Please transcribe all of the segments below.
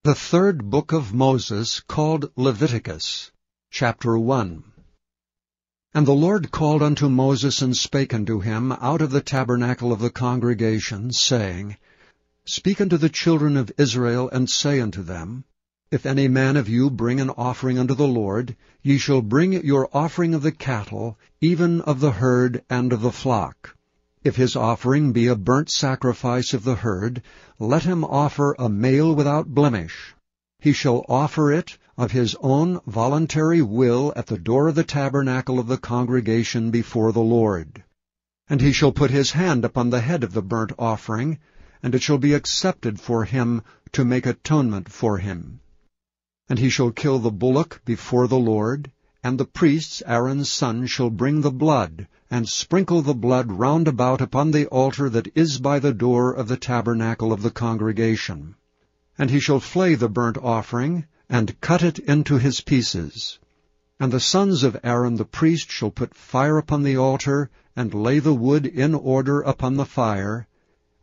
The third book of Moses, called Leviticus, chapter 1. And the Lord called unto Moses, and spake unto him out of the tabernacle of the congregation, saying, Speak unto the children of Israel, and say unto them, If any man of you bring an offering unto the Lord, ye shall bring your offering of the cattle, even of the herd and of the flock. If his offering be a burnt sacrifice of the herd, let him offer a male without blemish. He shall offer it of his own voluntary will at the door of the tabernacle of the congregation before the Lord. And he shall put his hand upon the head of the burnt offering, and it shall be accepted for him to make atonement for him. And he shall kill the bullock before the Lord, and the priests Aaron's son shall bring the blood, and sprinkle the blood round about upon the altar that is by the door of the tabernacle of the congregation. And he shall flay the burnt offering, and cut it into his pieces. And the sons of Aaron the priest shall put fire upon the altar, and lay the wood in order upon the fire.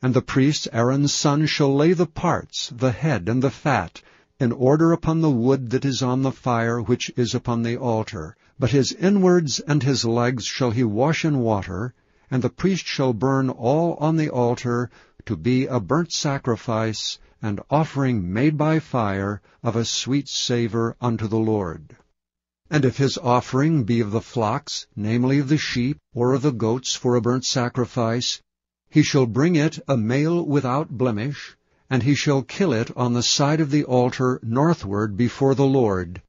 And the priest Aaron's son shall lay the parts, the head and the fat, in order upon the wood that is on the fire which is upon the altar. But his inwards and his legs shall he wash in water, and the priest shall burn all on the altar to be a burnt sacrifice, and offering made by fire of a sweet savour unto the Lord. And if his offering be of the flocks, namely of the sheep, or of the goats for a burnt sacrifice, he shall bring it a male without blemish, and he shall kill it on the side of the altar northward before the Lord.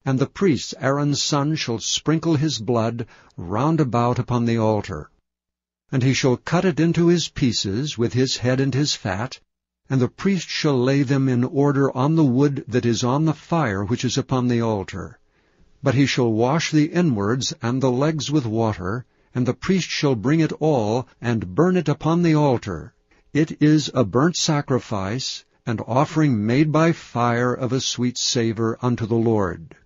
And the priest Aaron's son shall sprinkle his blood round about upon the altar. And he shall cut it into his pieces with his head and his fat, and the priest shall lay them in order on the wood that is on the fire which is upon the altar. But he shall wash the inwards and the legs with water, and the priest shall bring it all, and burn it upon the altar. It is a burnt sacrifice, and offering made by fire of a sweet savour unto the Lord.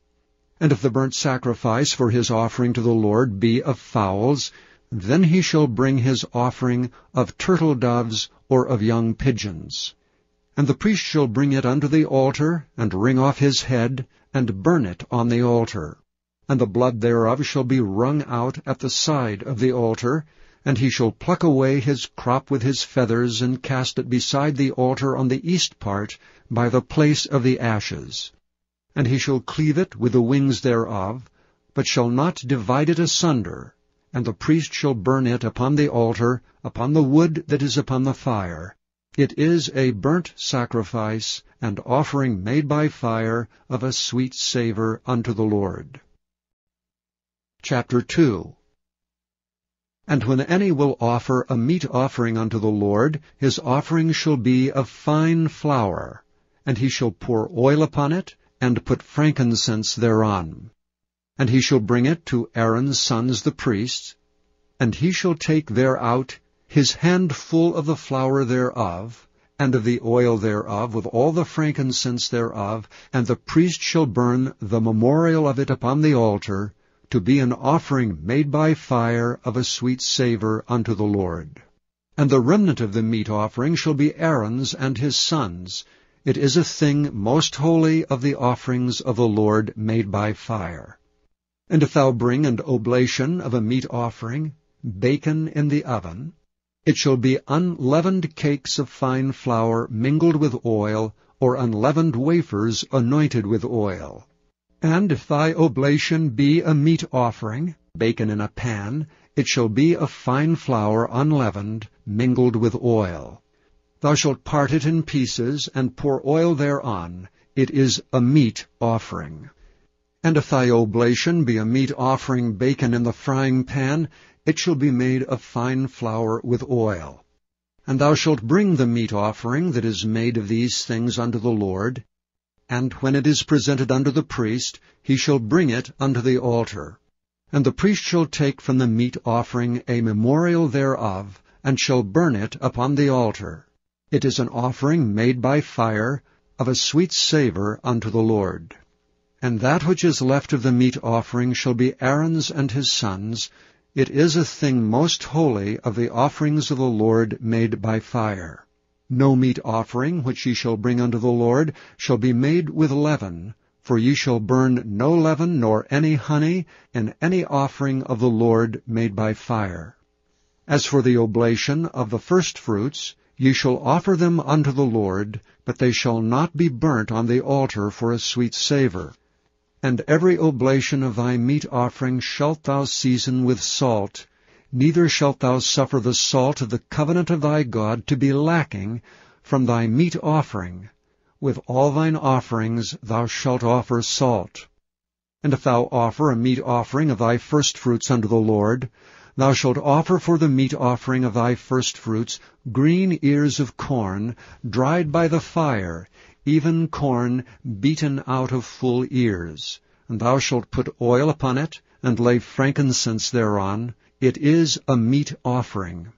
And if the burnt sacrifice for his offering to the Lord be of fowls, then he shall bring his offering of turtle-doves or of young pigeons. And the priest shall bring it unto the altar, and wring off his head, and burn it on the altar. And the blood thereof shall be wrung out at the side of the altar, and he shall pluck away his crop with his feathers, and cast it beside the altar on the east part, by the place of the ashes. And he shall cleave it with the wings thereof, but shall not divide it asunder. And the priest shall burn it upon the altar, upon the wood that is upon the fire. It is a burnt sacrifice, and offering made by fire of a sweet savour unto the Lord. Chapter 2. And when any will offer a meat offering unto the Lord, his offering shall be of fine flour, and he shall pour oil upon it, and put frankincense thereon. And he shall bring it to Aaron's sons the priests, and he shall take thereout his handful of the flour thereof, and of the oil thereof, with all the frankincense thereof, and the priest shall burn the memorial of it upon the altar, to be an offering made by fire of a sweet savour unto the Lord. And the remnant of the meat offering shall be Aaron's and his sons'. It is a thing most holy of the offerings of the Lord made by fire. And if thou bring an oblation of a meat offering, bacon in the oven, it shall be unleavened cakes of fine flour mingled with oil, or unleavened wafers anointed with oil. And if thy oblation be a meat offering, bacon in a pan, it shall be of fine flour unleavened, mingled with oil. Thou shalt part it in pieces, and pour oil thereon. It is a meat offering. And if thy oblation be a meat offering bacon in the frying pan, it shall be made of fine flour with oil. And thou shalt bring the meat offering that is made of these things unto the Lord, and when it is presented unto the priest, he shall bring it unto the altar. And the priest shall take from the meat offering a memorial thereof, and shall burn it upon the altar. It is an offering made by fire, of a sweet savour unto the Lord. And that which is left of the meat offering shall be Aaron's and his sons'. It is a thing most holy of the offerings of the Lord made by fire. No meat offering which ye shall bring unto the Lord shall be made with leaven, for ye shall burn no leaven nor any honey in any offering of the Lord made by fire. As for the oblation of the firstfruits, ye shall offer them unto the Lord, but they shall not be burnt on the altar for a sweet savour. And every oblation of thy meat offering shalt thou season with salt, neither shalt thou suffer the salt of the covenant of thy God to be lacking from thy meat offering. With all thine offerings thou shalt offer salt. And if thou offer a meat offering of thy firstfruits unto the Lord, thou shalt offer for the meat offering of thy firstfruits green ears of corn, dried by the fire, even corn beaten out of full ears. And thou shalt put oil upon it, and lay frankincense thereon. It is a meat offering.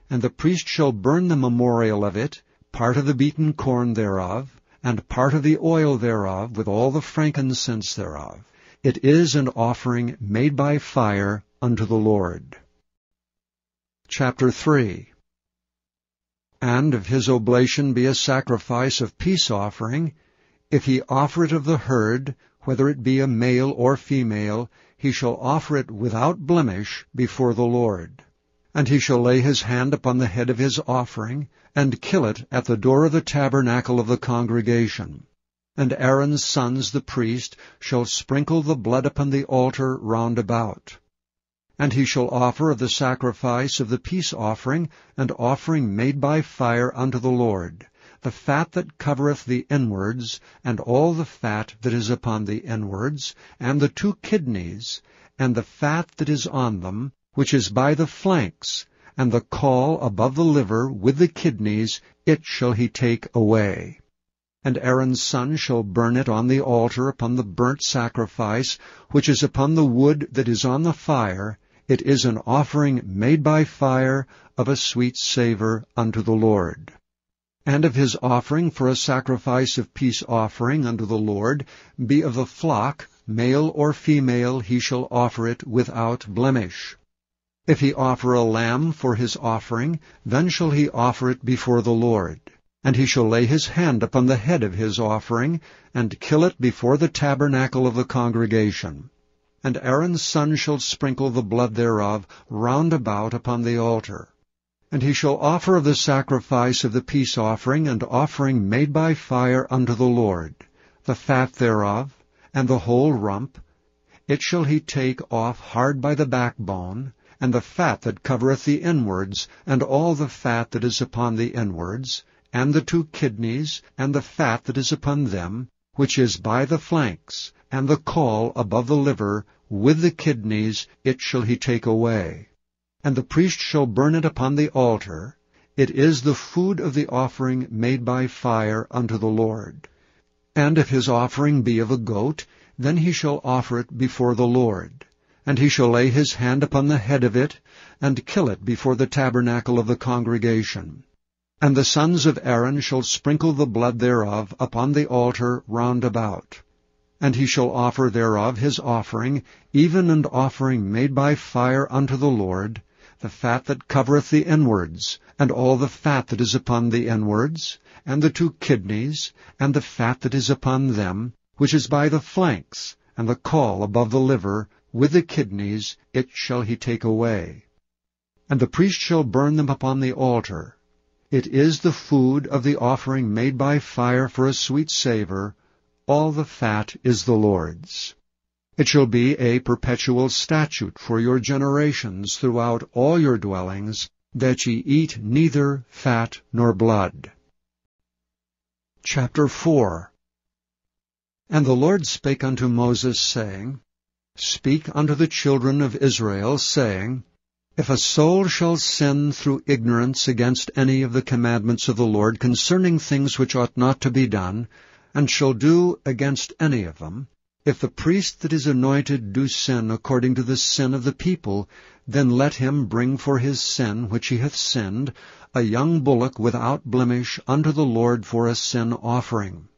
And the priest shall burn the memorial of it, part of the beaten corn thereof, and part of the oil thereof, with all the frankincense thereof. It is an offering made by fire unto the Lord. Chapter 3. And if his oblation be a sacrifice of peace offering, if he offer it of the herd, whether it be a male or female, he shall offer it without blemish before the Lord. And he shall lay his hand upon the head of his offering, and kill it at the door of the tabernacle of the congregation. And Aaron's sons the priest shall sprinkle the blood upon the altar round about. And he shall offer of the sacrifice of the peace offering an offering made by fire unto the Lord, the fat that covereth the inwards, and all the fat that is upon the inwards, and the 2 kidneys, and the fat that is on them, which is by the flanks, and the caul above the liver with the kidneys, it shall he take away. And Aaron's son shall burn it on the altar upon the burnt sacrifice, which is upon the wood that is on the fire. It is an offering made by fire of a sweet savour unto the Lord. And if his offering for a sacrifice of peace offering unto the Lord be of the flock, male or female, he shall offer it without blemish. If he offer a lamb for his offering, then shall he offer it before the Lord. And he shall lay his hand upon the head of his offering, and kill it before the tabernacle of the congregation. And Aaron's son shall sprinkle the blood thereof round about upon the altar. And he shall offer of the sacrifice of the peace offering and offering made by fire unto the Lord, the fat thereof, and the whole rump. It shall he take off hard by the backbone, and the fat that covereth the inwards, and all the fat that is upon the inwards, and the 2 kidneys, and the fat that is upon them, which is by the flanks, and the caul above the liver, with the kidneys, it shall he take away. And the priest shall burn it upon the altar. It is the food of the offering made by fire unto the Lord. And if his offering be of a goat, then he shall offer it before the Lord. And he shall lay his hand upon the head of it, and kill it before the tabernacle of the congregation. And the sons of Aaron shall sprinkle the blood thereof upon the altar round about. And he shall offer thereof his offering, even an offering made by fire unto the Lord, the fat that covereth the inwards, and all the fat that is upon the inwards, and the 2 kidneys, and the fat that is upon them, which is by the flanks, and the caul above the liver, with the kidneys, it shall he take away. And the priest shall burn them upon the altar. It is the food of the offering made by fire for a sweet savour. All the fat is the Lord's. It shall be a perpetual statute for your generations throughout all your dwellings, that ye eat neither fat nor blood. Chapter 4. And the Lord spake unto Moses, saying, Speak unto the children of Israel, saying, If a soul shall sin through ignorance against any of the commandments of the Lord concerning things which ought not to be done, and shall do against any of them, if the priest that is anointed do sin according to the sin of the people, then let him bring for his sin which he hath sinned a young bullock without blemish unto the Lord for a sin offering.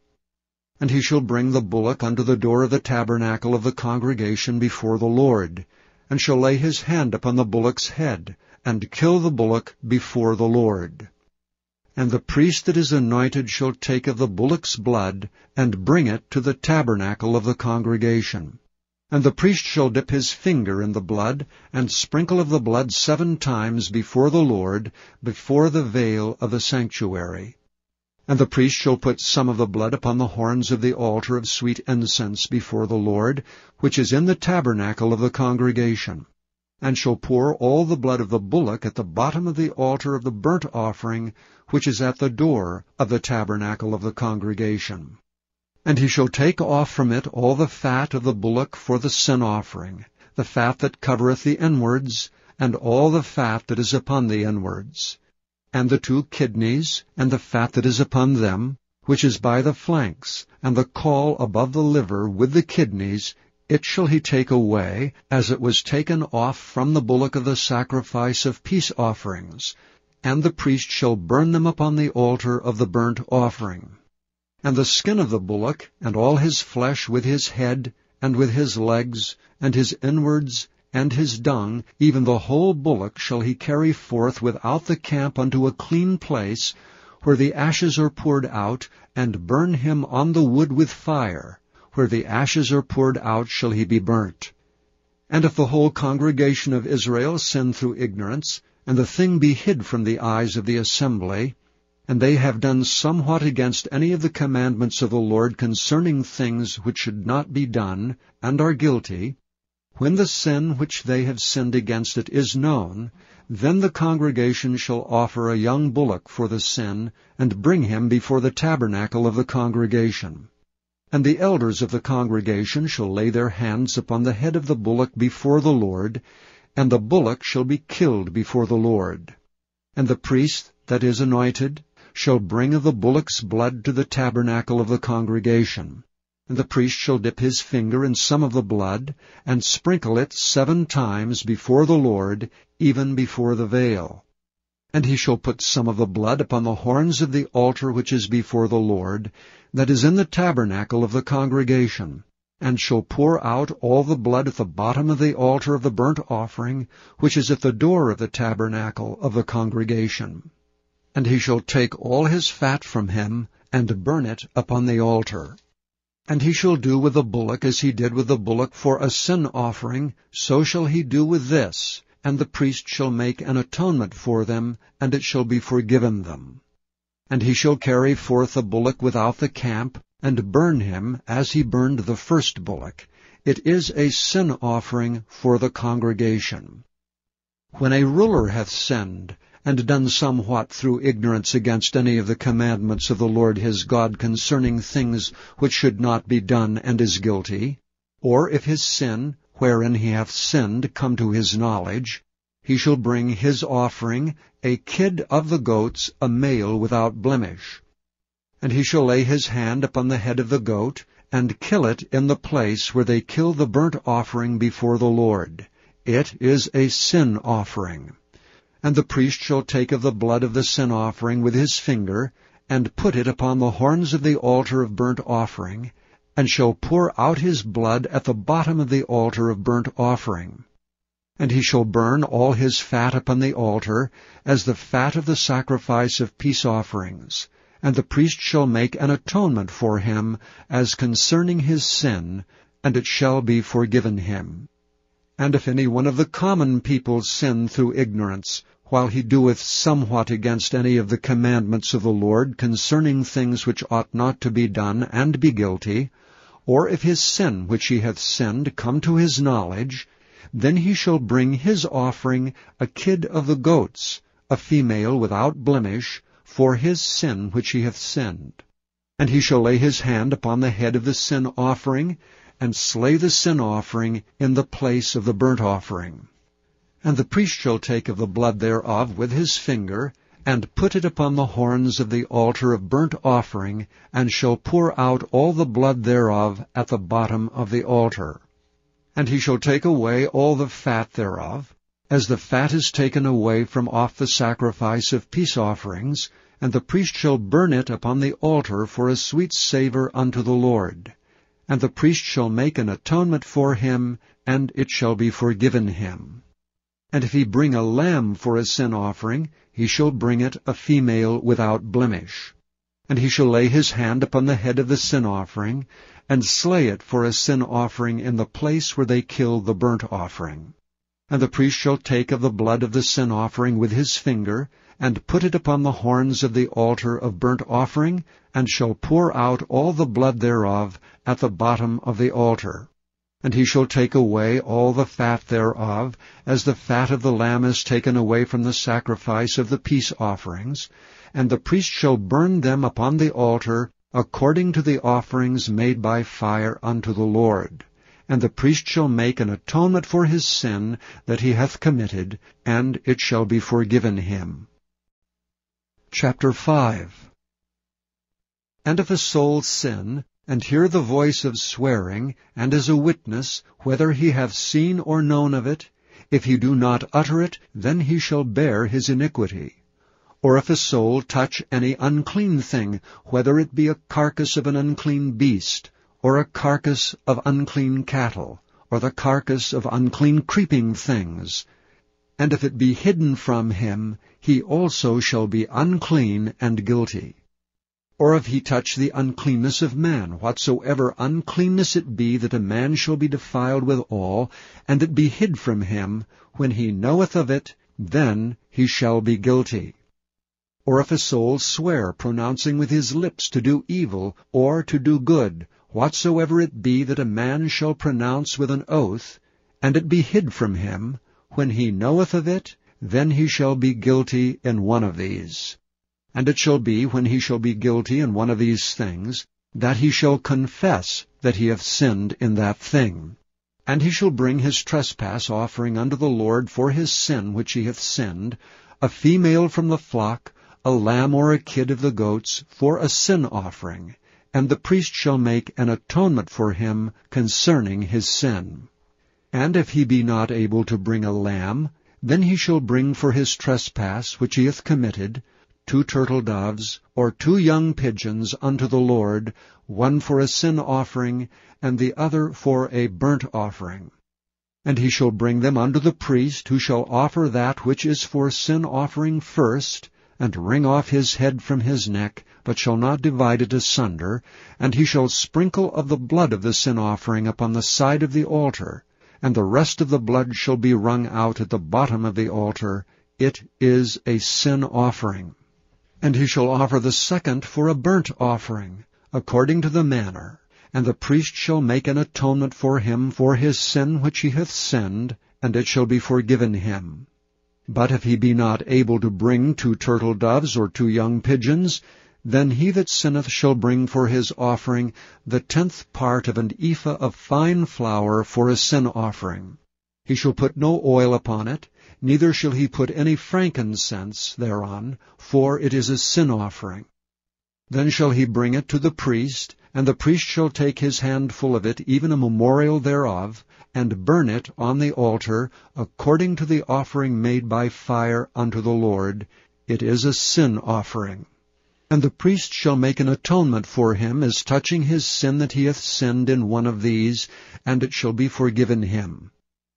And he shall bring the bullock unto the door of the tabernacle of the congregation before the Lord, and shall lay his hand upon the bullock's head, and kill the bullock before the Lord. And the priest that is anointed shall take of the bullock's blood, and bring it to the tabernacle of the congregation. And the priest shall dip his finger in the blood, and sprinkle of the blood 7 times before the Lord, before the veil of the sanctuary. And the priest shall put some of the blood upon the horns of the altar of sweet incense before the Lord, which is in the tabernacle of the congregation, and shall pour all the blood of the bullock at the bottom of the altar of the burnt offering, which is at the door of the tabernacle of the congregation. And he shall take off from it all the fat of the bullock for the sin offering, the fat that covereth the inwards, and all the fat that is upon the inwards, and the 2 kidneys, and the fat that is upon them, which is by the flanks, and the caul above the liver with the kidneys, it shall he take away, as it was taken off from the bullock of the sacrifice of peace offerings, and the priest shall burn them upon the altar of the burnt offering. And the skin of the bullock, and all his flesh with his head, and with his legs, and his inwards, and his dung, even the whole bullock shall he carry forth without the camp unto a clean place, where the ashes are poured out, and burn him on the wood with fire. Where the ashes are poured out shall he be burnt. And if the whole congregation of Israel sin through ignorance, and the thing be hid from the eyes of the assembly, and they have done somewhat against any of the commandments of the Lord concerning things which should not be done, and are guilty, when the sin which they have sinned against it is known, then the congregation shall offer a young bullock for the sin, and bring him before the tabernacle of the congregation. And the elders of the congregation shall lay their hands upon the head of the bullock before the Lord, and the bullock shall be killed before the Lord. And the priest that is anointed shall bring of the bullock's blood to the tabernacle of the congregation. And the priest shall dip his finger in some of the blood, and sprinkle it 7 times before the Lord, even before the veil. And he shall put some of the blood upon the horns of the altar which is before the Lord, that is in the tabernacle of the congregation, and shall pour out all the blood at the bottom of the altar of the burnt offering, which is at the door of the tabernacle of the congregation. And he shall take all his fat from him, and burn it upon the altar. And he shall do with the bullock as he did with the bullock for a sin offering, so shall he do with this, and the priest shall make an atonement for them, and it shall be forgiven them. And he shall carry forth the bullock without the camp, and burn him as he burned the first bullock. It is a sin offering for the congregation. When a ruler hath sinned, and done somewhat through ignorance against any of the commandments of the Lord his God concerning things which should not be done, and is guilty, or if his sin, wherein he hath sinned, come to his knowledge, he shall bring his offering, a kid of the goats, a male without blemish. And he shall lay his hand upon the head of the goat, and kill it in the place where they kill the burnt offering before the Lord. It is a sin offering. And the priest shall take of the blood of the sin offering with his finger, and put it upon the horns of the altar of burnt offering, and shall pour out his blood at the bottom of the altar of burnt offering. And he shall burn all his fat upon the altar, as the fat of the sacrifice of peace offerings. And the priest shall make an atonement for him, as concerning his sin, and it shall be forgiven him. And if any one of the common people sin through ignorance, while he doeth somewhat against any of the commandments of the Lord concerning things which ought not to be done, and be guilty, or if his sin which he hath sinned come to his knowledge, then he shall bring his offering, a kid of the goats, a female without blemish, for his sin which he hath sinned. And he shall lay his hand upon the head of the sin offering, and slay the sin offering in the place of the burnt offering. And the priest shall take of the blood thereof with his finger, and put it upon the horns of the altar of burnt offering, and shall pour out all the blood thereof at the bottom of the altar. And he shall take away all the fat thereof, as the fat is taken away from off the sacrifice of peace offerings, and the priest shall burn it upon the altar for a sweet savour unto the Lord. And the priest shall make an atonement for him, and it shall be forgiven him. And if he bring a lamb for a sin offering, he shall bring it a female without blemish. And he shall lay his hand upon the head of the sin offering, and slay it for a sin offering in the place where they kill the burnt offering. And the priest shall take of the blood of the sin offering with his finger, and put it upon the horns of the altar of burnt offering, and shall pour out all the blood thereof at the bottom of the altar. And he shall take away all the fat thereof, as the fat of the lamb is taken away from the sacrifice of the peace offerings, and the priest shall burn them upon the altar according to the offerings made by fire unto the Lord. And the priest shall make an atonement for his sin that he hath committed, and it shall be forgiven him. Chapter 5. And if a soul sin, and hear the voice of swearing, and is a witness, whether he have seen or known of it, if he do not utter it, then he shall bear his iniquity. Or if a soul touch any unclean thing, whether it be a carcass of an unclean beast, or a carcass of unclean cattle, or the carcass of unclean creeping things, and if it be hidden from him, he also shall be unclean and guilty. Or if he touch the uncleanness of man, whatsoever uncleanness it be, that a man shall be defiled withal, and it be hid from him, when he knoweth of it, then he shall be guilty. Or if a soul swear, pronouncing with his lips to do evil, or to do good, whatsoever it be that a man shall pronounce with an oath, and it be hid from him, when he knoweth of it, then he shall be guilty in one of these. And it shall be, when he shall be guilty in one of these things, that he shall confess that he hath sinned in that thing. And he shall bring his trespass offering unto the Lord for his sin which he hath sinned, a female from the flock, a lamb or a kid of the goats, for a sin offering, and the priest shall make an atonement for him concerning his sin. And if he be not able to bring a lamb, then he shall bring for his trespass which he hath committed 2 turtle doves, or 2 young pigeons unto the Lord, one for a sin offering, and the other for a burnt offering. And he shall bring them unto the priest, who shall offer that which is for sin offering first, and wring off his head from his neck, but shall not divide it asunder, and he shall sprinkle of the blood of the sin offering upon the side of the altar, and the rest of the blood shall be wrung out at the bottom of the altar. It is a sin offering. And he shall offer the second for a burnt offering, according to the manner, and the priest shall make an atonement for him for his sin which he hath sinned, and it shall be forgiven him. But if he be not able to bring 2 turtle doves or 2 young pigeons, then he that sinneth shall bring for his offering the 10th part of an ephah of fine flour for a sin offering. He shall put no oil upon it, neither shall he put any frankincense thereon, for it is a sin offering. Then shall he bring it to the priest, and the priest shall take his handful of it, even a memorial thereof, and burn it on the altar, according to the offering made by fire unto the Lord. It is a sin offering. And the priest shall make an atonement for him as touching his sin that he hath sinned in one of these, and it shall be forgiven him.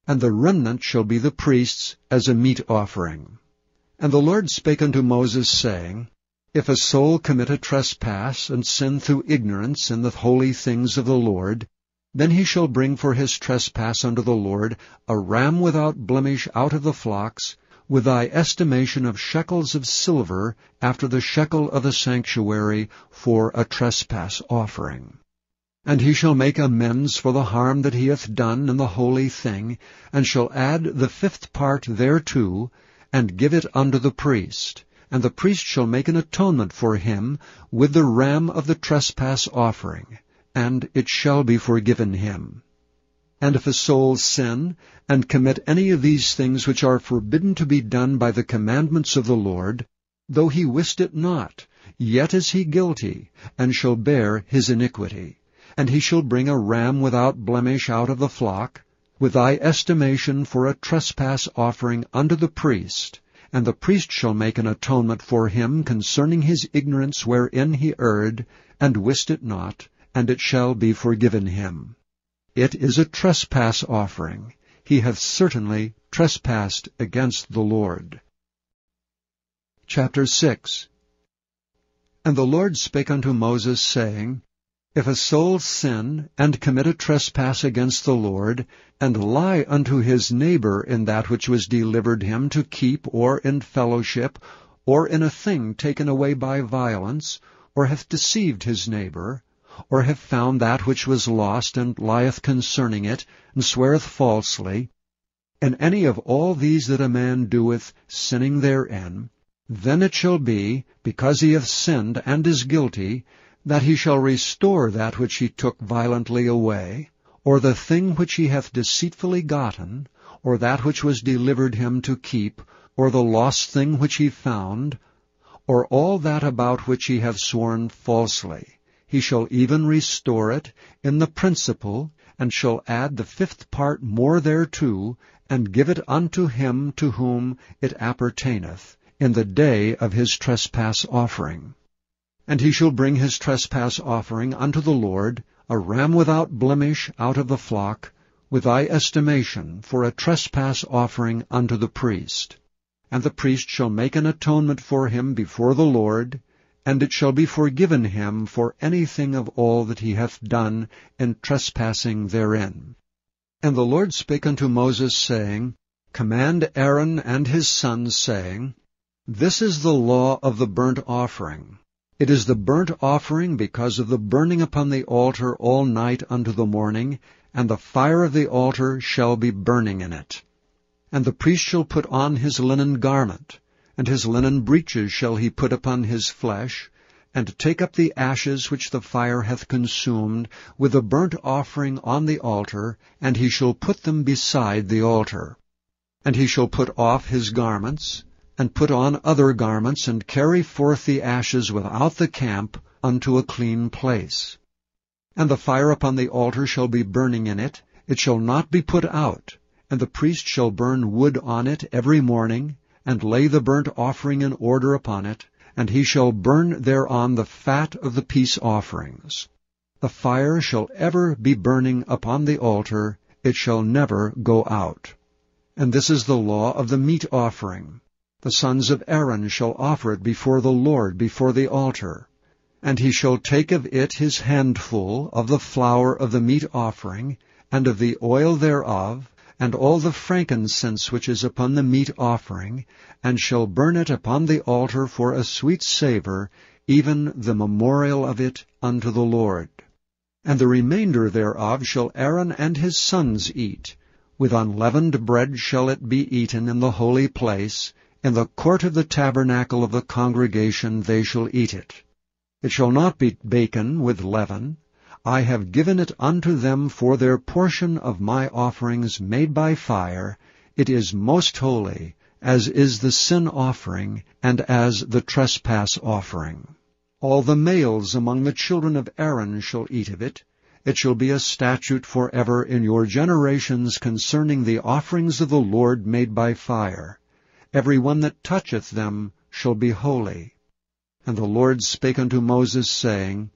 And the remnant shall be the priest's as a meat offering. And the Lord spake unto Moses, saying, If a soul commit a trespass, and sin through ignorance in the holy things of the Lord, then he shall bring for his trespass unto the Lord a ram without blemish out of the flocks, with thy estimation of shekels of silver, after the shekel of the sanctuary, for a trespass offering. And he shall make amends for the harm that he hath done in the holy thing, and shall add the 5th part thereto, and give it unto the priest. And the priest shall make an atonement for him with the ram of the trespass offering, and it shall be forgiven him. And if a soul sin, and commit any of these things which are forbidden to be done by the commandments of the Lord, though he wist it not, yet is he guilty, and shall bear his iniquity. And he shall bring a ram without blemish out of the flock, with thy estimation for a trespass offering unto the priest, and the priest shall make an atonement for him concerning his ignorance wherein he erred, and wist it not, and it shall be forgiven him. It is a trespass offering. he hath certainly trespassed against the Lord. Chapter 6. And the Lord spake unto Moses, saying, If a soul sin, and commit a trespass against the Lord, and lie unto his neighbor in that which was delivered him to keep, or in fellowship, or in a thing taken away by violence, or hath deceived his neighbor, or have found that which was lost, and lieth concerning it, and sweareth falsely, in any of all these that a man doeth, sinning therein, then it shall be, because he hath sinned and is guilty, that he shall restore that which he took violently away, or the thing which he hath deceitfully gotten, or that which was delivered him to keep, or the lost thing which he found, or all that about which he hath sworn falsely. He shall even restore it in the principal, and shall add the 5th part more thereto, and give it unto him to whom it appertaineth, in the day of his trespass offering. And he shall bring his trespass offering unto the Lord, a ram without blemish out of the flock, with thy estimation, for a trespass offering unto the priest. And the priest shall make an atonement for him before the Lord, and it shall be forgiven him for anything of all that he hath done in trespassing therein. And the Lord spake unto Moses, saying, Command Aaron and his sons, saying, This is the law of the burnt offering. It is the burnt offering because of the burning upon the altar all night unto the morning, and the fire of the altar shall be burning in it. And the priest shall put on his linen garment, and his linen breeches shall he put upon his flesh, and take up the ashes which the fire hath consumed, with the burnt offering on the altar, and he shall put them beside the altar. And he shall put off his garments, and put on other garments, and carry forth the ashes without the camp unto a clean place. And the fire upon the altar shall be burning in it, it shall not be put out, and the priest shall burn wood on it every morning, and lay the burnt offering in order upon it, and he shall burn thereon the fat of the peace offerings. The fire shall ever be burning upon the altar, it shall never go out. And this is the law of the meat offering. The sons of Aaron shall offer it before the Lord, before the altar. And he shall take of it his handful of the flour of the meat offering, and of the oil thereof, and all the frankincense which is upon the meat offering, and shall burn it upon the altar for a sweet savour, even the memorial of it unto the Lord. And the remainder thereof shall Aaron and his sons eat. With unleavened bread shall it be eaten in the holy place. In the court of the tabernacle of the congregation they shall eat it. It shall not be baken with leaven. I have given it unto them for their portion of my offerings made by fire. It is most holy, as is the sin offering, and as the trespass offering. All the males among the children of Aaron shall eat of it. It shall be a statute forever in your generations concerning the offerings of the Lord made by fire. Every one that toucheth them shall be holy. And the Lord spake unto Moses, saying,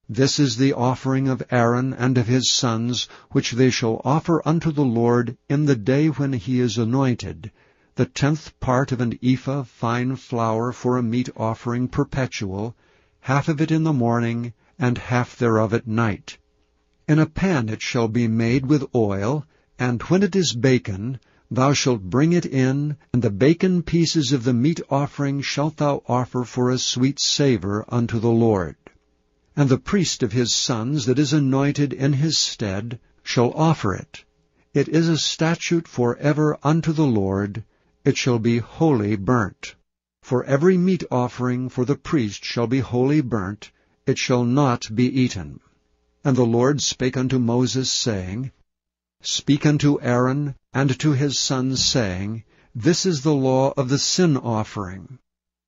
This is the offering of Aaron and of his sons, which they shall offer unto the Lord in the day when he is anointed, the 10th part of an ephah fine flour for a meat offering perpetual, half of it in the morning, and half thereof at night. In a pan it shall be made with oil, and when it is baken, thou shalt bring it in, and the baken pieces of the meat offering shalt thou offer for a sweet savour unto the Lord. And the priest of his sons that is anointed in his stead shall offer it. It is a statute for ever unto the Lord. It shall be wholly burnt. For every meat offering for the priest shall be wholly burnt. It shall not be eaten. And the Lord spake unto Moses, saying, Speak unto Aaron and to his sons, saying, This is the law of the sin offering.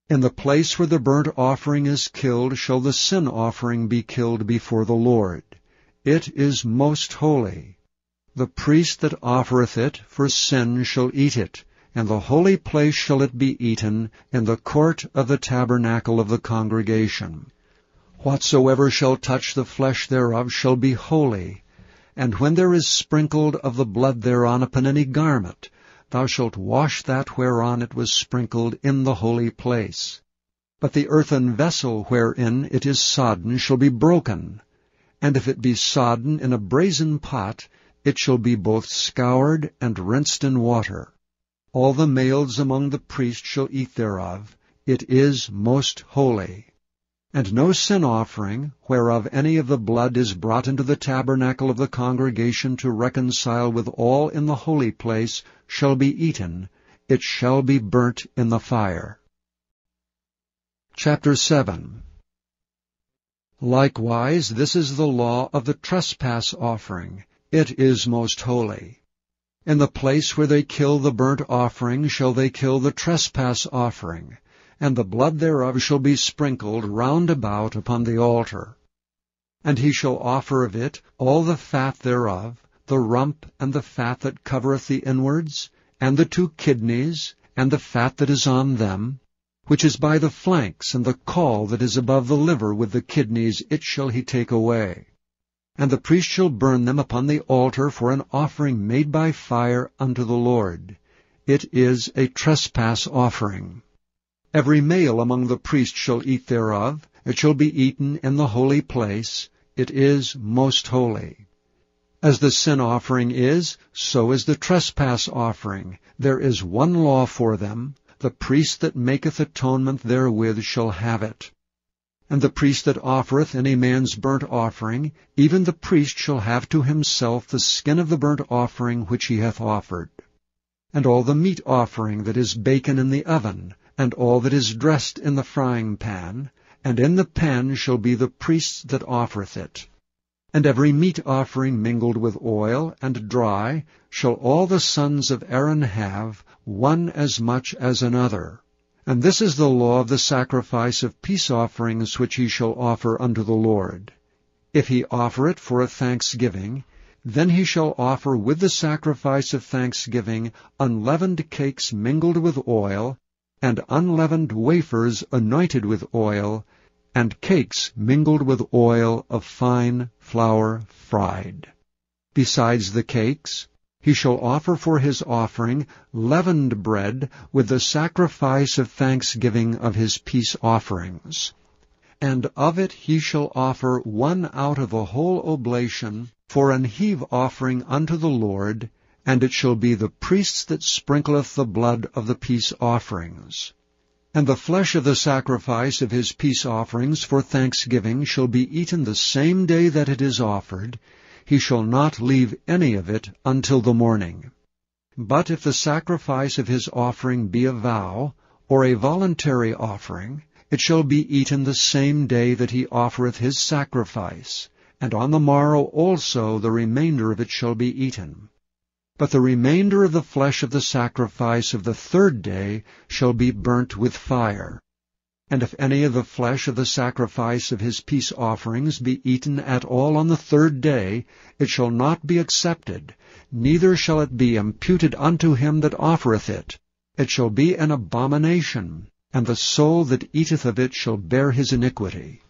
In the place where the burnt offering is killed shall the sin offering be killed before the Lord. It is most holy. The priest that offereth it for sin shall eat it. In the holy place shall it be eaten, in the court of the tabernacle of the congregation. Whatsoever shall touch the flesh thereof shall be holy, And when there is sprinkled of the blood thereon upon any garment, thou shalt wash that whereon it was sprinkled in the holy place. But the earthen vessel wherein it is sodden shall be broken. And if it be sodden in a brazen pot, it shall be both scoured and rinsed in water. All the males among the priests shall eat thereof. It is most holy. And no sin offering, whereof any of the blood is brought into the tabernacle of the congregation to reconcile with all in the holy place, shall be eaten. It shall be burnt in the fire. Chapter 7. Likewise, this is the law of the trespass offering. It is most holy. In the place where they kill the burnt offering shall they kill the trespass offering, and the blood thereof shall be sprinkled round about upon the altar. And he shall offer of it all the fat thereof, the rump and the fat that covereth the inwards, and the 2 kidneys, and the fat that is on them, which is by the flanks, and the caul that is above the liver with the kidneys, it shall he take away. And the priest shall burn them upon the altar for an offering made by fire unto the Lord. It is a trespass offering. Every male among the priests shall eat thereof. It shall be eaten in the holy place. It is most holy. As the sin offering is, so is the trespass offering. There is one law for them. The priest that maketh atonement therewith shall have it. And the priest that offereth any man's burnt offering, even the priest shall have to himself the skin of the burnt offering which he hath offered. And all the meat offering that is baken in the oven, and all that is dressed in the frying pan, and in the pan shall be the priest's that offereth it. And every meat offering mingled with oil and dry shall all the sons of Aaron have, one as much as another. And this is the law of the sacrifice of peace offerings which he shall offer unto the Lord. If he offer it for a thanksgiving, then he shall offer with the sacrifice of thanksgiving unleavened cakes mingled with oil, and unleavened wafers anointed with oil, and cakes mingled with oil of fine flour fried. Besides the cakes, he shall offer for his offering leavened bread with the sacrifice of thanksgiving of his peace offerings. And of it he shall offer 1 out of a whole oblation for an heave offering unto the Lord, and it shall be the priest's that sprinkleth the blood of the peace offerings. And the flesh of the sacrifice of his peace offerings for thanksgiving shall be eaten the same day that it is offered. He shall not leave any of it until the morning. But if the sacrifice of his offering be a vow, or a voluntary offering, it shall be eaten the same day that he offereth his sacrifice, and on the morrow also the remainder of it shall be eaten. But the remainder of the flesh of the sacrifice of the 3rd day shall be burnt with fire. And if any of the flesh of the sacrifice of his peace offerings be eaten at all on the 3rd day, it shall not be accepted, neither shall it be imputed unto him that offereth it. It shall be an abomination, and the soul that eateth of it shall bear his iniquity.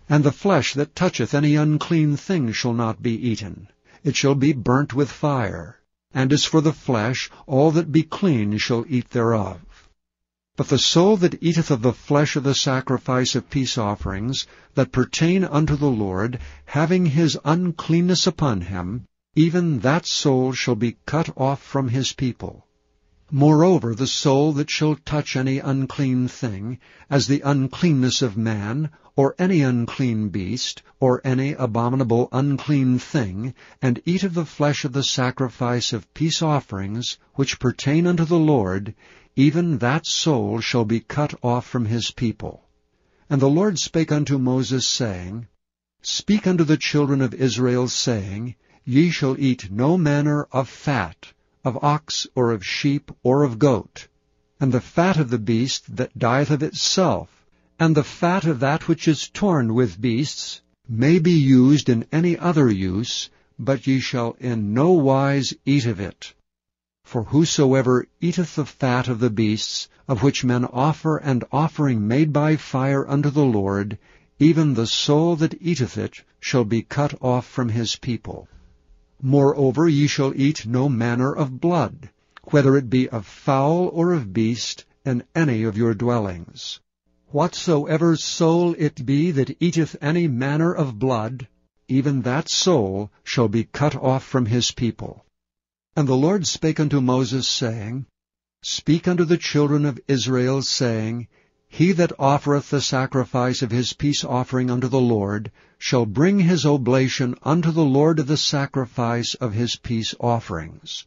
And the flesh that toucheth any unclean thing shall not be eaten. It shall be burnt with fire. And as for the flesh, all that be clean shall eat thereof. But the soul that eateth of the flesh of the sacrifice of peace offerings, that pertain unto the Lord, having his uncleanness upon him, even that soul shall be cut off from his people. Moreover, the soul that shall touch any unclean thing, as the uncleanness of man, or any unclean beast, or any abominable unclean thing, and eat of the flesh of the sacrifice of peace offerings, which pertain unto the Lord, even that soul shall be cut off from his people. And the Lord spake unto Moses, saying, Speak unto the children of Israel, saying, Ye shall eat no manner of fat, of ox, or of sheep, or of goat, and the fat of the beast that dieth of itself, and the fat of that which is torn with beasts, may be used in any other use, but ye shall in no wise eat of it. For whosoever eateth the fat of the beasts, of which men offer an offering made by fire unto the Lord, even the soul that eateth it shall be cut off from his people. Moreover, ye shall eat no manner of blood, whether it be of fowl or of beast, in any of your dwellings. Whatsoever soul it be that eateth any manner of blood, even that soul shall be cut off from his people. And the Lord spake unto Moses, saying, Speak unto the children of Israel, saying, He that offereth the sacrifice of his peace offering unto the Lord shall bring his oblation unto the Lord of the sacrifice of his peace offerings.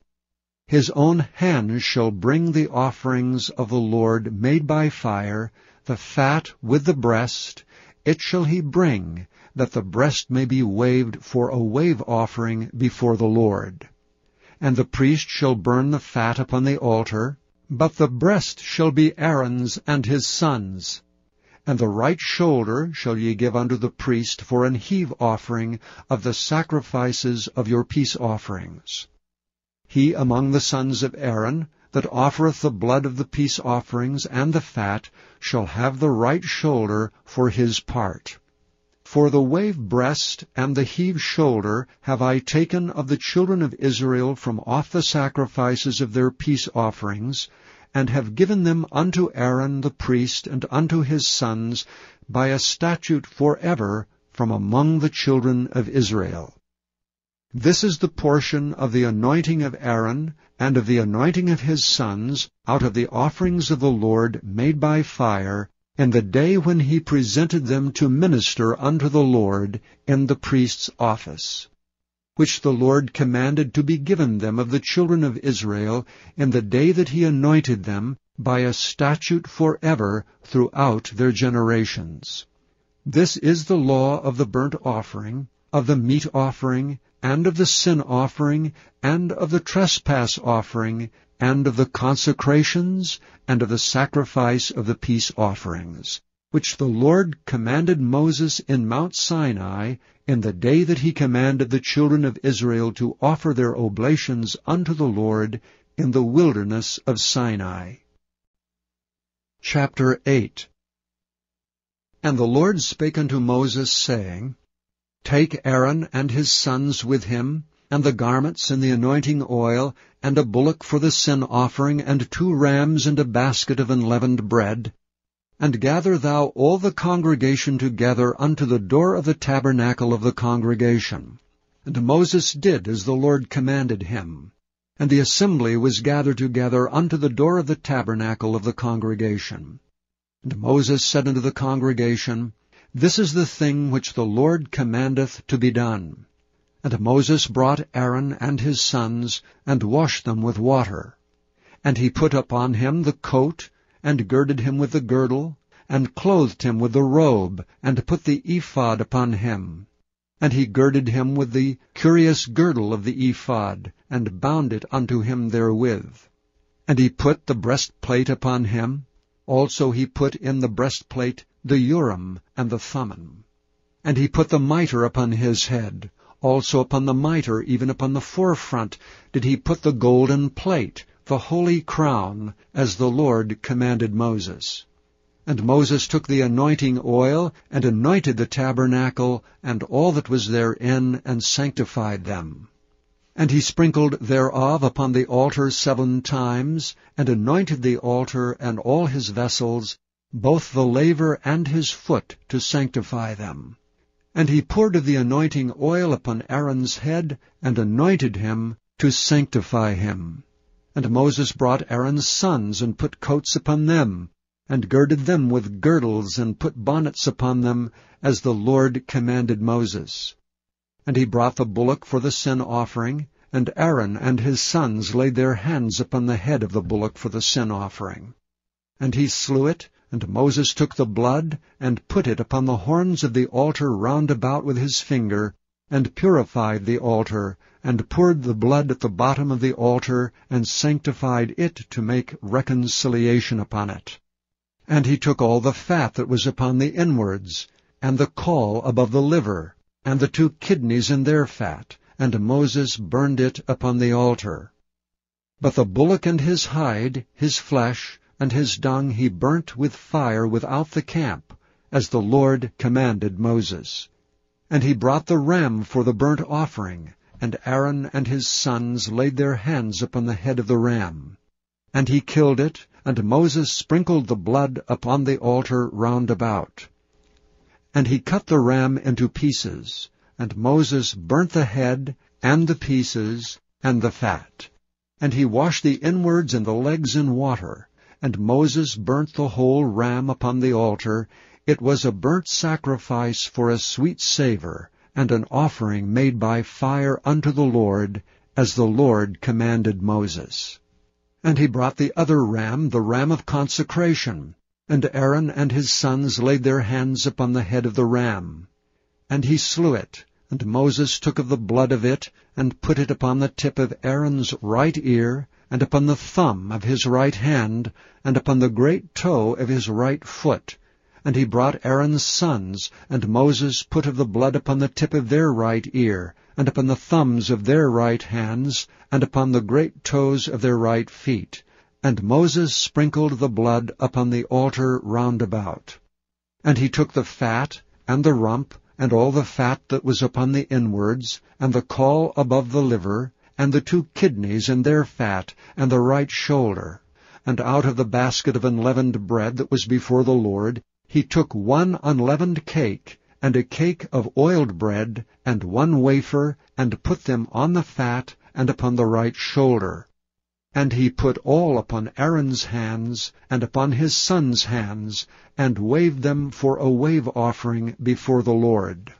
His own hands shall bring the offerings of the Lord made by fire, the fat with the breast, it shall he bring, that the breast may be waved for a wave offering before the Lord. And the priest shall burn the fat upon the altar, but the breast shall be Aaron's and his sons'. And the right shoulder shall ye give unto the priest for an heave offering of the sacrifices of your peace offerings. He among the sons of Aaron, that offereth the blood of the peace offerings and the fat, shall have the right shoulder for his part. For the wave breast and the heave shoulder have I taken of the children of Israel from off the sacrifices of their peace offerings, and have given them unto Aaron the priest and unto his sons by a statute forever from among the children of Israel. This is the portion of the anointing of Aaron and of the anointing of his sons out of the offerings of the Lord made by fire, in the day when he presented them to minister unto the Lord in the priest's office, which the Lord commanded to be given them of the children of Israel in the day that he anointed them by a statute forever throughout their generations. This is the law of the burnt offering, of the meat offering, and of the sin offering, and of the trespass offering, and of the consecrations, and of the sacrifice of the peace offerings, which the Lord commanded Moses in Mount Sinai in the day that he commanded the children of Israel to offer their oblations unto the Lord in the wilderness of Sinai. Chapter 8. And the Lord spake unto Moses, saying, Take Aaron and his sons with him, and the garments and the anointing oil, and a bullock for the sin offering, and 2 rams, and a basket of unleavened bread, and gather thou all the congregation together unto the door of the tabernacle of the congregation. And Moses did as the Lord commanded him. And the assembly was gathered together unto the door of the tabernacle of the congregation. And Moses said unto the congregation, This is the thing which the Lord commandeth to be done. And Moses brought Aaron and his sons, and washed them with water. And he put upon him the coat, and girded him with the girdle, and clothed him with the robe, and put the ephod upon him. And he girded him with the curious girdle of the ephod, and bound it unto him therewith. And he put the breastplate upon him. Also he put in the breastplate the Urim and the Thummim. And he put the mitre upon his head. Also upon the mitre, even upon the forefront, did he put the golden plate, the holy crown, as the Lord commanded Moses. And Moses took the anointing oil, and anointed the tabernacle, and all that was therein, and sanctified them. And he sprinkled thereof upon the altar 7 times, and anointed the altar and all his vessels, both the laver and his foot, to sanctify them. And he poured of the anointing oil upon Aaron's head, and anointed him to sanctify him. And Moses brought Aaron's sons, and put coats upon them, and girded them with girdles, and put bonnets upon them, as the Lord commanded Moses. And he brought the bullock for the sin offering, and Aaron and his sons laid their hands upon the head of the bullock for the sin offering. And he slew it, and Moses took the blood, and put it upon the horns of the altar round about with his finger, and purified the altar, and poured the blood at the bottom of the altar, and sanctified it to make reconciliation upon it. And he took all the fat that was upon the inwards, and the caul above the liver, and the 2 kidneys in their fat, and Moses burned it upon the altar. But the bullock and his hide, his flesh, and his dung he burnt with fire without the camp, as the Lord commanded Moses. And he brought the ram for the burnt offering, and Aaron and his sons laid their hands upon the head of the ram. And he killed it, and Moses sprinkled the blood upon the altar round about. And he cut the ram into pieces, and Moses burnt the head, and the pieces, and the fat. And he washed the inwards and the legs in water, and Moses burnt the whole ram upon the altar. It was a burnt sacrifice for a sweet savour, and an offering made by fire unto the Lord, as the Lord commanded Moses. And he brought the other ram, the ram of consecration, and Aaron and his sons laid their hands upon the head of the ram. And he slew it, and Moses took of the blood of it, and put it upon the tip of Aaron's right ear, and upon the thumb of his right hand, and upon the great toe of his right foot. And he brought Aaron's sons, and Moses put of the blood upon the tip of their right ear, and upon the thumbs of their right hands, and upon the great toes of their right feet. And Moses sprinkled the blood upon the altar round about. And he took the fat, and the rump, and all the fat that was upon the inwards, and the caul above the liver, and the 2 kidneys and their fat, and the right shoulder. And out of the basket of unleavened bread that was before the Lord, he took 1 unleavened cake, and a cake of oiled bread, and 1 wafer, and put them on the fat, and upon the right shoulder. And he put all upon Aaron's hands, and upon his sons' hands, and waved them for a wave offering before the Lord.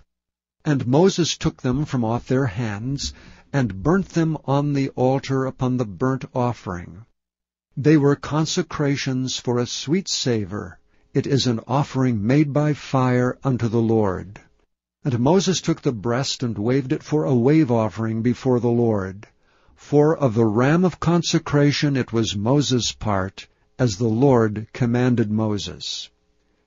And Moses took them from off their hands, and burnt them on the altar upon the burnt offering. They were consecrations for a sweet savour. It is an offering made by fire unto the Lord. And Moses took the breast and waved it for a wave offering before the Lord. For of the ram of consecration it was Moses' part, as the Lord commanded Moses.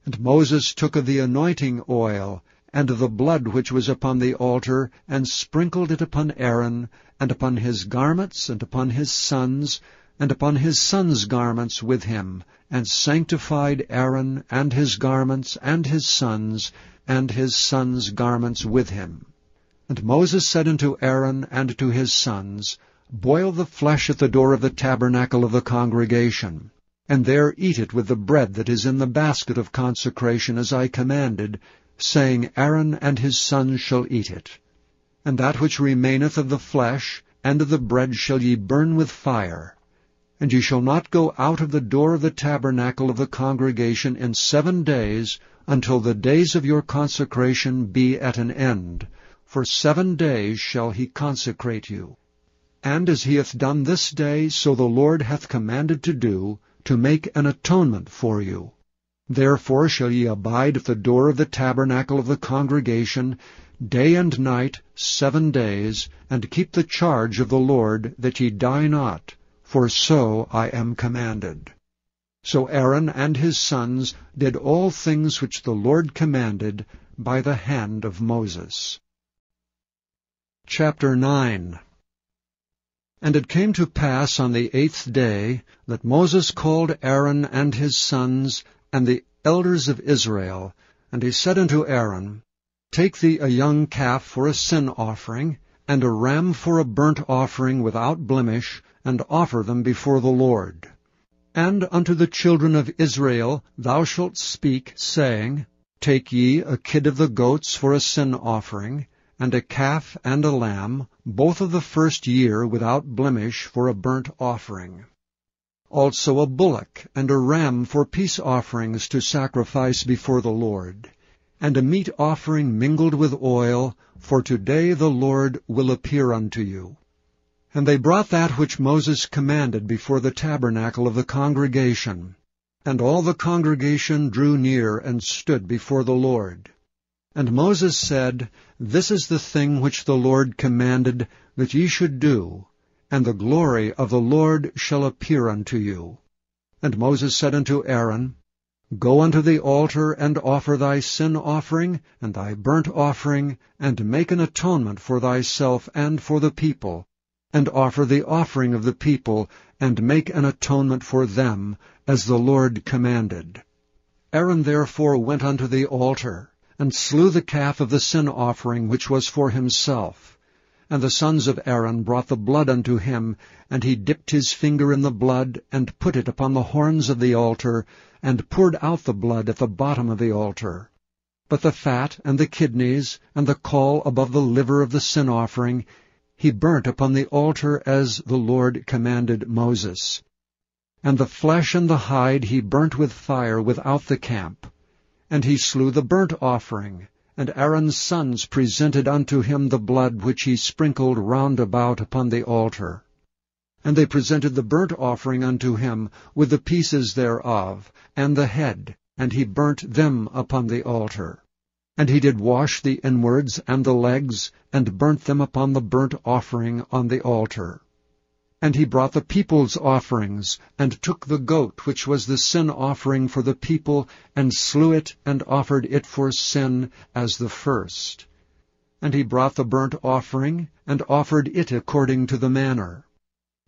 And Moses took of the anointing oil, and of the blood which was upon the altar, and sprinkled it upon Aaron, and upon his garments, and upon his sons, and upon his sons' garments with him, and sanctified Aaron, and his garments, and his sons' garments with him. And Moses said unto Aaron and to his sons, Boil the flesh at the door of the tabernacle of the congregation, and there eat it with the bread that is in the basket of consecration, as I commanded, saying, Aaron and his sons shall eat it. And that which remaineth of the flesh and of the bread shall ye burn with fire. And ye shall not go out of the door of the tabernacle of the congregation in 7 days, until the days of your consecration be at an end. For 7 days shall he consecrate you. And as he hath done this day, so the Lord hath commanded to do, to make an atonement for you. Therefore shall ye abide at the door of the tabernacle of the congregation, day and night 7 days, and keep the charge of the Lord, that ye die not, for so I am commanded. So Aaron and his sons did all things which the Lord commanded by the hand of Moses. Chapter 9. And it came to pass on the 8th day that Moses called Aaron and his sons and the elders of Israel, and he said unto Aaron, Take thee a young calf for a sin offering, and a ram for a burnt offering without blemish, and offer them before the Lord. And unto the children of Israel thou shalt speak, saying, Take ye a kid of the goats for a sin offering, and a calf and a lamb, both of the first year without blemish, for a burnt offering. Also a bullock and a ram for peace offerings to sacrifice before the Lord, and a meat offering mingled with oil, for today the Lord will appear unto you. And they brought that which Moses commanded before the tabernacle of the congregation. And all the congregation drew near and stood before the Lord. And Moses said, This is the thing which the Lord commanded that ye should do, and the glory of the Lord shall appear unto you. And Moses said unto Aaron, Go unto the altar, and offer thy sin offering, and thy burnt offering, and make an atonement for thyself and for the people, and offer the offering of the people, and make an atonement for them, as the Lord commanded. Aaron therefore went unto the altar, and slew the calf of the sin offering which was for himself. And the sons of Aaron brought the blood unto him, and he dipped his finger in the blood, and put it upon the horns of the altar, and poured out the blood at the bottom of the altar. But the fat, and the kidneys, and the caul above the liver of the sin offering, he burnt upon the altar as the Lord commanded Moses. And the flesh and the hide he burnt with fire without the camp. And he slew the burnt offering, and Aaron's sons presented unto him the blood which he sprinkled round about upon the altar. And they presented the burnt offering unto him, with the pieces thereof, and the head, and he burnt them upon the altar. And he did wash the inwards and the legs, and burnt them upon the burnt offering on the altar. And he brought the people's offerings, and took the goat which was the sin offering for the people, and slew it, and offered it for sin as the first. And he brought the burnt offering, and offered it according to the manner.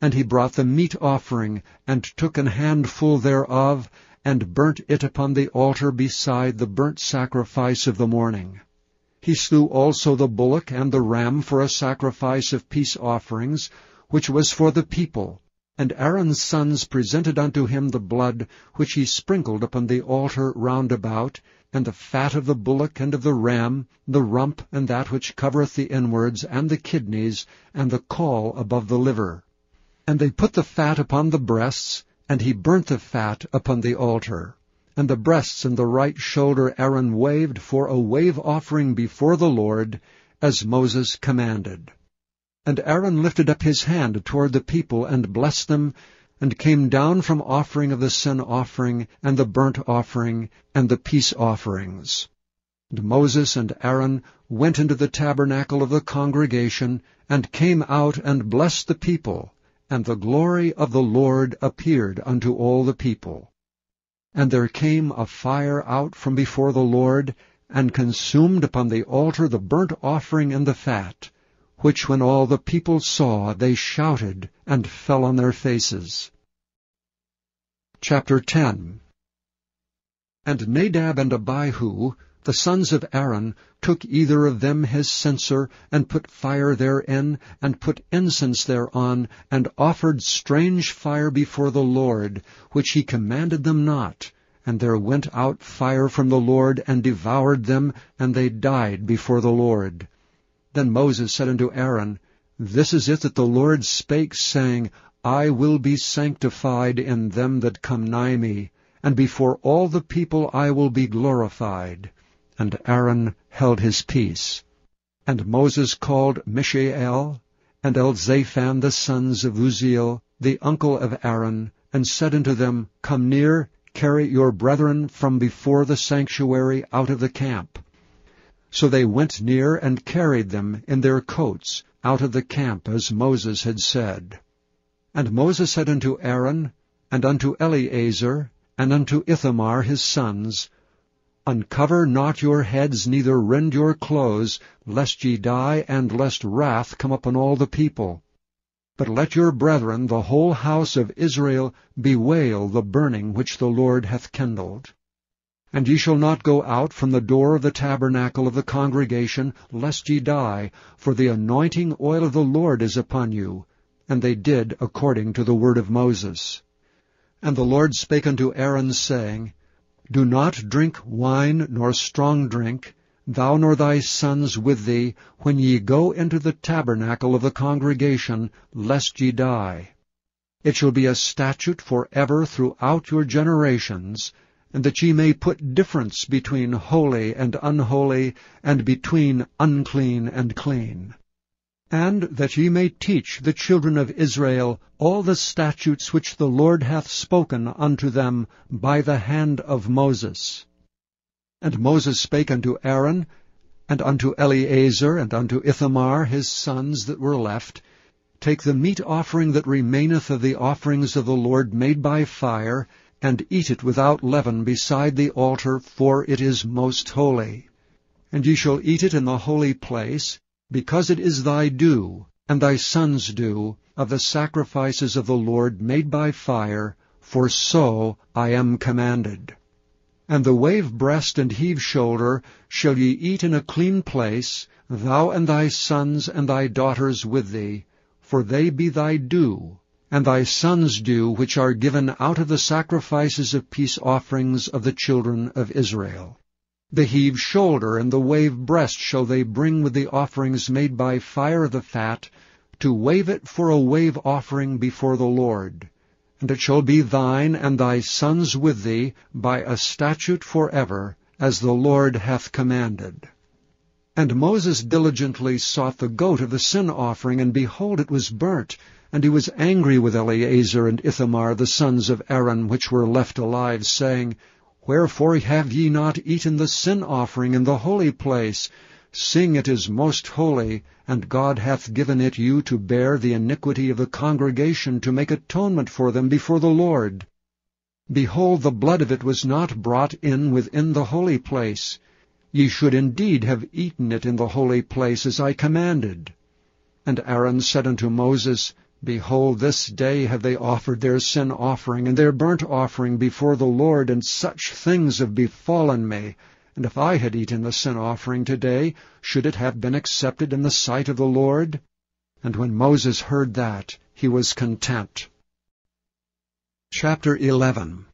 And he brought the meat offering, and took an handful thereof, and burnt it upon the altar beside the burnt sacrifice of the morning. He slew also the bullock and the ram for a sacrifice of peace offerings, which was for the people. And Aaron's sons presented unto him the blood, which he sprinkled upon the altar round about, and the fat of the bullock and of the ram, the rump, and that which covereth the inwards, and the kidneys, and the caul above the liver. And they put the fat upon the breasts, and he burnt the fat upon the altar. And the breasts and the right shoulder Aaron waved for a wave offering before the Lord, as Moses commanded. And Aaron lifted up his hand toward the people, and blessed them, and came down from offering of the sin offering, and the burnt offering, and the peace offerings. And Moses and Aaron went into the tabernacle of the congregation, and came out and blessed the people, and the glory of the Lord appeared unto all the people. And there came a fire out from before the Lord, and consumed upon the altar the burnt offering and the fat, which when all the people saw, they shouted, and fell on their faces. Chapter 10. And Nadab and Abihu, the sons of Aaron, took either of them his censer, and put fire therein, and put incense thereon, and offered strange fire before the Lord, which he commanded them not. And there went out fire from the Lord, and devoured them, and they died before the Lord. Then Moses said unto Aaron, This is it that the Lord spake, saying, I will be sanctified in them that come nigh me, and before all the people I will be glorified. And Aaron held his peace. And Moses called Mishael and Elzaphan the sons of Uzziel, the uncle of Aaron, and said unto them, Come near, carry your brethren from before the sanctuary out of the camp. So they went near and carried them in their coats out of the camp, as Moses had said. And Moses said unto Aaron, and unto Eleazar, and unto Ithamar his sons, Uncover not your heads, neither rend your clothes, lest ye die, and lest wrath come upon all the people. But let your brethren, the whole house of Israel, bewail the burning which the Lord hath kindled. And ye shall not go out from the door of the tabernacle of the congregation, lest ye die, for the anointing oil of the Lord is upon you. And they did according to the word of Moses. And the Lord spake unto Aaron, saying, Do not drink wine nor strong drink, thou nor thy sons with thee, when ye go into the tabernacle of the congregation, lest ye die. It shall be a statute for ever throughout your generations, and that ye may put difference between holy and unholy, and between unclean and clean. And that ye may teach the children of Israel all the statutes which the Lord hath spoken unto them by the hand of Moses. And Moses spake unto Aaron, and unto Eleazar, and unto Ithamar his sons that were left, Take the meat offering that remaineth of the offerings of the Lord made by fire, and eat it without leaven beside the altar, for it is most holy. And ye shall eat it in the holy place, because it is thy due, and thy sons' due, of the sacrifices of the Lord made by fire, for so I am commanded. And the wave breast and heave shoulder shall ye eat in a clean place, thou and thy sons and thy daughters with thee, for they be thy due, and thy sons' due, which are given out of the sacrifices of peace offerings of the children of Israel. The heave shoulder and the wave breast shall they bring with the offerings made by fire of the fat, to wave it for a wave offering before the Lord. And it shall be thine and thy sons with thee by a statute forever, as the Lord hath commanded. And Moses diligently sought the goat of the sin offering, and behold, it was burnt. And he was angry with Eleazar and Ithamar, the sons of Aaron, which were left alive, saying, Wherefore have ye not eaten the sin offering in the holy place, seeing it is most holy, and God hath given it you to bear the iniquity of the congregation, to make atonement for them before the Lord? Behold, the blood of it was not brought in within the holy place. Ye should indeed have eaten it in the holy place, as I commanded. And Aaron said unto Moses, Behold, this day have they offered their sin offering and their burnt offering before the Lord, and such things have befallen me. And if I had eaten the sin offering today, should it have been accepted in the sight of the Lord? And when Moses heard that, he was content. Chapter 11.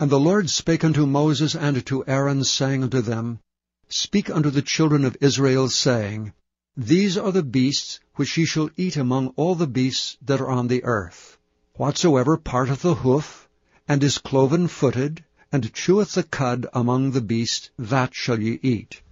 And the Lord spake unto Moses and to Aaron, saying unto them, Speak unto the children of Israel, saying, These are the beasts which ye shall eat among all the beasts that are on the earth. Whatsoever parteth the hoof, and is cloven-footed, and cheweth the cud among the beasts, that shall ye eat.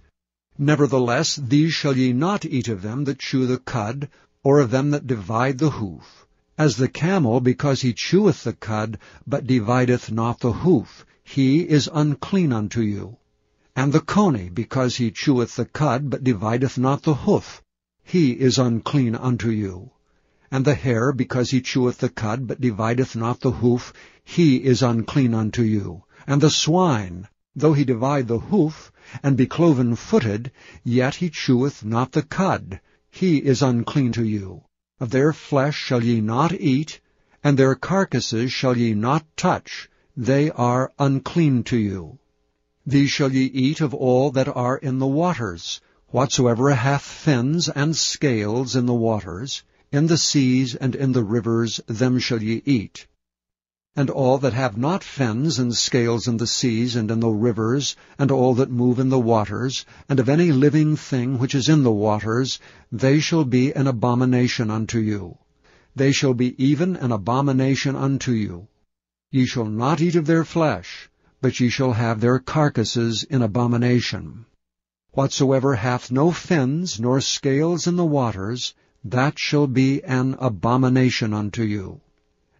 Nevertheless, these shall ye not eat of them that chew the cud, or of them that divide the hoof. As the camel, because he cheweth the cud, but divideth not the hoof, he is unclean unto you. And the coney, because he cheweth the cud, but divideth not the hoof, he is unclean unto you. And the hare, because he cheweth the cud, but divideth not the hoof, he is unclean unto you. And the swine, though he divide the hoof, and be cloven-footed, yet he cheweth not the cud, he is unclean to you. Of their flesh shall ye not eat, and their carcasses shall ye not touch, they are unclean to you. These shall ye eat of all that are in the waters, whatsoever hath fins and scales in the waters, in the seas and in the rivers, them shall ye eat. And all that have not fins and scales in the seas and in the rivers, and all that move in the waters, and of any living thing which is in the waters, they shall be an abomination unto you. They shall be even an abomination unto you. Ye shall not eat of their flesh, but ye shall have their carcasses in abomination. Whatsoever hath no fins nor scales in the waters, that shall be an abomination unto you.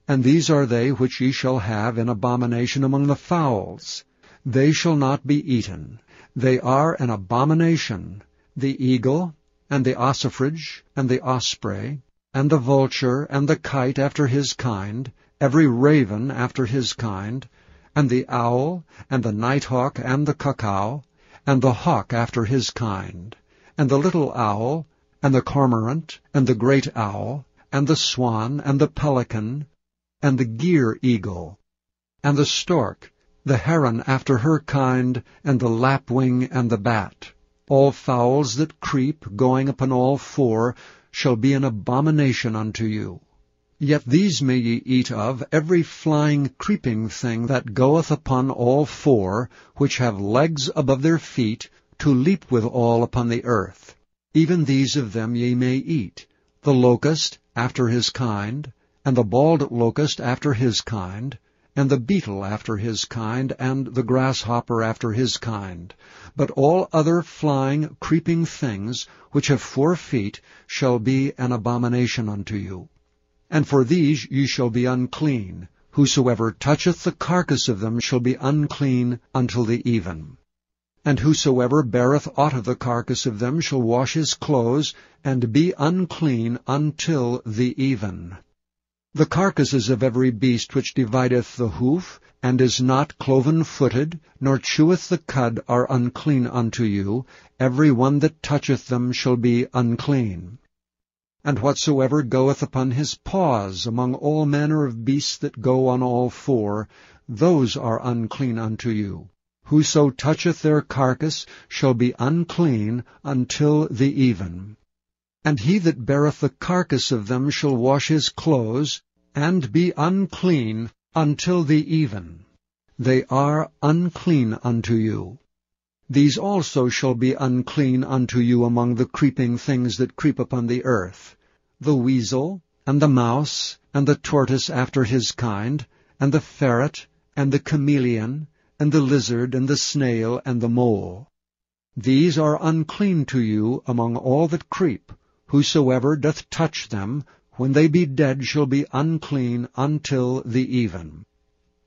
And these are they which ye shall have in abomination among the fowls. They shall not be eaten. They are an abomination, the eagle, and the ossifrage, and the osprey, and the vulture, and the kite after his kind, every raven after his kind, and the owl, and the nighthawk, and the cuckoo, and the hawk after his kind, and the little owl, and the cormorant, and the great owl, and the swan, and the pelican, and the gyre eagle, and the stork, the heron after her kind, and the lapwing, and the bat. All fowls that creep, going upon all four, shall be an abomination unto you. Yet these may ye eat of, every flying creeping thing that goeth upon all four, which have legs above their feet, to leap withal upon the earth. Even these of them ye may eat, the locust after his kind, and the bald locust after his kind, and the beetle after his kind, and the grasshopper after his kind. But all other flying, creeping things, which have 4 feet, shall be an abomination unto you. And for these ye shall be unclean. Whosoever toucheth the carcass of them shall be unclean until the even. And whosoever beareth aught of the carcass of them shall wash his clothes, and be unclean until the even. The carcasses of every beast which divideth the hoof, and is not cloven-footed, nor cheweth the cud, are unclean unto you. Every one that toucheth them shall be unclean. And whatsoever goeth upon his paws among all manner of beasts that go on all four, those are unclean unto you. Whoso toucheth their carcass shall be unclean until the even. And he that beareth the carcass of them shall wash his clothes, and be unclean until the even. They are unclean unto you. These also shall be unclean unto you among the creeping things that creep upon the earth, the weasel, and the mouse, and the tortoise after his kind, and the ferret, and the chameleon, and the lizard, and the snail, and the mole. These are unclean to you among all that creep. Whosoever doth touch them, when they be dead, shall be unclean until the even.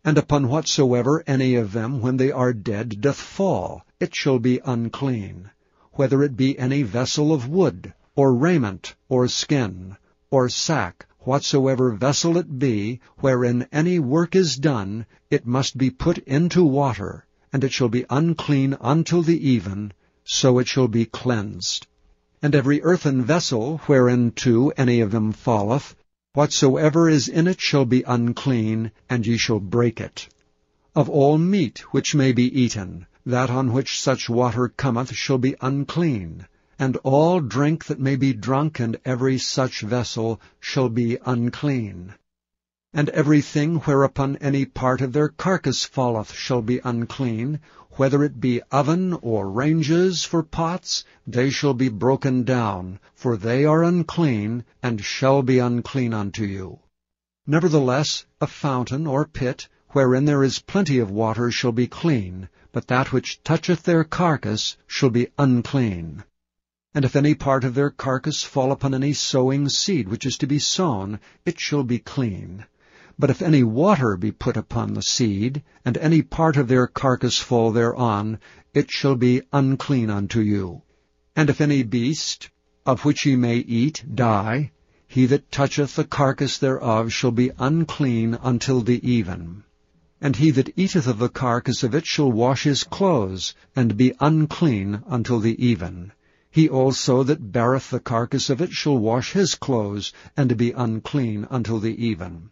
And upon whatsoever any of them, when they are dead, doth fall, it shall be unclean, whether it be any vessel of wood, or raiment, or skin, or sack, whatsoever vessel it be, wherein any work is done, it must be put into water, and it shall be unclean until the even, so it shall be cleansed. And every earthen vessel, whereinto any of them falleth, whatsoever is in it shall be unclean, and ye shall break it. Of all meat which may be eaten, that on which such water cometh shall be unclean, and all drink that may be drunk in every such vessel shall be unclean. And everything whereupon any part of their carcass falleth shall be unclean, whether it be oven or ranges for pots, they shall be broken down, for they are unclean, and shall be unclean unto you. Nevertheless, a fountain or pit, wherein there is plenty of water, shall be clean, but that which toucheth their carcass shall be unclean. And if any part of their carcass fall upon any sowing seed which is to be sown, it shall be clean. But if any water be put upon the seed, and any part of their carcass fall thereon, it shall be unclean unto you. And if any beast, of which ye may eat, die, he that toucheth the carcass thereof shall be unclean until the even. And he that eateth of the carcass of it shall wash his clothes, and be unclean until the even. He also that beareth the carcass of it shall wash his clothes, and be unclean until the even.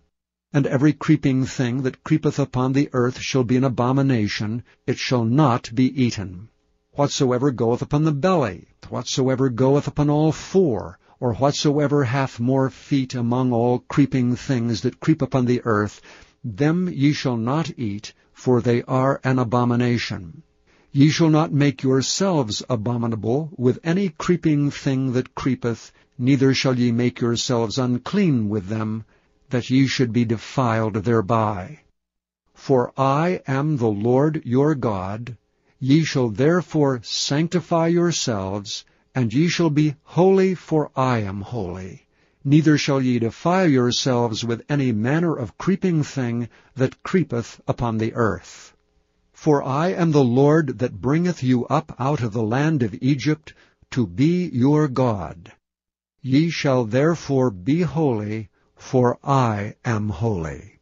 And every creeping thing that creepeth upon the earth shall be an abomination, it shall not be eaten. Whatsoever goeth upon the belly, whatsoever goeth upon all four, or whatsoever hath more feet among all creeping things that creep upon the earth, them ye shall not eat, for they are an abomination. Ye shall not make yourselves abominable with any creeping thing that creepeth, neither shall ye make yourselves unclean with them, that ye should be defiled thereby. For I am the Lord your God. Ye shall therefore sanctify yourselves, and ye shall be holy, for I am holy. Neither shall ye defile yourselves with any manner of creeping thing that creepeth upon the earth. For I am the Lord that bringeth you up out of the land of Egypt, to be your God. Ye shall therefore be holy, for I am holy.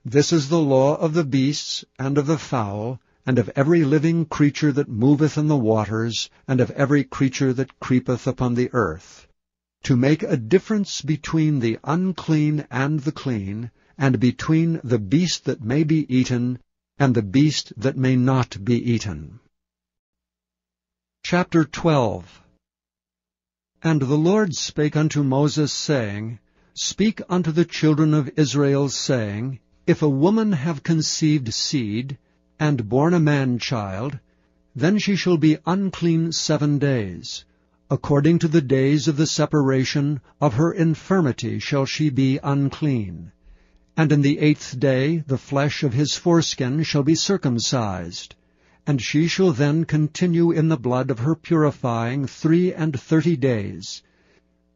This is the law of the beasts, and of the fowl, and of every living creature that moveth in the waters, and of every creature that creepeth upon the earth, to make a difference between the unclean and the clean, and between the beast that may be eaten, and the beast that may not be eaten. Chapter 12. And the Lord spake unto Moses, saying, Speak unto the children of Israel, saying, If a woman have conceived seed, and born a man-child, then she shall be unclean 7 days. According to the days of the separation of her infirmity shall she be unclean. And in the 8th day the flesh of his foreskin shall be circumcised. And she shall then continue in the blood of her purifying 33 days.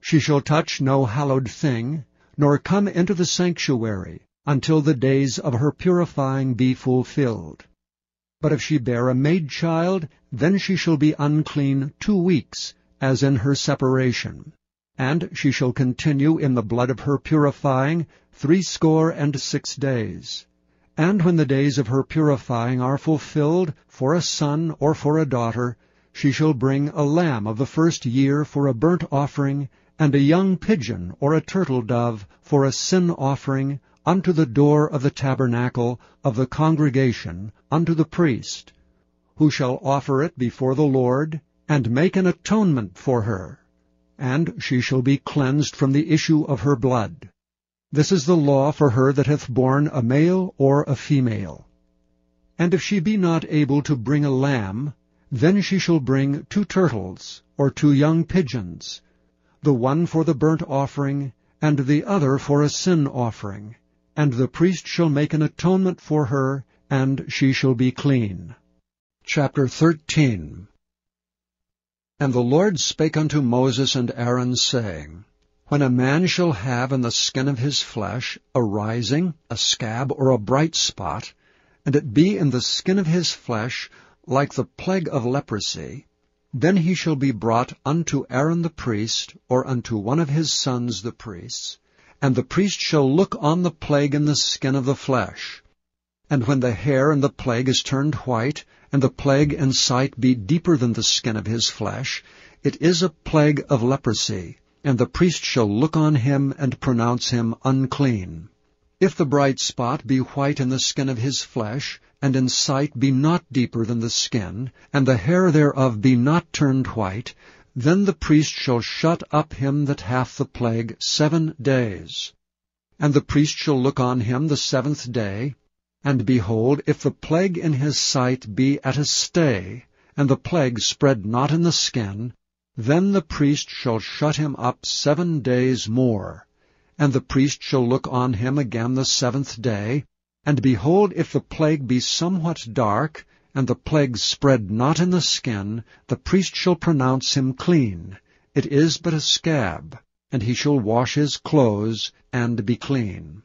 She shall touch no hallowed thing, nor come into the sanctuary, until the days of her purifying be fulfilled. But if she bear a maid-child, then she shall be unclean 2 weeks, as in her separation. And she shall continue in the blood of her purifying 66 days. And when the days of her purifying are fulfilled, for a son or for a daughter, she shall bring a lamb of the first year for a burnt offering, and a young pigeon or a turtle dove for a sin offering unto the door of the tabernacle of the congregation unto the priest, who shall offer it before the Lord, and make an atonement for her, and she shall be cleansed from the issue of her blood. This is the law for her that hath borne a male or a female. And if she be not able to bring a lamb, then she shall bring 2 turtles, or 2 young pigeons, the one for the burnt offering, and the other for a sin offering. And the priest shall make an atonement for her, and she shall be clean. Chapter 13. And the Lord spake unto Moses and Aaron, saying, When a man shall have in the skin of his flesh a rising, a scab, or a bright spot, and it be in the skin of his flesh like the plague of leprosy, then he shall be brought unto Aaron the priest, or unto one of his sons the priests, and the priest shall look on the plague in the skin of the flesh. And when the hair in the plague is turned white, and the plague in sight be deeper than the skin of his flesh, it is a plague of leprosy, and the priest shall look on him and pronounce him unclean. If the bright spot be white in the skin of his flesh, and in sight be not deeper than the skin, and the hair thereof be not turned white, then the priest shall shut up him that hath the plague 7 days. And the priest shall look on him the 7th day, and behold, if the plague in his sight be at a stay, and the plague spread not in the skin, then the priest shall shut him up 7 days more. And the priest shall look on him again the 7th day, and behold, if the plague be somewhat dark, and the plague spread not in the skin, the priest shall pronounce him clean. It is but a scab, and he shall wash his clothes, and be clean.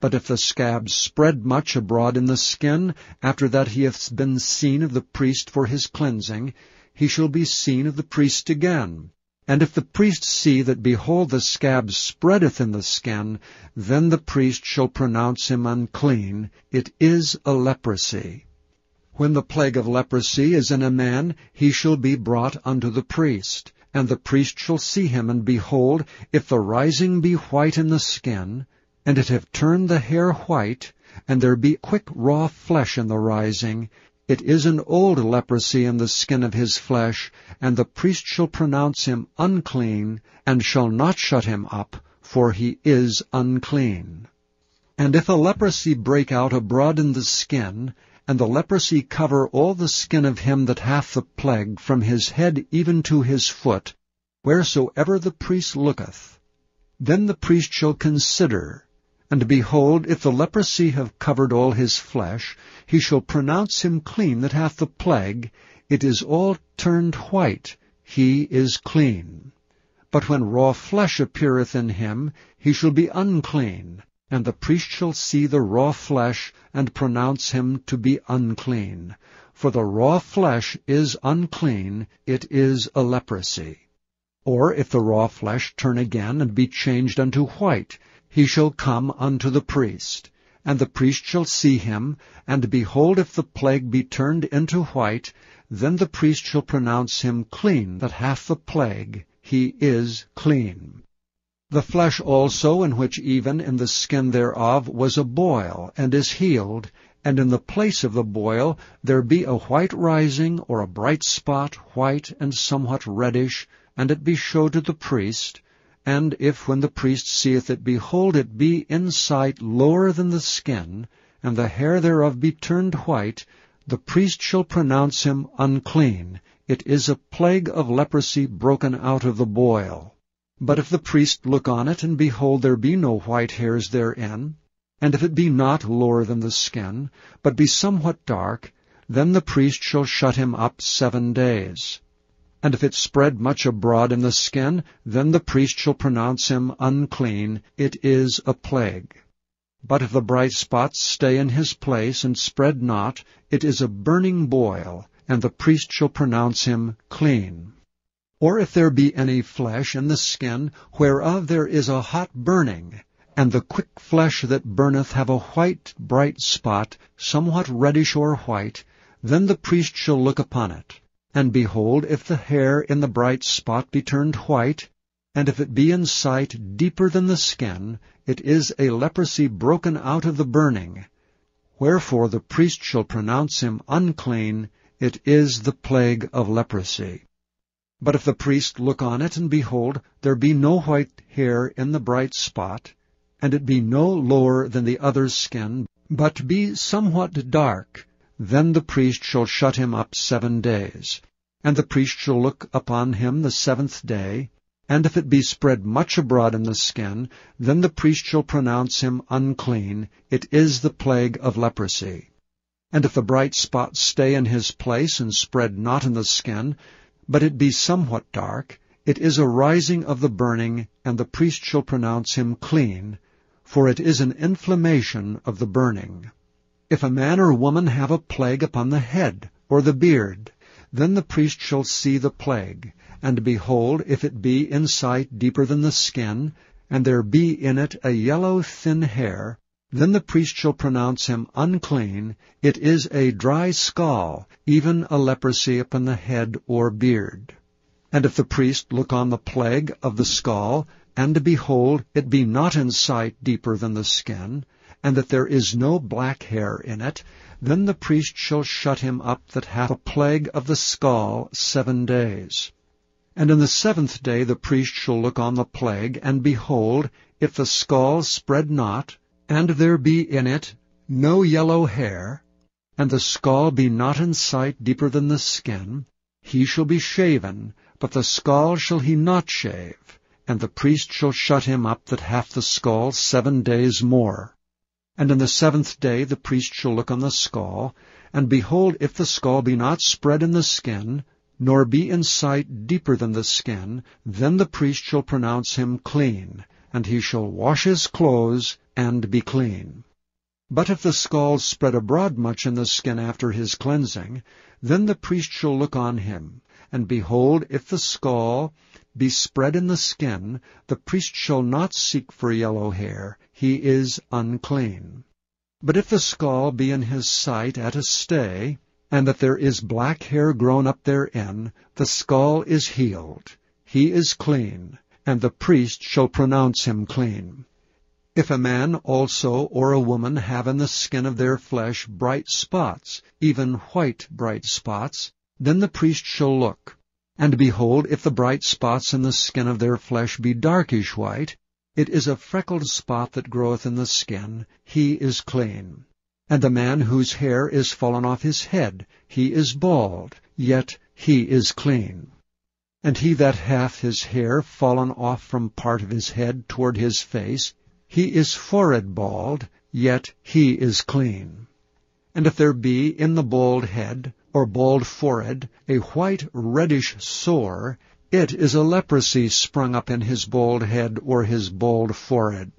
But if the scab spread much abroad in the skin, after that he hath been seen of the priest for his cleansing, he shall be seen of the priest again. And if the priest see that, behold, the scab spreadeth in the skin, then the priest shall pronounce him unclean. It is a leprosy. When the plague of leprosy is in a man, he shall be brought unto the priest. And the priest shall see him, and behold, if the rising be white in the skin, and it have turned the hair white, and there be quick raw flesh in the rising, it is an old leprosy in the skin of his flesh, and the priest shall pronounce him unclean, and shall not shut him up, for he is unclean. And if a leprosy break out abroad in the skin, and the leprosy cover all the skin of him that hath the plague, from his head even to his foot, wheresoever the priest looketh, then the priest shall consider, and behold, if the leprosy have covered all his flesh, he shall pronounce him clean that hath the plague. It is all turned white, he is clean. But when raw flesh appeareth in him, he shall be unclean, and the priest shall see the raw flesh, and pronounce him to be unclean. For the raw flesh is unclean, it is a leprosy. Or if the raw flesh turn again, and be changed unto white, he shall come unto the priest. And the priest shall see him, and behold, if the plague be turned into white, then the priest shall pronounce him clean that hath the plague. He is clean. The flesh also, in which even in the skin thereof was a boil, and is healed, and in the place of the boil there be a white rising, or a bright spot, white and somewhat reddish, and it be showed to the priest, and if when the priest seeth it, behold, it be in sight lower than the skin, and the hair thereof be turned white, the priest shall pronounce him unclean. It is a plague of leprosy broken out of the boil. But if the priest look on it, and behold, there be no white hairs therein, and if it be not lower than the skin, but be somewhat dark, then the priest shall shut him up 7 days. And if it spread much abroad in the skin, then the priest shall pronounce him unclean. It is a plague. But if the bright spots stay in his place, and spread not, it is a burning boil, and the priest shall pronounce him clean. Or if there be any flesh in the skin, whereof there is a hot burning, and the quick flesh that burneth have a white bright spot, somewhat reddish or white, then the priest shall look upon it. And behold, if the hair in the bright spot be turned white, And if it be in sight deeper than the skin, it is a leprosy broken out of the burning. Wherefore the priest shall pronounce him unclean. It is the plague of leprosy. But if the priest look on it, and behold, there be no white hair in the bright spot, and it be no lower than the other's skin, but be somewhat dark, then the priest shall shut him up 7 days. And the priest shall look upon him the 7th day, and if it be spread much abroad in the skin, then the priest shall pronounce him unclean. It is the plague of leprosy. And if the bright spot stay in his place, and spread not in the skin, but it be somewhat dark, it is a rising of the burning, and the priest shall pronounce him clean, for it is an inflammation of the burning. If a man or woman have a plague upon the head, or the beard, then the priest shall see the plague, and behold, if it be in sight deeper than the skin, and there be in it a yellow thin hair, then the priest shall pronounce him unclean. It is a dry scall, even a leprosy upon the head or beard. And if the priest look on the plague of the scall, and behold, it be not in sight deeper than the skin, and that there is no black hair in it, then the priest shall shut him up that hath a plague of the scall 7 days. And in the 7th day the priest shall look on the plague, and behold, if the scall spread not, and there be in it no yellow hair, and the scall be not in sight deeper than the skin, he shall be shaven, but the scall shall he not shave, and the priest shall shut him up that hath the scall 7 days more. And in the 7th day the priest shall look on the scall, and behold, if the scall be not spread in the skin, nor be in sight deeper than the skin, then the priest shall pronounce him clean, and he shall wash his clothes, and be clean. But if the scall spread abroad much in the skin after his cleansing, then the priest shall look on him, and behold, if the scall be spread in the skin, the priest shall not seek for yellow hair, he is unclean. But if the scall be in his sight at a stay, and that there is black hair grown up therein, the scall is healed, he is clean, and the priest shall pronounce him clean. If a man also or a woman have in the skin of their flesh bright spots, even white bright spots, then the priest shall look. And behold, if the bright spots in the skin of their flesh be darkish white, it is a freckled spot that groweth in the skin, he is clean. And the man whose hair is fallen off his head, he is bald, yet he is clean. And he that hath his hair fallen off from part of his head toward his face, he is forehead bald, yet he is clean. And if there be in the bald head, or bald forehead, a white reddish sore, it is a leprosy sprung up in his bald head or his bald forehead.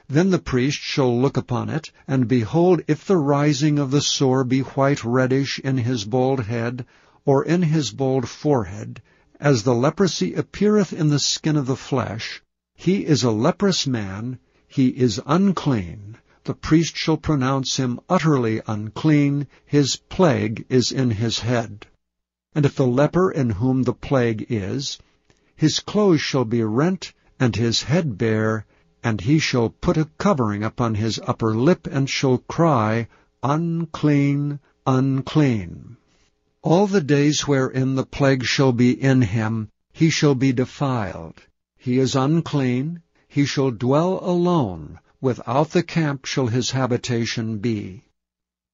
Then the priest shall look upon it, and behold, if the rising of the sore be white reddish in his bald head, or in his bald forehead, as the leprosy appeareth in the skin of the flesh, he is a leprous man, he is unclean. The priest shall pronounce him utterly unclean, his plague is in his head. And if the leper in whom the plague is, his clothes shall be rent, and his head bare, and he shall put a covering upon his upper lip, and shall cry, Unclean, unclean. All the days wherein the plague shall be in him, he shall be defiled. He is unclean, he shall dwell alone, without the camp shall his habitation be.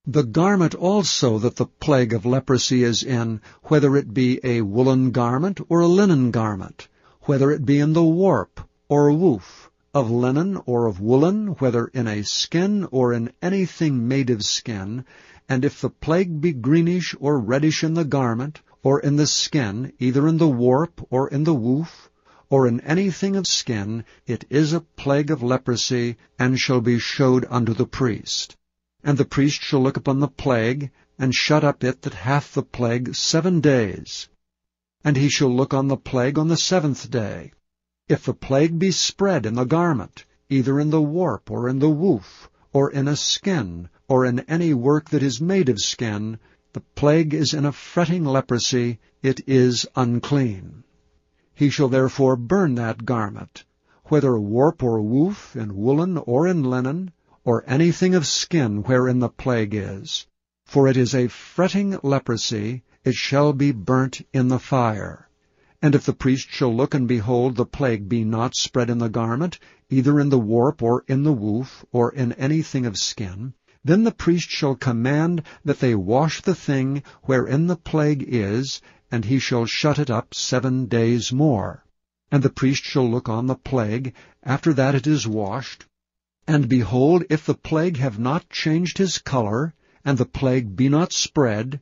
The garment also that the plague of leprosy is in, whether it be a woolen garment or a linen garment, whether it be in the warp or woof, of linen or of woolen, whether in a skin or in anything made of skin, and if the plague be greenish or reddish in the garment, or in the skin, either in the warp or in the woof, or in anything of skin, it is a plague of leprosy, and shall be showed unto the priest. And the priest shall look upon the plague, and shut up it that hath the plague 7 days. And he shall look on the plague on the 7th day. If the plague be spread in the garment, either in the warp or in the woof, or in a skin, or in any work that is made of skin, the plague is in a fretting leprosy, it is unclean. He shall therefore burn that garment, whether warp or woof, in woolen or in linen, or anything of skin wherein the plague is. For it is a fretting leprosy, it shall be burnt in the fire. And if the priest shall look and behold the plague be not spread in the garment, either in the warp or in the woof, or in anything of skin, then the priest shall command that they wash the thing wherein the plague is, and he shall shut it up 7 days more. And the priest shall look on the plague, after that it is washed, and behold, if the plague have not changed his color, and the plague be not spread,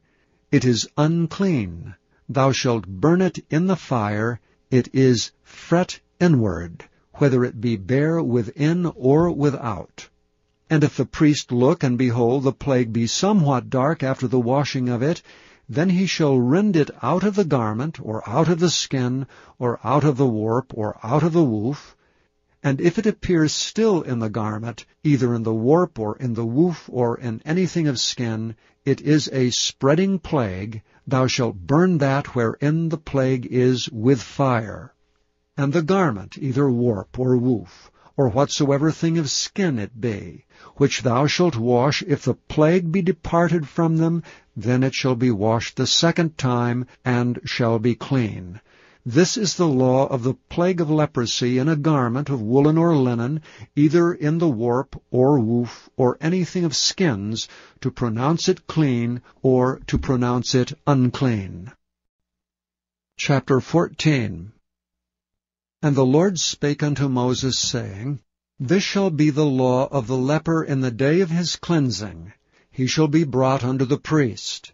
it is unclean. Thou shalt burn it in the fire, it is fret inward, whether it be bare within or without. And if the priest look and behold the plague be somewhat dark after the washing of it, then he shall rend it out of the garment, or out of the skin, or out of the warp, or out of the woof. And if it appears still in the garment, either in the warp, or in the woof, or in anything of skin, it is a spreading plague. Thou shalt burn that wherein the plague is with fire. And the garment, either warp or woof, or whatsoever thing of skin it be, which thou shalt wash, if the plague be departed from them, then it shall be washed the second time, and shall be clean. This is the law of the plague of leprosy in a garment of woolen or linen, either in the warp or woof, or anything of skins, to pronounce it clean, or to pronounce it unclean. Chapter 14. And the Lord spake unto Moses, saying, This shall be the law of the leper in the day of his cleansing. He shall be brought unto the priest.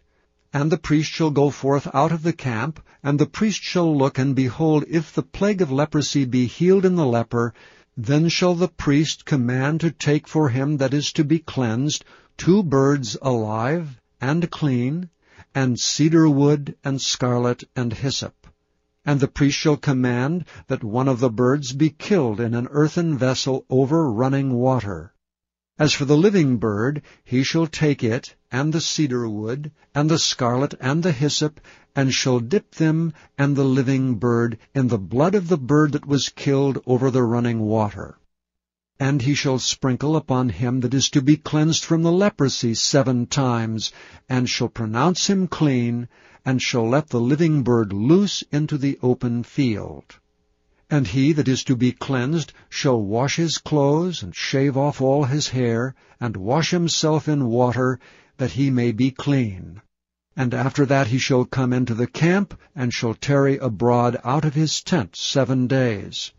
And the priest shall go forth out of the camp, and the priest shall look, and behold, if the plague of leprosy be healed in the leper, then shall the priest command to take for him that is to be cleansed 2 birds alive and clean, and cedar wood, and scarlet, and hyssop. And the priest shall command that one of the birds be killed in an earthen vessel over running water. As for the living bird, he shall take it, and the cedar wood, and the scarlet, and the hyssop, and shall dip them and the living bird in the blood of the bird that was killed over the running water. And he shall sprinkle upon him that is to be cleansed from the leprosy 7 times, and shall pronounce him clean, and shall let the living bird loose into the open field. And he that is to be cleansed shall wash his clothes, and shave off all his hair, and wash himself in water, that he may be clean. And after that he shall come into the camp, and shall tarry abroad out of his tent 7 days.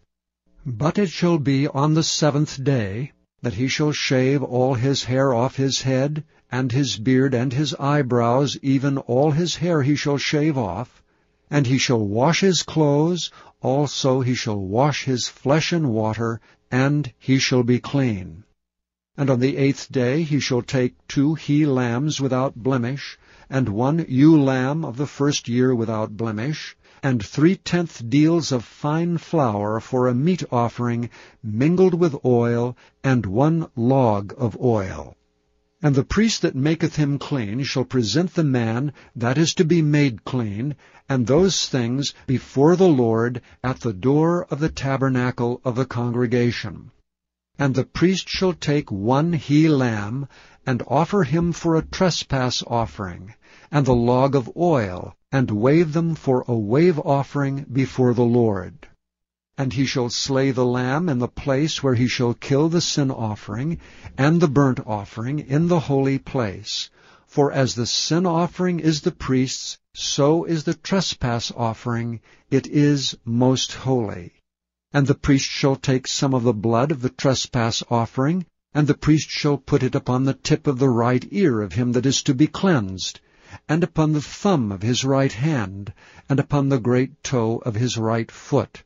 But it shall be on the 7th day, that he shall shave all his hair off his head, and his beard, and his eyebrows, even all his hair he shall shave off. And he shall wash his clothes, also he shall wash his flesh in water, and he shall be clean. And on the 8th day he shall take 2 he-lambs without blemish, and 1 ewe-lamb of the 1st year without blemish, and 3/10 deals of fine flour for a meat offering mingled with oil, and 1 log of oil. And the priest that maketh him clean shall present the man that is to be made clean, and those things before the Lord at the door of the tabernacle of the congregation. And the priest shall take 1 he-lamb, and offer him for a trespass offering, and the log of oil, and wave them for a wave offering before the Lord. And he shall slay the lamb in the place where he shall kill the sin offering, and the burnt offering in the holy place. For as the sin offering is the priest's, so is the trespass offering, it is most holy. And the priest shall take some of the blood of the trespass offering, and the priest shall put it upon the tip of the right ear of him that is to be cleansed, and upon the thumb of his right hand, and upon the great toe of his right foot.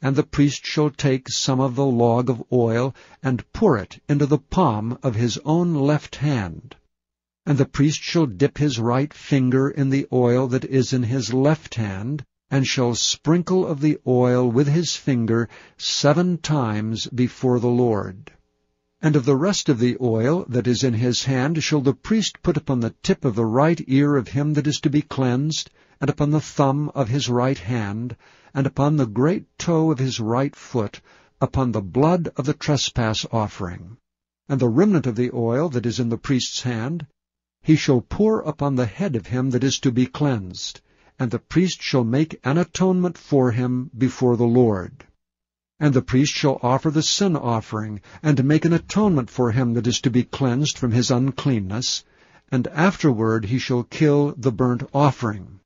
And the priest shall take some of the log of oil, and pour it into the palm of his own left hand. And the priest shall dip his right finger in the oil that is in his left hand, and shall sprinkle of the oil with his finger 7 times before the Lord. And of the rest of the oil that is in his hand shall the priest put upon the tip of the right ear of him that is to be cleansed, and upon the thumb of his right hand, and upon the great toe of his right foot, upon the blood of the trespass offering. And the remnant of the oil that is in the priest's hand he shall pour upon the head of him that is to be cleansed, and the priest shall make an atonement for him before the Lord. And the priest shall offer the sin offering, and make an atonement for him that is to be cleansed from his uncleanness, and afterward he shall kill the burnt offering.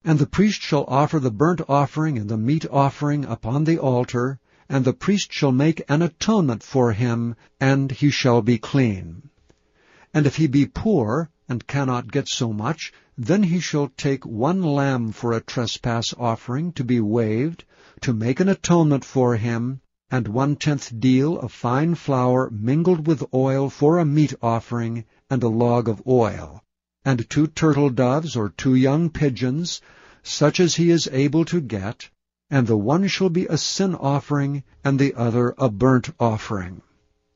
And the priest shall offer the burnt offering and the meat offering upon the altar, and the priest shall make an atonement for him, and he shall be clean. And if he be poor, and cannot get so much, then he shall take 1 lamb for a trespass offering to be waved, to make an atonement for him, and 1/10 deal of fine flour mingled with oil for a meat offering, and a log of oil, and 2 turtle doves or 2 young pigeons, such as he is able to get, and the one shall be a sin offering, and the other a burnt offering.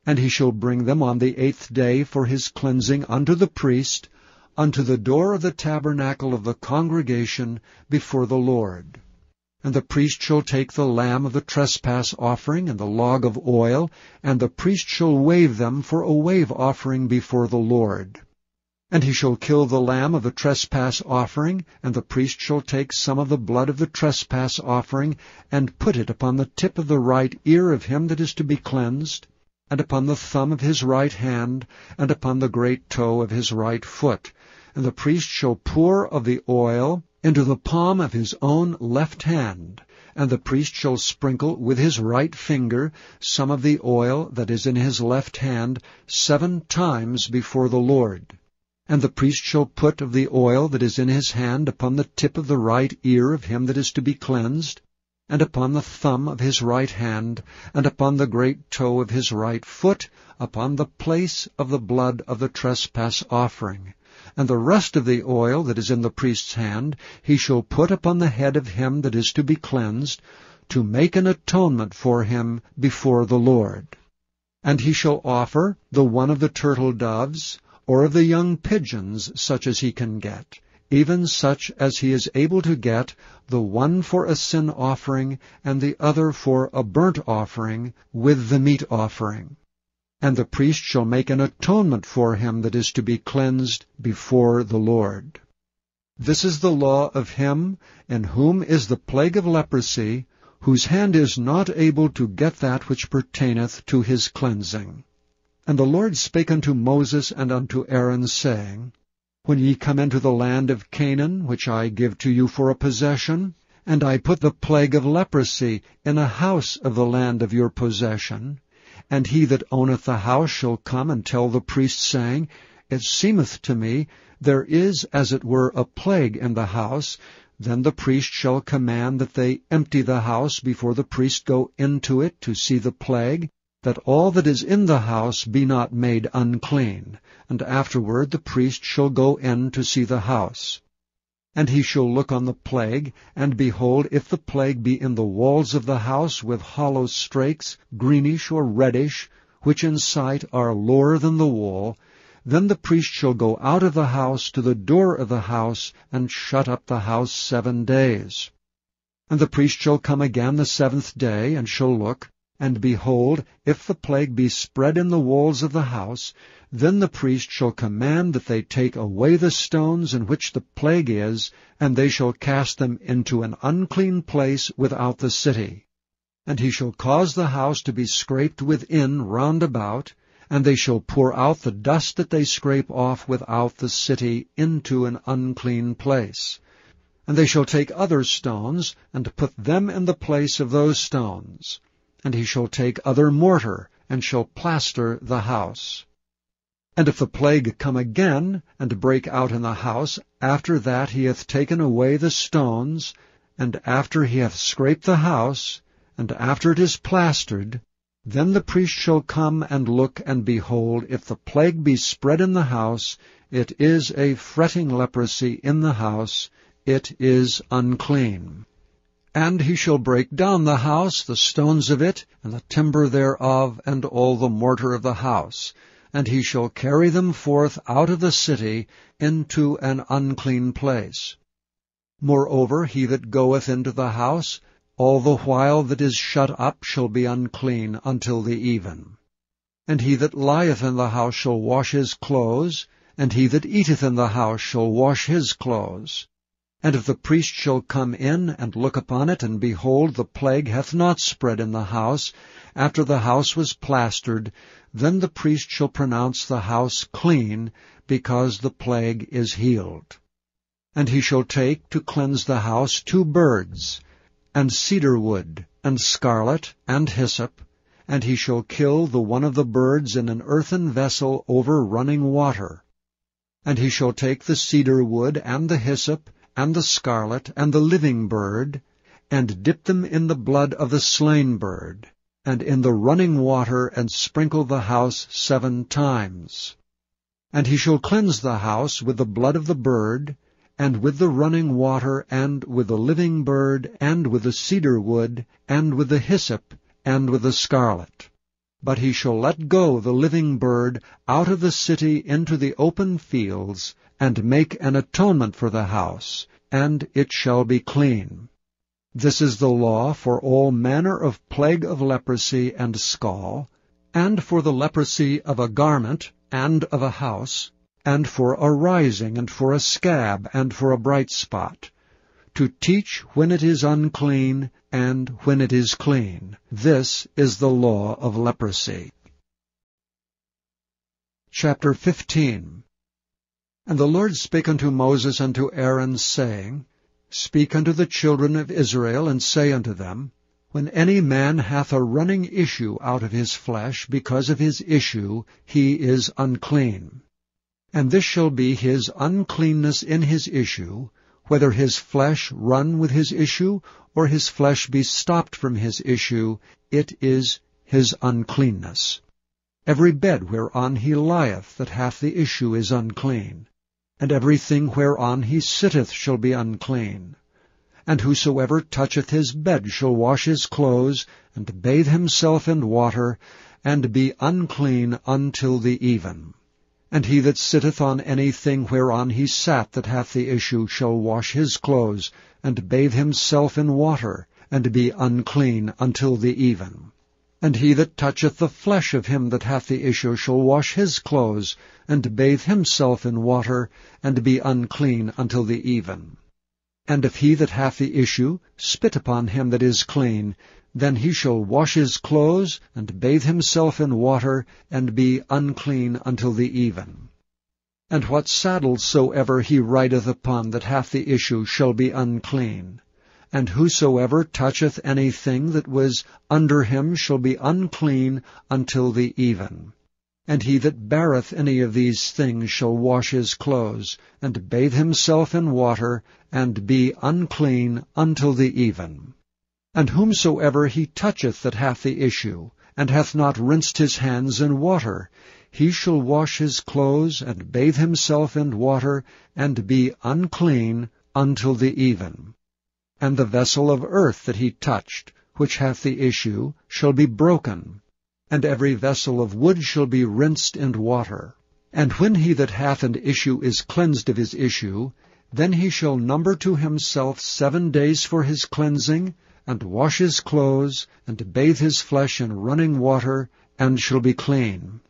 And he shall bring them on the 8th day for his cleansing unto the priest, unto the door of the tabernacle of the congregation before the Lord. And the priest shall take the lamb of the trespass offering and the log of oil, and the priest shall wave them for a wave offering before the Lord. And he shall kill the lamb of the trespass offering, and the priest shall take some of the blood of the trespass offering, and put it upon the tip of the right ear of him that is to be cleansed, and upon the thumb of his right hand, and upon the great toe of his right foot. And the priest shall pour of the oil into the palm of his own left hand, and the priest shall sprinkle with his right finger some of the oil that is in his left hand 7 times before the Lord. And the priest shall put of the oil that is in his hand upon the tip of the right ear of him that is to be cleansed, and upon the thumb of his right hand, and upon the great toe of his right foot, upon the place of the blood of the trespass offering. And the rest of the oil that is in the priest's hand he shall put upon the head of him that is to be cleansed, to make an atonement for him before the Lord. And he shall offer the one of the turtle doves, or of the young pigeons, such as he can get, even such as he is able to get, the one for a sin offering, and the other for a burnt offering, with the meat offering. And the priest shall make an atonement for him that is to be cleansed before the Lord. This is the law of him in whom is the plague of leprosy, whose hand is not able to get that which pertaineth to his cleansing. And the Lord spake unto Moses and unto Aaron, saying, When ye come into the land of Canaan, which I give to you for a possession, and I put the plague of leprosy in a house of the land of your possession, and he that owneth the house shall come and tell the priest, saying, It seemeth to me there is as it were a plague in the house, then the priest shall command that they empty the house before the priest go into it to see the plague, that all that is in the house be not made unclean, and afterward the priest shall go in to see the house. And he shall look on the plague, and behold, if the plague be in the walls of the house with hollow strakes, greenish or reddish, which in sight are lower than the wall, then the priest shall go out of the house to the door of the house, and shut up the house 7 days. And the priest shall come again the 7th day, and shall look, and behold, if the plague be spread in the walls of the house, then the priest shall command that they take away the stones in which the plague is, and they shall cast them into an unclean place without the city. And he shall cause the house to be scraped within round about, and they shall pour out the dust that they scrape off without the city into an unclean place. And they shall take other stones, and put them in the place of those stones. And he shall take other mortar, and shall plaster the house. And if the plague come again, and break out in the house, after that he hath taken away the stones, and after he hath scraped the house, and after it is plastered, then the priest shall come and look, and behold, if the plague be spread in the house, it is a fretting leprosy in the house, it is unclean. And he shall break down the house, the stones of it, and the timber thereof, and all the mortar of the house, and he shall carry them forth out of the city into an unclean place. Moreover, he that goeth into the house, all the while that is shut up shall be unclean until the even. And he that lieth in the house shall wash his clothes, and he that eateth in the house shall wash his clothes. And if the priest shall come in and look upon it, and behold, the plague hath not spread in the house, after the house was plastered, then the priest shall pronounce the house clean, because the plague is healed. And he shall take to cleanse the house 2 birds, and cedar wood, and scarlet, and hyssop, and he shall kill the one of the birds in an earthen vessel over running water. And he shall take the cedar wood, and the hyssop, and the scarlet, and the living bird, and dip them in the blood of the slain bird, and in the running water, and sprinkle the house 7 times. And he shall cleanse the house with the blood of the bird, and with the running water, and with the living bird, and with the cedar wood, and with the hyssop, and with the scarlet. But he shall let go the living bird out of the city into the open fields, and make an atonement for the house, and it shall be clean. This is the law for all manner of plague of leprosy and scall, and for the leprosy of a garment, and of a house, and for a rising, and for a scab, and for a bright spot, to teach when it is unclean, and when it is clean. This is the law of leprosy. Chapter 15. And the Lord spake unto Moses and to Aaron, saying, Speak unto the children of Israel, and say unto them, When any man hath a running issue out of his flesh, because of his issue he is unclean. And this shall be his uncleanness in his issue, whether his flesh run with his issue, or his flesh be stopped from his issue, it is his uncleanness. Every bed whereon he lieth that hath the issue is unclean, and everything whereon he sitteth shall be unclean. And whosoever toucheth his bed shall wash his clothes, and bathe himself in water, and be unclean until the even. And he that sitteth on anything whereon he sat that hath the issue shall wash his clothes, and bathe himself in water, and be unclean until the even. And he that toucheth the flesh of him that hath the issue shall wash his clothes, and bathe himself in water, and be unclean until the even. And if he that hath the issue spit upon him that is clean, then he shall wash his clothes, and bathe himself in water, and be unclean until the even. And what saddle soever he rideth upon that hath the issue shall be unclean. And whosoever toucheth anything that was under him shall be unclean until the even. And he that beareth any of these things shall wash his clothes, and bathe himself in water, and be unclean until the even. And whomsoever he toucheth that hath the issue, and hath not rinsed his hands in water, he shall wash his clothes, and bathe himself in water, and be unclean until the even. And the vessel of earth that he touched, which hath the issue, shall be broken, and every vessel of wood shall be rinsed in water. And when he that hath an issue is cleansed of his issue, then he shall number to himself 7 days for his cleansing, and wash his clothes, and bathe his flesh in running water, and shall be clean.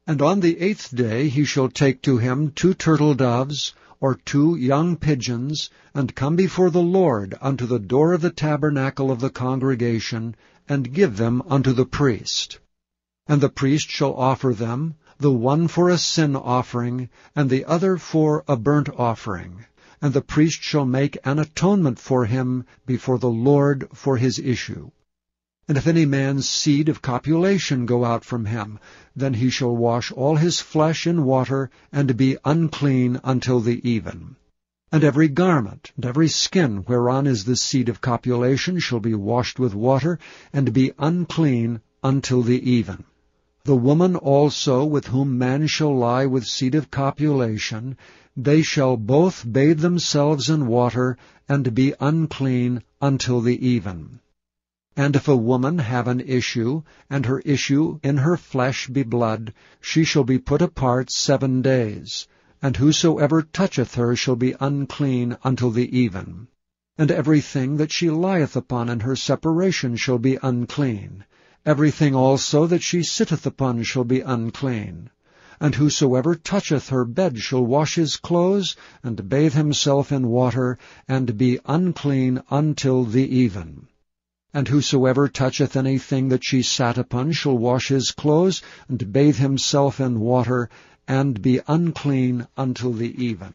And on the 8th day he shall take to him 2 turtle doves, or 2 young pigeons, and come before the Lord unto the door of the tabernacle of the congregation, and give them unto the priest. And the priest shall offer them, the one for a sin offering, and the other for a burnt offering. And the priest shall make an atonement for him before the Lord for his issue. And if any man's seed of copulation go out from him, then he shall wash all his flesh in water, and be unclean until the even. And every garment, and every skin whereon is the seed of copulation shall be washed with water, and be unclean until the even. The woman also with whom man shall lie with seed of copulation, they shall both bathe themselves in water, and be unclean until the even. And if a woman have an issue, and her issue in her flesh be blood, she shall be put apart 7 days, and whosoever toucheth her shall be unclean until the even. And everything that she lieth upon in her separation shall be unclean. Everything also that she sitteth upon shall be unclean. And whosoever toucheth her bed shall wash his clothes, and bathe himself in water, and be unclean until the even. And whosoever toucheth anything that she sat upon shall wash his clothes, and bathe himself in water, and be unclean until the even.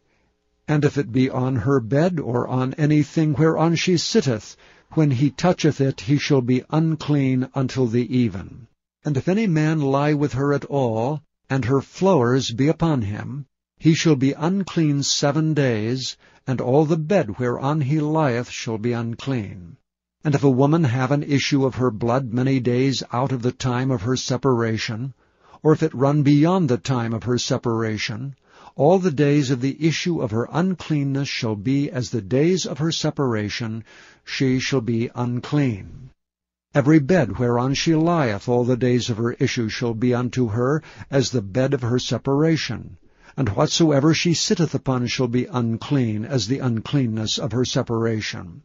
And if it be on her bed, or on anything whereon she sitteth, when he toucheth it, he shall be unclean until the even. And if any man lie with her at all, and her flowers be upon him, he shall be unclean 7 days, and all the bed whereon he lieth shall be unclean. And if a woman have an issue of her blood many days out of the time of her separation, or if it run beyond the time of her separation, all the days of the issue of her uncleanness shall be as the days of her separation, she shall be unclean. Every bed whereon she lieth all the days of her issue shall be unto her as the bed of her separation, and whatsoever she sitteth upon shall be unclean as the uncleanness of her separation.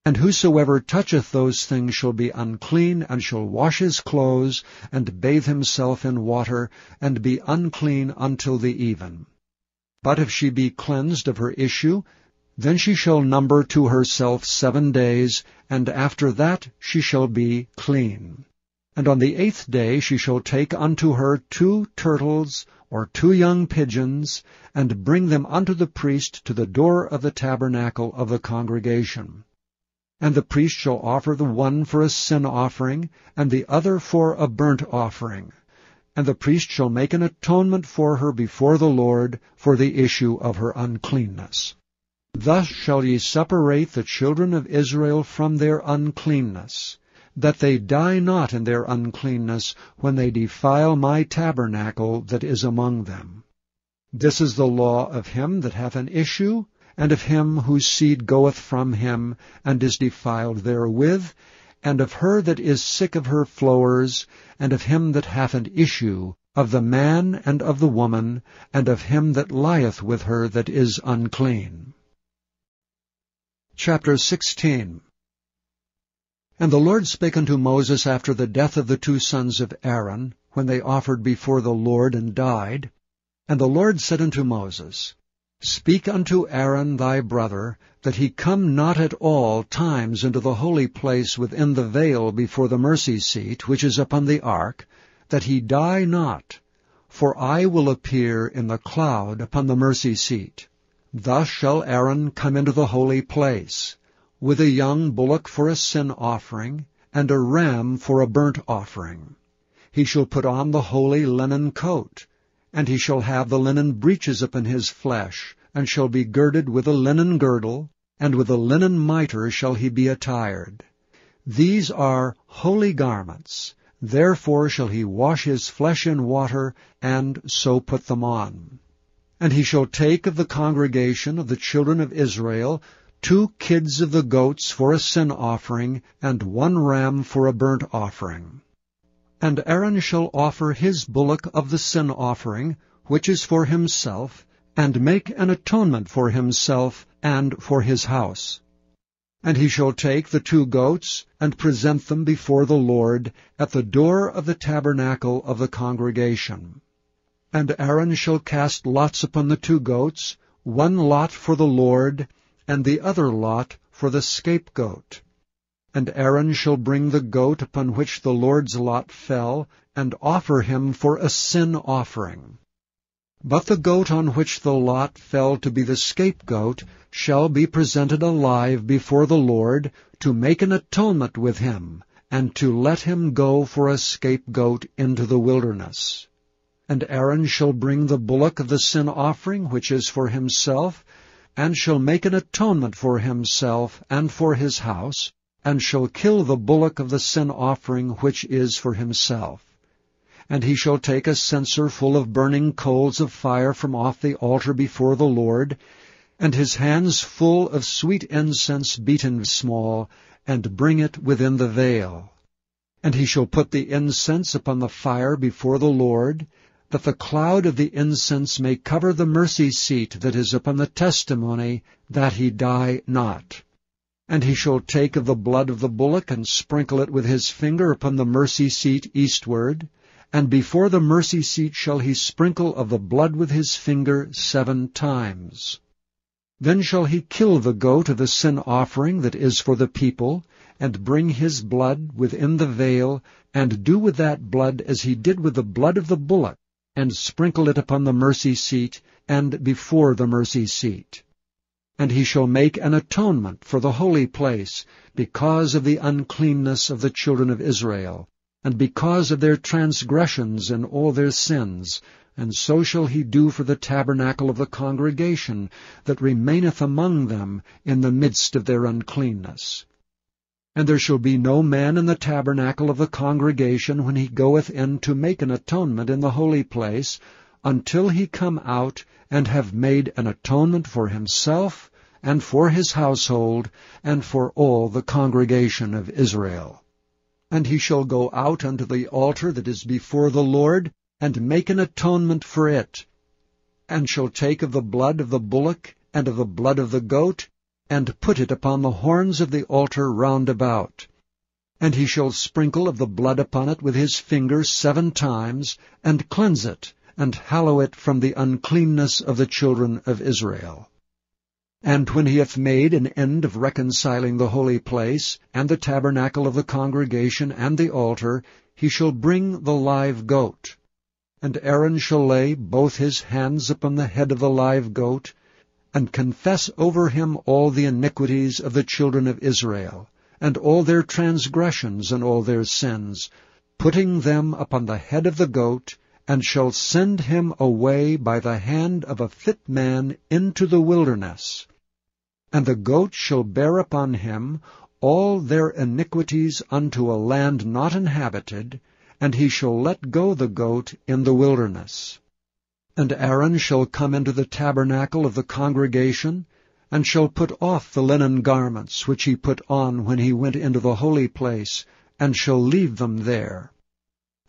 And whosoever toucheth those things shall be unclean, and shall wash his clothes, and bathe himself in water, and be unclean until the even. But if she be cleansed of her issue, then she shall number to herself 7 days, and after that she shall be clean. And on the 8th day she shall take unto her 2 turtles, or 2 young pigeons, and bring them unto the priest to the door of the tabernacle of the congregation. And the priest shall offer the one for a sin offering, and the other for a burnt offering. And the priest shall make an atonement for her before the Lord for the issue of her uncleanness. Thus shall ye separate the children of Israel from their uncleanness, that they die not in their uncleanness when they defile my tabernacle that is among them. This is the law of him that hath an issue, and of him whose seed goeth from him, and is defiled therewith, and of her that is sick of her flowers, and of him that hath an issue, of the man and of the woman, and of him that lieth with her that is unclean. Chapter 16. And the Lord spake unto Moses after the death of the 2 sons of Aaron, when they offered before the Lord and died. And the Lord said unto Moses, Speak unto Aaron thy brother, that he come not at all times into the holy place within the veil before the mercy seat, which is upon the ark, that he die not. For I will appear in the cloud upon the mercy seat. Thus shall Aaron come into the holy place, with a young bullock for a sin offering, and a ram for a burnt offering. He shall put on the holy linen coat, and he shall have the linen breeches upon his flesh, and shall be girded with a linen girdle, and with a linen mitre shall he be attired. These are holy garments, therefore shall he wash his flesh in water, and so put them on. And he shall take of the congregation of the children of Israel 2 kids of the goats for a sin offering, and 1 ram for a burnt offering. And Aaron shall offer his bullock of the sin offering, which is for himself, and make an atonement for himself and for his house. And he shall take the 2 goats, and present them before the Lord at the door of the tabernacle of the congregation. And Aaron shall cast lots upon the 2 goats, 1 lot for the Lord, and the other lot for the scapegoat. And Aaron shall bring the goat upon which the Lord's lot fell, and offer him for a sin offering. But the goat on which the lot fell to be the scapegoat shall be presented alive before the Lord, to make an atonement with him, and to let him go for a scapegoat into the wilderness. And Aaron shall bring the bullock of the sin offering, which is for himself, and shall make an atonement for himself and for his house, and shall kill the bullock of the sin offering which is for himself. And he shall take a censer full of burning coals of fire from off the altar before the Lord, and his hands full of sweet incense beaten small, and bring it within the veil. And he shall put the incense upon the fire before the Lord, that the cloud of the incense may cover the mercy seat that is upon the testimony, that he die not. And he shall take of the blood of the bullock, and sprinkle it with his finger upon the mercy seat eastward, and before the mercy seat shall he sprinkle of the blood with his finger 7 times. Then shall he kill the goat of the sin offering that is for the people, and bring his blood within the veil, and do with that blood as he did with the blood of the bullock, and sprinkle it upon the mercy seat, and before the mercy seat. And he shall make an atonement for the holy place, because of the uncleanness of the children of Israel, and because of their transgressions and all their sins, and so shall he do for the tabernacle of the congregation that remaineth among them in the midst of their uncleanness. And there shall be no man in the tabernacle of the congregation when he goeth in to make an atonement in the holy place, until he come out and have made an atonement for himself, and for his household, and for all the congregation of Israel. And he shall go out unto the altar that is before the Lord, and make an atonement for it, and shall take of the blood of the bullock, and of the blood of the goat, and put it upon the horns of the altar round about. And he shall sprinkle of the blood upon it with his finger 7 times, and cleanse it, and hallow it from the uncleanness of the children of Israel. And when he hath made an end of reconciling the holy place, and the tabernacle of the congregation, and the altar, he shall bring the live goat. And Aaron shall lay both his hands upon the head of the live goat, and confess over him all the iniquities of the children of Israel, and all their transgressions and all their sins, putting them upon the head of the goat, and shall send him away by the hand of a fit man into the wilderness. And the goat shall bear upon him all their iniquities unto a land not inhabited, and he shall let go the goat in the wilderness. And Aaron shall come into the tabernacle of the congregation, and shall put off the linen garments which he put on when he went into the holy place, and shall leave them there.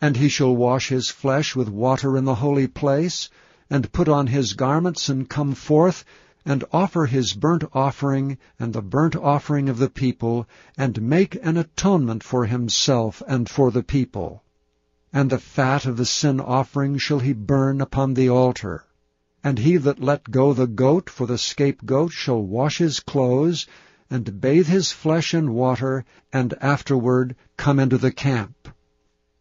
And he shall wash his flesh with water in the holy place, and put on his garments, and come forth, and offer his burnt offering and the burnt offering of the people, and make an atonement for himself and for the people. And the fat of the sin offering shall he burn upon the altar. And he that let go the goat for the scapegoat shall wash his clothes, and bathe his flesh in water, and afterward come into the camp.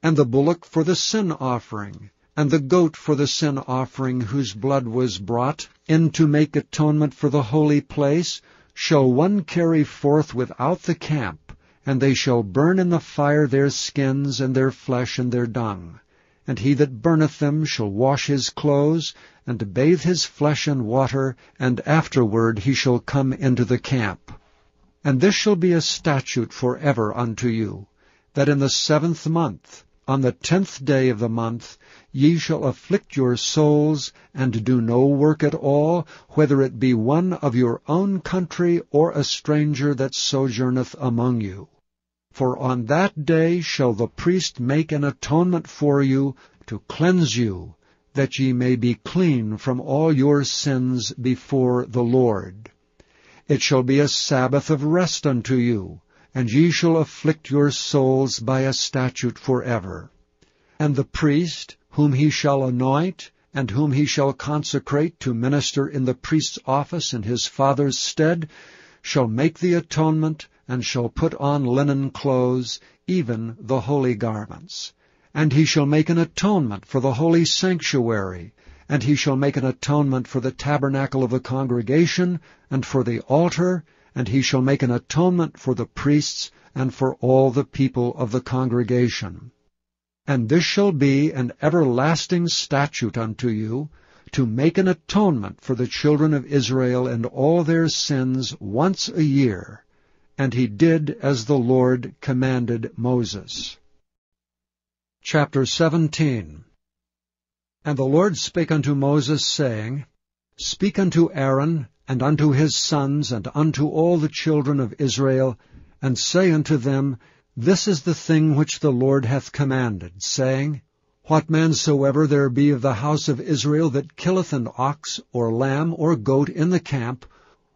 And the bullock for the sin offering, and the goat for the sin offering whose blood was brought in to make atonement for the holy place, shall one carry forth without the camp, and they shall burn in the fire their skins and their flesh and their dung. And he that burneth them shall wash his clothes, and bathe his flesh in water, and afterward he shall come into the camp. And this shall be a statute forever unto you, that in the 7th month, on the 10th day of the month, ye shall afflict your souls, and do no work at all, whether it be one of your own country, or a stranger that sojourneth among you. For on that day shall the priest make an atonement for you, to cleanse you, that ye may be clean from all your sins before the Lord. It shall be a Sabbath of rest unto you, and ye shall afflict your souls by a statute forever. And the priest, whom he shall anoint, and whom he shall consecrate to minister in the priest's office in his father's stead, shall make the atonement, and shall put on linen clothes, even the holy garments. And he shall make an atonement for the holy sanctuary, and he shall make an atonement for the tabernacle of the congregation, and for the altar, and he shall make an atonement for the priests, and for all the people of the congregation. And this shall be an everlasting statute unto you, to make an atonement for the children of Israel and all their sins once a year. And he did as the Lord commanded Moses. Chapter 17. And the Lord spake unto Moses, saying, Speak unto Aaron, and unto his sons, and unto all the children of Israel, and say unto them, This is the thing which the Lord hath commanded, saying, What man soever there be of the house of Israel that killeth an ox, or lamb, or goat in the camp,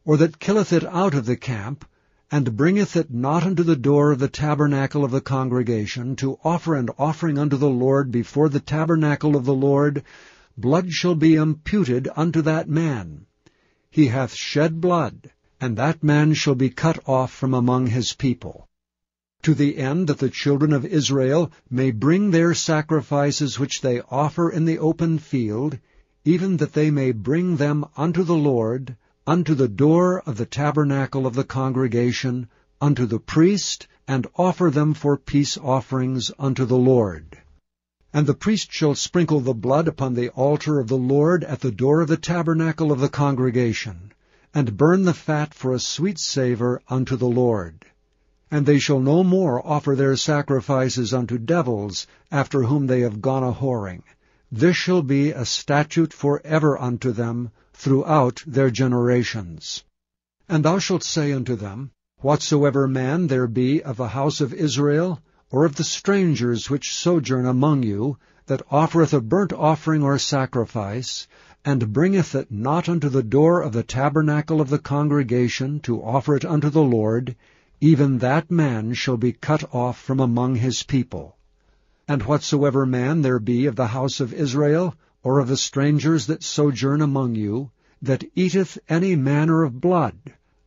or that killeth it out of the camp, and bringeth it not unto the door of the tabernacle of the congregation, to offer an offering unto the Lord before the tabernacle of the Lord, blood shall be imputed unto that man. He hath shed blood, and that man shall be cut off from among his people. To the end that the children of Israel may bring their sacrifices which they offer in the open field, even that they may bring them unto the Lord, unto the door of the tabernacle of the congregation, unto the priest, and offer them for peace offerings unto the Lord. And the priest shall sprinkle the blood upon the altar of the Lord at the door of the tabernacle of the congregation, and burn the fat for a sweet savour unto the Lord. And they shall no more offer their sacrifices unto devils, after whom they have gone a-whoring. This shall be a statute for ever unto them, throughout their generations. And thou shalt say unto them, Whatsoever man there be of the house of Israel, or of the strangers which sojourn among you, that offereth a burnt offering or sacrifice, and bringeth it not unto the door of the tabernacle of the congregation to offer it unto the Lord, even that man shall be cut off from among his people. And whatsoever man there be of the house of Israel, or of the strangers that sojourn among you, that eateth any manner of blood,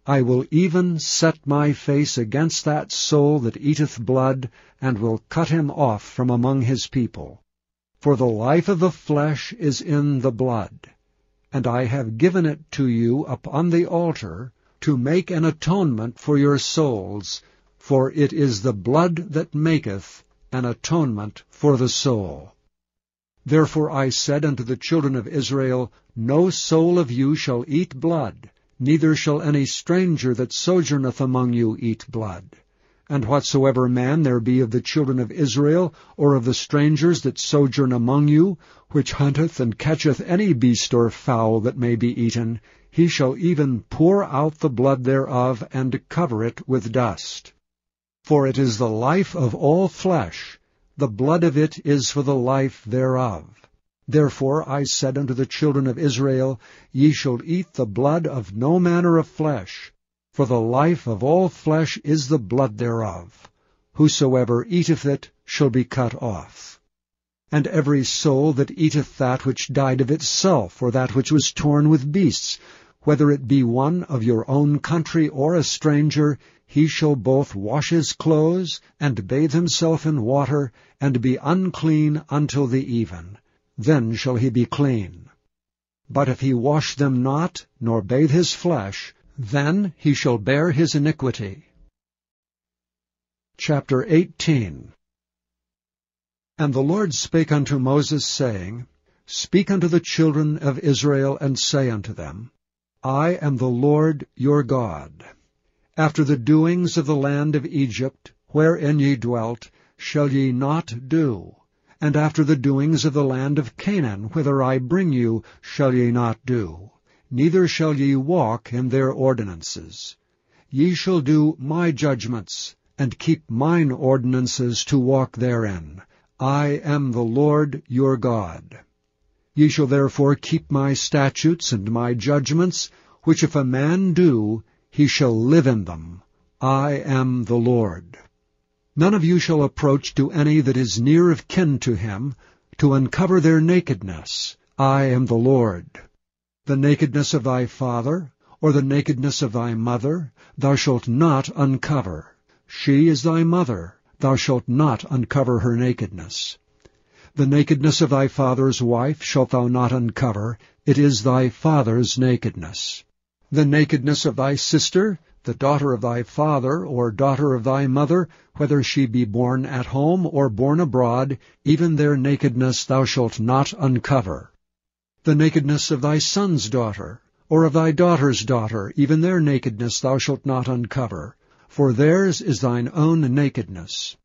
I will even set my face against that soul that eateth blood, and will cut him off from among his people. For the life of the flesh is in the blood, and I have given it to you upon the altar, to make an atonement for your souls, for it is the blood that maketh an atonement for the soul. Therefore I said unto the children of Israel, No soul of you shall eat blood, neither shall any stranger that sojourneth among you eat blood. And whatsoever man there be of the children of Israel, or of the strangers that sojourn among you, which hunteth and catcheth any beast or fowl that may be eaten, he shall even pour out the blood thereof, and cover it with dust. For it is the life of all flesh, the blood of it is for the life thereof. Therefore I said unto the children of Israel, Ye shall eat the blood of no manner of flesh, for the life of all flesh is the blood thereof. Whosoever eateth it shall be cut off. And every soul that eateth that which died of itself, or that which was torn with beasts, whether it be one of your own country or a stranger, he shall both wash his clothes, and bathe himself in water, and be unclean until the even. Then shall he be clean. But if he wash them not, nor bathe his flesh, then he shall bear his iniquity. Chapter 18. And the Lord spake unto Moses, saying, Speak unto the children of Israel, and say unto them, I am the Lord your God. After the doings of the land of Egypt, wherein ye dwelt, shall ye not do, and after the doings of the land of Canaan, whither I bring you, shall ye not do, neither shall ye walk in their ordinances. Ye shall do my judgments, and keep mine ordinances to walk therein. I am the Lord your God. Ye shall therefore keep my statutes and my judgments, which if a man do, he shall live in them. I am the Lord. None of you shall approach to any that is near of kin to him, to uncover their nakedness. I am the Lord. The nakedness of thy father, or the nakedness of thy mother, thou shalt not uncover. She is thy mother, thou shalt not uncover her nakedness. The nakedness of thy father's wife shalt thou not uncover, it is thy father's nakedness. The nakedness of thy sister, the daughter of thy father, or daughter of thy mother, whether she be born at home or born abroad, even their nakedness thou shalt not uncover. The nakedness of thy son's daughter, or of thy daughter's daughter, even their nakedness thou shalt not uncover, for theirs is thine own nakedness.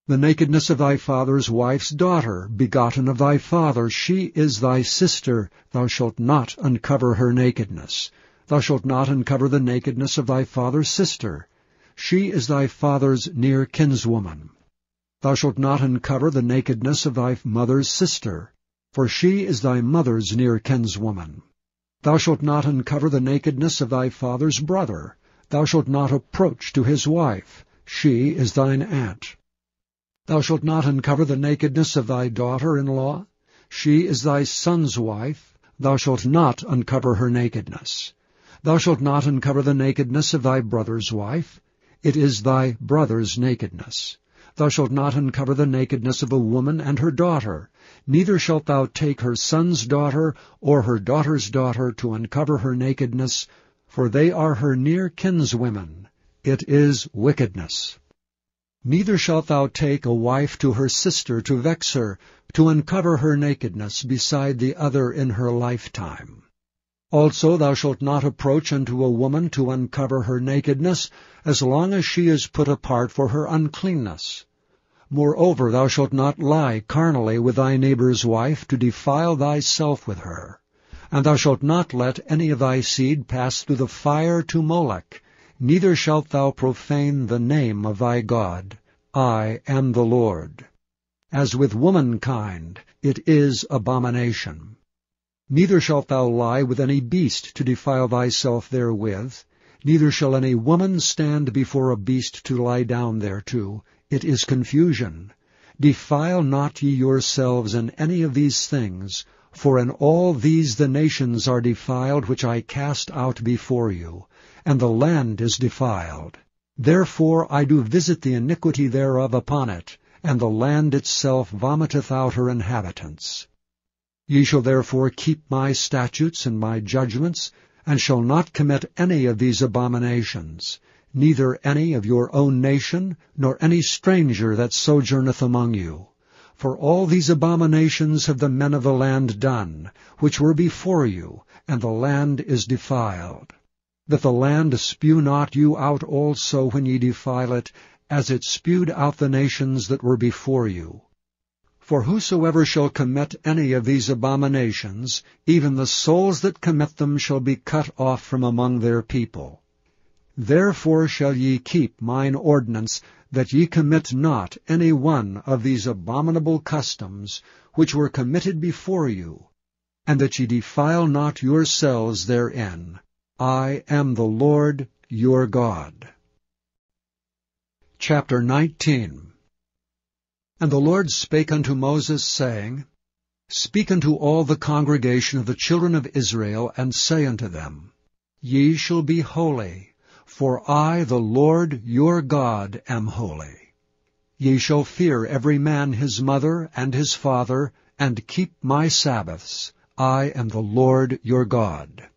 The nakedness of thy father's wife's daughter, begotten of thy father, she is thy sister, thou shalt not uncover her nakedness. Thou shalt not uncover the nakedness of thy father's sister. She is thy father's near kinswoman. Thou shalt not uncover the nakedness of thy mother's sister, for she is thy mother's near kinswoman. Thou shalt not uncover the nakedness of thy father's brother. Thou shalt not approach to his wife. She is thine aunt. Thou shalt not uncover the nakedness of thy daughter-in-law. She is thy son's wife. Thou shalt not uncover her nakedness. Thou shalt not uncover the nakedness of thy brother's wife. It is thy brother's nakedness. Thou shalt not uncover the nakedness of a woman and her daughter. Neither shalt thou take her son's daughter or her daughter's daughter to uncover her nakedness, for they are her near kinswomen. It is wickedness. Neither shalt thou take a wife to her sister to vex her, to uncover her nakedness beside the other in her lifetime. Also thou shalt not approach unto a woman to uncover her nakedness, as long as she is put apart for her uncleanness. Moreover, thou shalt not lie carnally with thy neighbor's wife, to defile thyself with her. And thou shalt not let any of thy seed pass through the fire to Molech, neither shalt thou profane the name of thy God. I am the Lord. As with womankind, it is abomination. Neither shalt thou lie with any beast to defile thyself therewith, neither shall any woman stand before a beast to lie down thereto. It is confusion. Defile not ye yourselves in any of these things, for in all these the nations are defiled which I cast out before you, and the land is defiled. Therefore I do visit the iniquity thereof upon it, and the land itself vomiteth out her inhabitants. Ye shall therefore keep my statutes and my judgments, and shall not commit any of these abominations, neither any of your own nation, nor any stranger that sojourneth among you. For all these abominations have the men of the land done, which were before you, and the land is defiled. That the land spew not you out also when ye defile it, as it spewed out the nations that were before you. For whosoever shall commit any of these abominations, even the souls that commit them shall be cut off from among their people. Therefore shall ye keep mine ordinance, that ye commit not any one of these abominable customs, which were committed before you, and that ye defile not yourselves therein. I am the Lord your God. Chapter 19. And the Lord spake unto Moses, saying, Speak unto all the congregation of the children of Israel, and say unto them, Ye shall be holy, for I, the Lord your God, am holy. Ye shall fear every man his mother and his father, and keep my Sabbaths. I am the Lord your God.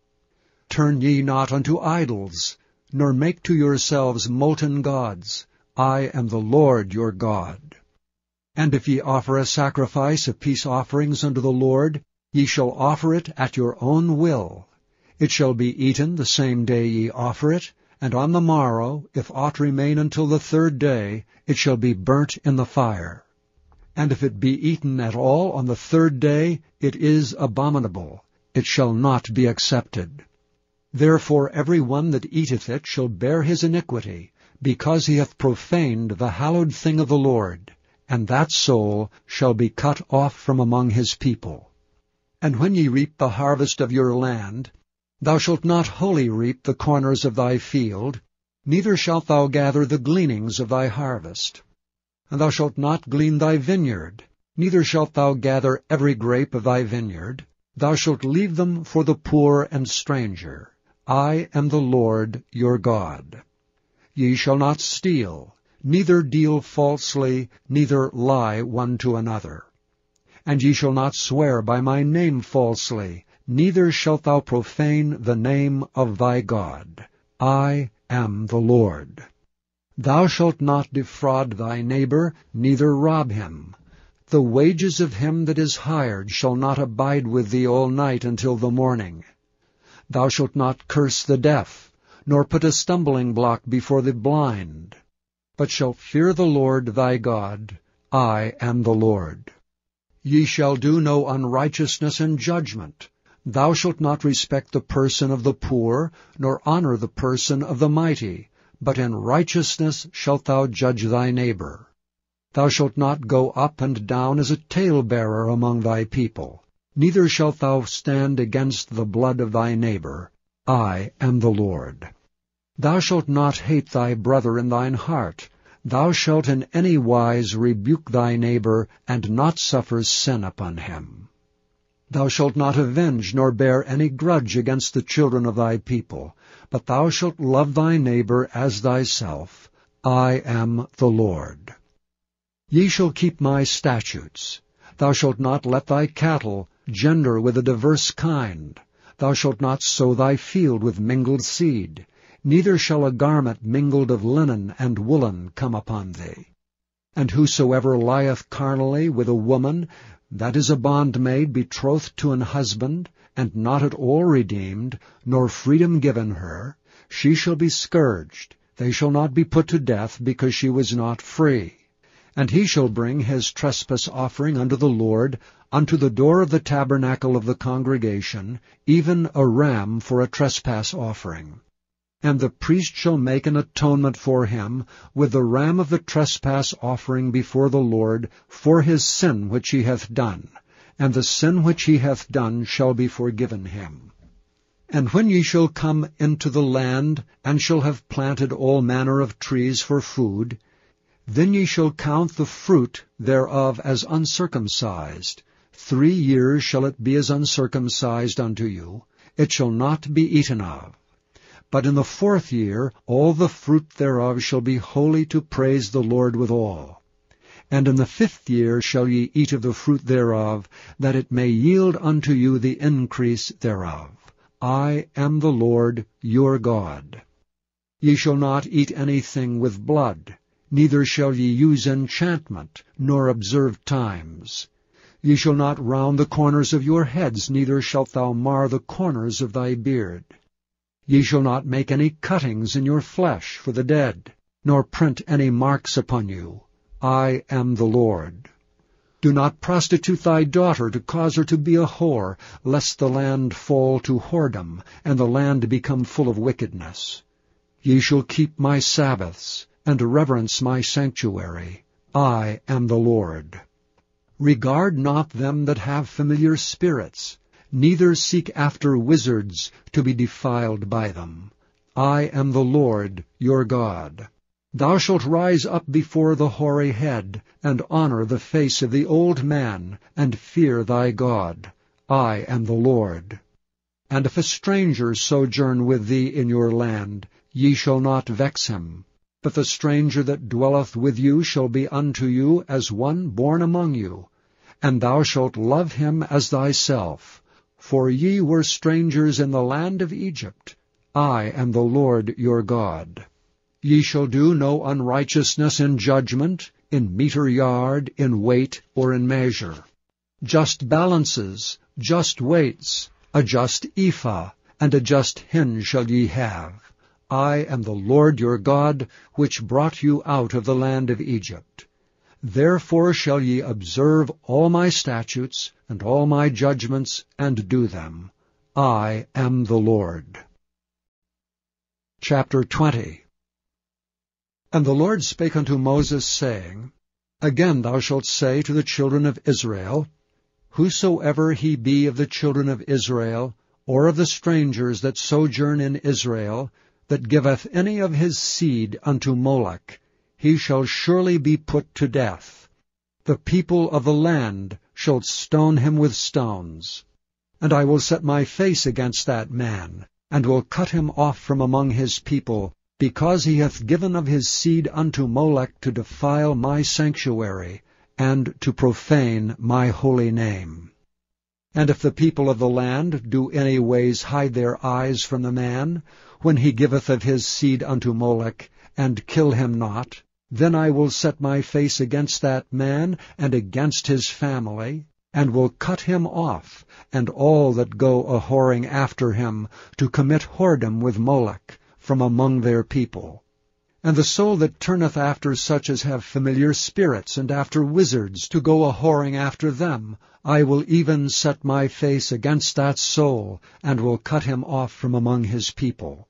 Turn ye not unto idols, nor make to yourselves molten gods. I am the Lord your God. And if ye offer a sacrifice of peace offerings unto the Lord, ye shall offer it at your own will. It shall be eaten the same day ye offer it, and on the morrow, if aught remain until the third day, it shall be burnt in the fire. And if it be eaten at all on the third day, it is abominable. It shall not be accepted. Therefore every one that eateth it shall bear his iniquity, because he hath profaned the hallowed thing of the Lord, and that soul shall be cut off from among his people. And when ye reap the harvest of your land, thou shalt not wholly reap the corners of thy field, neither shalt thou gather the gleanings of thy harvest. And thou shalt not glean thy vineyard, neither shalt thou gather every grape of thy vineyard. Thou shalt leave them for the poor and stranger. I am the Lord your God. Ye shall not steal, neither deal falsely, neither lie one to another. And ye shall not swear by my name falsely, neither shalt thou profane the name of thy God. I am the Lord. Thou shalt not defraud thy neighbor, neither rob him. The wages of him that is hired shall not abide with thee all night until the morning. Thou shalt not curse the deaf, nor put a stumbling block before the blind, but shalt fear the Lord thy God. I am the Lord. Ye shall do no unrighteousness in judgment. Thou shalt not respect the person of the poor, nor honor the person of the mighty, but in righteousness shalt thou judge thy neighbor. Thou shalt not go up and down as a talebearer among thy people, neither shalt thou stand against the blood of thy neighbor. I am the Lord. Thou shalt not hate thy brother in thine heart. Thou shalt in any wise rebuke thy neighbor, and not suffer sin upon him. Thou shalt not avenge nor bear any grudge against the children of thy people, but thou shalt love thy neighbor as thyself. I am the Lord. Ye shall keep my statutes. Thou shalt not let thy cattle gender with a diverse kind. Thou shalt not sow thy field with mingled seed. Neither shall a garment mingled of linen and woolen come upon thee. And whosoever lieth carnally with a woman, that is a bondmaid betrothed to an husband, and not at all redeemed, nor freedom given her, she shall be scourged. They shall not be put to death, because she was not free. And he shall bring his trespass offering unto the Lord, unto the door of the tabernacle of the congregation, even a ram for a trespass offering. And the priest shall make an atonement for him with the ram of the trespass offering before the Lord for his sin which he hath done, and the sin which he hath done shall be forgiven him. And when ye shall come into the land, and shall have planted all manner of trees for food, then ye shall count the fruit thereof as uncircumcised. 3 years shall it be as uncircumcised unto you. It shall not be eaten of. But in the 4th year all the fruit thereof shall be holy to praise the Lord withal. And in the 5th year shall ye eat of the fruit thereof, that it may yield unto you the increase thereof. I am the Lord your God. Ye shall not eat anything with blood, neither shall ye use enchantment, nor observe times. Ye shall not round the corners of your heads, neither shalt thou mar the corners of thy beard. Ye shall not make any cuttings in your flesh for the dead, nor print any marks upon you. I am the Lord. Do not prostitute thy daughter to cause her to be a whore, lest the land fall to whoredom, and the land become full of wickedness. Ye shall keep my Sabbaths, and reverence my sanctuary. I am the Lord. Regard not them that have familiar spirits, neither seek after wizards to be defiled by them. I am the Lord your God. Thou shalt rise up before the hoary head, and honor the face of the old man, and fear thy God. I am the Lord. And if a stranger sojourn with thee in your land, ye shall not vex him. But the stranger that dwelleth with you shall be unto you as one born among you, and thou shalt love him as thyself. For ye were strangers in the land of Egypt. I am the Lord your God. Ye shall do no unrighteousness in judgment, in meter yard, in weight, or in measure. Just balances, just weights, a just ephah, and a just hin shall ye have. I am the Lord your God, which brought you out of the land of Egypt. Therefore shall ye observe all my statutes and all my judgments, and do them. I am the Lord. Chapter 20. And the Lord spake unto Moses, saying, Again thou shalt say to the children of Israel, Whosoever he be of the children of Israel, or of the strangers that sojourn in Israel, that giveth any of his seed unto Molech, he shall surely be put to death. The people of the land shall stone him with stones. And I will set my face against that man, and will cut him off from among his people, because he hath given of his seed unto Molech to defile my sanctuary, and to profane my holy name. And if the people of the land do any ways hide their eyes from the man, when he giveth of his seed unto Molech, and kill him not, then I will set my face against that man, and against his family, and will cut him off, and all that go a-whoring after him, to commit whoredom with Molech, from among their people. And the soul that turneth after such as have familiar spirits, and after wizards, to go a-whoring after them, I will even set my face against that soul, and will cut him off from among his people.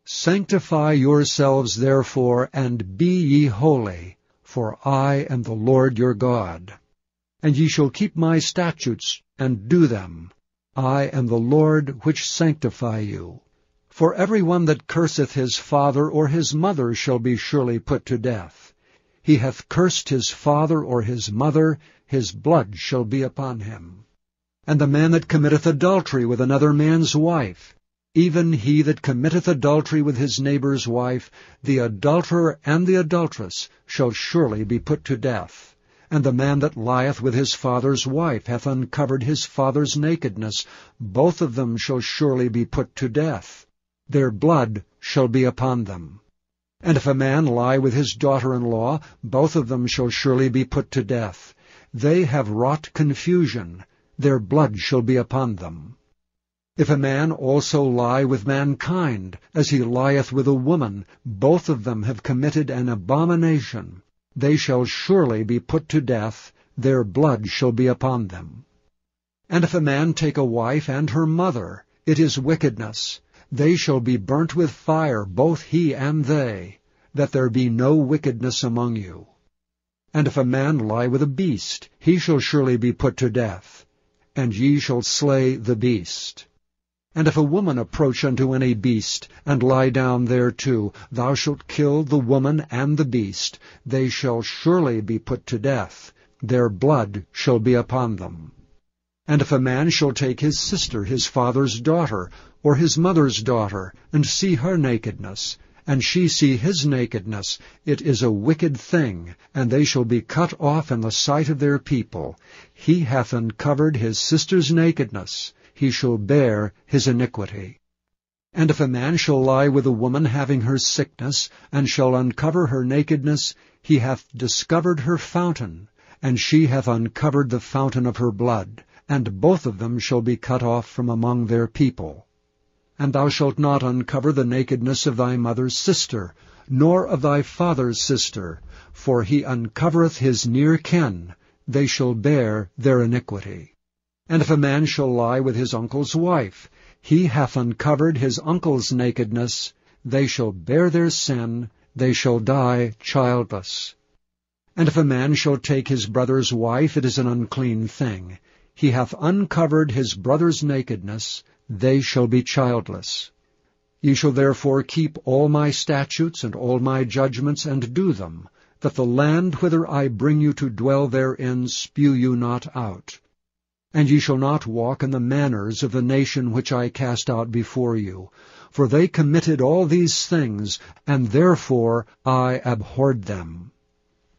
Sanctify yourselves therefore, and be ye holy, for I am the Lord your God. And ye shall keep my statutes, and do them. I am the Lord which sanctify you. For every one that curseth his father or his mother shall be surely put to death. He hath cursed his father or his mother, his blood shall be upon him. And the man that committeth adultery with another man's wife, even he that committeth adultery with his neighbour's wife, the adulterer and the adulteress shall surely be put to death. And the man that lieth with his father's wife hath uncovered his father's nakedness. Both of them shall surely be put to death. Their blood shall be upon them. And if a man lie with his daughter-in-law, both of them shall surely be put to death. They have wrought confusion. Their blood shall be upon them. If a man also lie with mankind, as he lieth with a woman, both of them have committed an abomination. They shall surely be put to death. Their blood shall be upon them. And if a man take a wife and her mother, it is wickedness. They shall be burnt with fire, both he and they, that there be no wickedness among you. And if a man lie with a beast, he shall surely be put to death, and ye shall slay the beast. And if a woman approach unto any beast, and lie down thereto, thou shalt kill the woman and the beast. They shall surely be put to death. Their blood shall be upon them. And if a man shall take his sister, his father's daughter, or his mother's daughter, and see her nakedness, and she see his nakedness, it is a wicked thing, and they shall be cut off in the sight of their people. He hath uncovered his sister's nakedness. He shall bear his iniquity. And if a man shall lie with a woman having her sickness, and shall uncover her nakedness, he hath discovered her fountain, and she hath uncovered the fountain of her blood. And both of them shall be cut off from among their people. And thou shalt not uncover the nakedness of thy mother's sister, nor of thy father's sister, for he uncovereth his near kin. They shall bear their iniquity. And if a man shall lie with his uncle's wife, he hath uncovered his uncle's nakedness. They shall bear their sin. They shall die childless. And if a man shall take his brother's wife, it is an unclean thing. He hath uncovered his brother's nakedness. They shall be childless. Ye shall therefore keep all my statutes and all my judgments, and do them, that the land whither I bring you to dwell therein spew you not out. And ye shall not walk in the manners of the nation which I cast out before you, for they committed all these things, and therefore I abhorred them.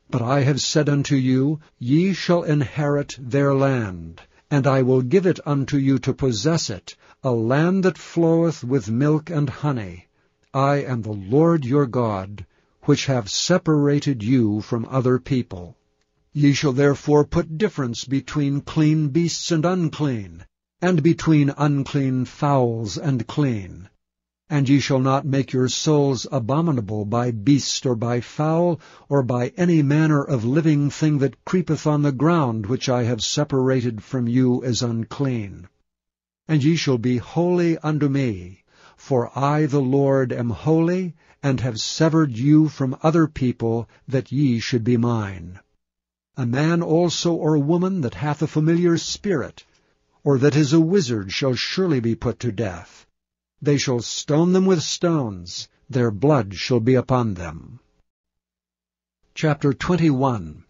But I have said unto you, ye shall inherit their land, and I will give it unto you to possess it, a land that floweth with milk and honey. I am the Lord your God, which have separated you from other people. Ye shall therefore put difference between clean beasts and unclean, and between unclean fowls and clean. And ye shall not make your souls abominable by beast or by fowl, or by any manner of living thing that creepeth on the ground, which I have separated from you as unclean. And ye shall be holy unto me, for I the Lord am holy, and have severed you from other people, that ye should be mine. A man also or a woman that hath a familiar spirit, or that is a wizard, shall surely be put to death. They shall stone them with stones. Their blood shall be upon them. Chapter 21.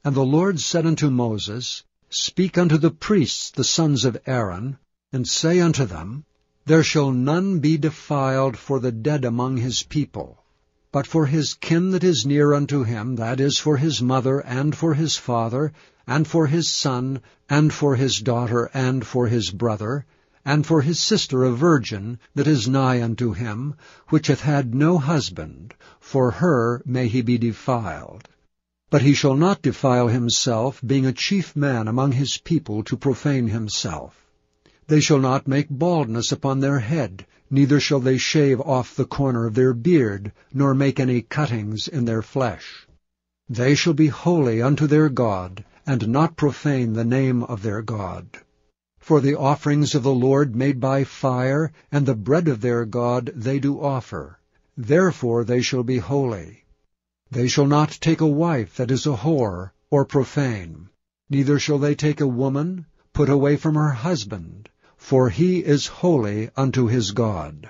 And the Lord said unto Moses, Speak unto the priests, the sons of Aaron, and say unto them, There shall none be defiled for the dead among his people, but for his kin that is near unto him, that is, for his mother, and for his father, and for his son, and for his daughter, and for his brother, and for his sister a virgin, that is nigh unto him, which hath had no husband, for her may he be defiled. But he shall not defile himself, being a chief man among his people, to profane himself. They shall not make baldness upon their head, neither shall they shave off the corner of their beard, nor make any cuttings in their flesh. They shall be holy unto their God, and not profane the name of their God. For the offerings of the Lord made by fire, and the bread of their God they do offer. Therefore they shall be holy. They shall not take a wife that is a whore, or profane. Neither shall they take a woman, put away from her husband. for he is holy unto his God.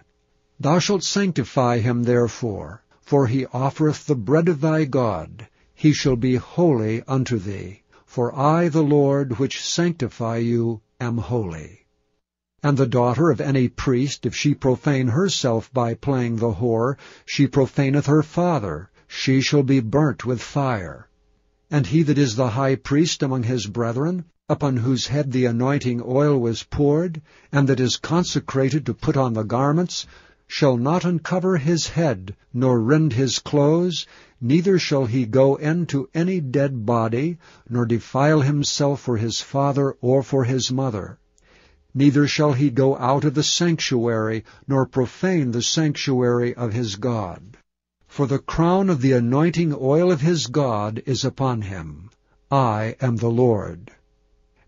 Thou shalt sanctify him therefore, for he offereth the bread of thy God. He shall be holy unto thee, for I the Lord which sanctify you am holy. And the daughter of any priest, if she profane herself by playing the whore, she profaneth her father, she shall be burnt with fire. And he that is the high priest among his brethren, upon whose head the anointing oil was poured, and that is consecrated to put on the garments, shall not uncover his head, nor rend his clothes, neither shall he go in to any dead body, nor defile himself for his father or for his mother. Neither shall he go out of the sanctuary, nor profane the sanctuary of his God. For the crown of the anointing oil of his God is upon him. I am the Lord.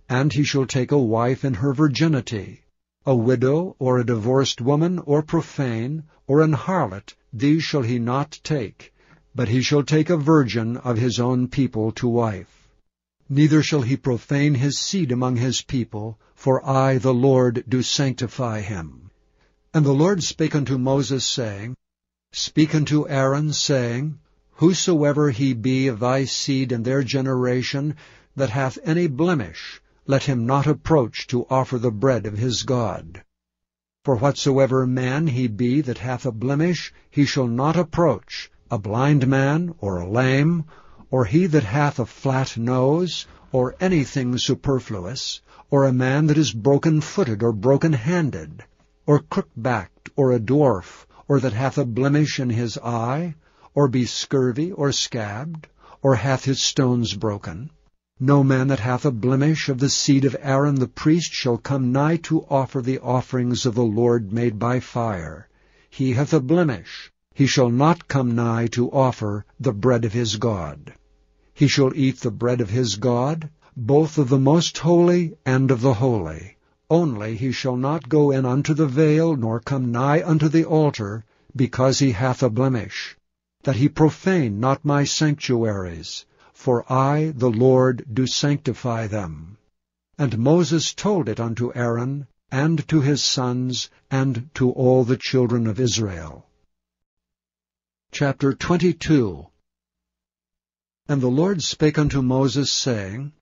And he shall take a wife in her virginity. A widow, or a divorced woman, or profane, or an harlot, these shall he not take, but he shall take a virgin of his own people to wife. Neither shall he profane his seed among his people, for I, the Lord, do sanctify him. And the Lord spake unto Moses, saying, Speak unto Aaron, saying, Whosoever he be of thy seed in their generation, that hath any blemish, let him not approach to offer the bread of his God. For whatsoever man he be that hath a blemish, he shall not approach, a blind man, or a lame, or he that hath a flat nose, or anything superfluous, or a man that is broken-footed or broken-handed, or crook-backed, or a dwarf, or that hath a blemish in his eye, or be scurvy, or scabbed, or hath his stones broken. No man that hath a blemish of the seed of Aaron the priest shall come nigh to offer the offerings of the Lord made by fire. He hath a blemish. He shall not come nigh to offer the bread of his God. He shall eat the bread of his God, both of the most holy and of the holy. Only he shall not go in unto the veil, nor come nigh unto the altar, because he hath a blemish, that he profane not my sanctuaries. For I, the Lord, do sanctify them. And Moses told it unto Aaron, and to his sons, and to all the children of Israel. Chapter 22. And the Lord spake unto Moses, saying,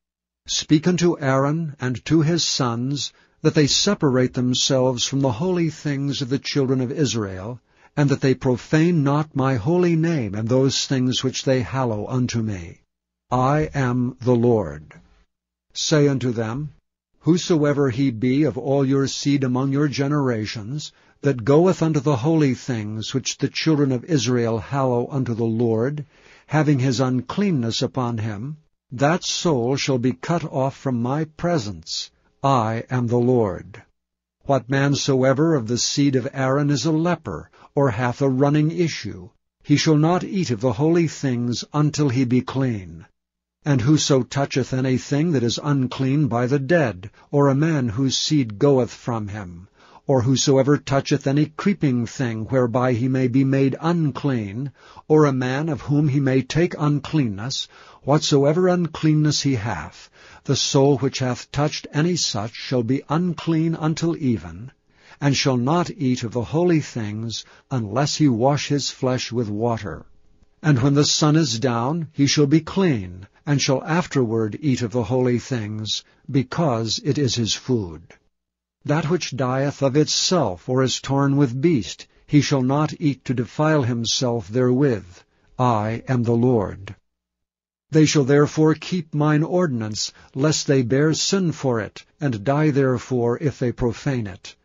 Speak unto Aaron and to his sons, that they separate themselves from the holy things of the children of Israel, and that they profane not my holy name in those things which they hallow unto me. I am the Lord. Say unto them, Whosoever he be of all your seed among your generations, that goeth unto the holy things which the children of Israel hallow unto the Lord, having his uncleanness upon him, that soul shall be cut off from my presence. I am the Lord. What man soever of the seed of Aaron is a leper, or hath a running issue, he shall not eat of the holy things until he be clean. And whoso toucheth anything that is unclean by the dead, or a man whose seed goeth from him, or whosoever toucheth any creeping thing whereby he may be made unclean, or a man of whom he may take uncleanness, whatsoever uncleanness he hath, the soul which hath touched any such shall be unclean until even, and shall not eat of the holy things, unless he wash his flesh with water. And when the sun is down, he shall be clean, and shall afterward eat of the holy things, because it is his food. That which dieth of itself, or is torn with beast, he shall not eat to defile himself therewith. I am the Lord. They shall therefore keep mine ordinance, lest they bear sin for it, and die therefore if they profane it.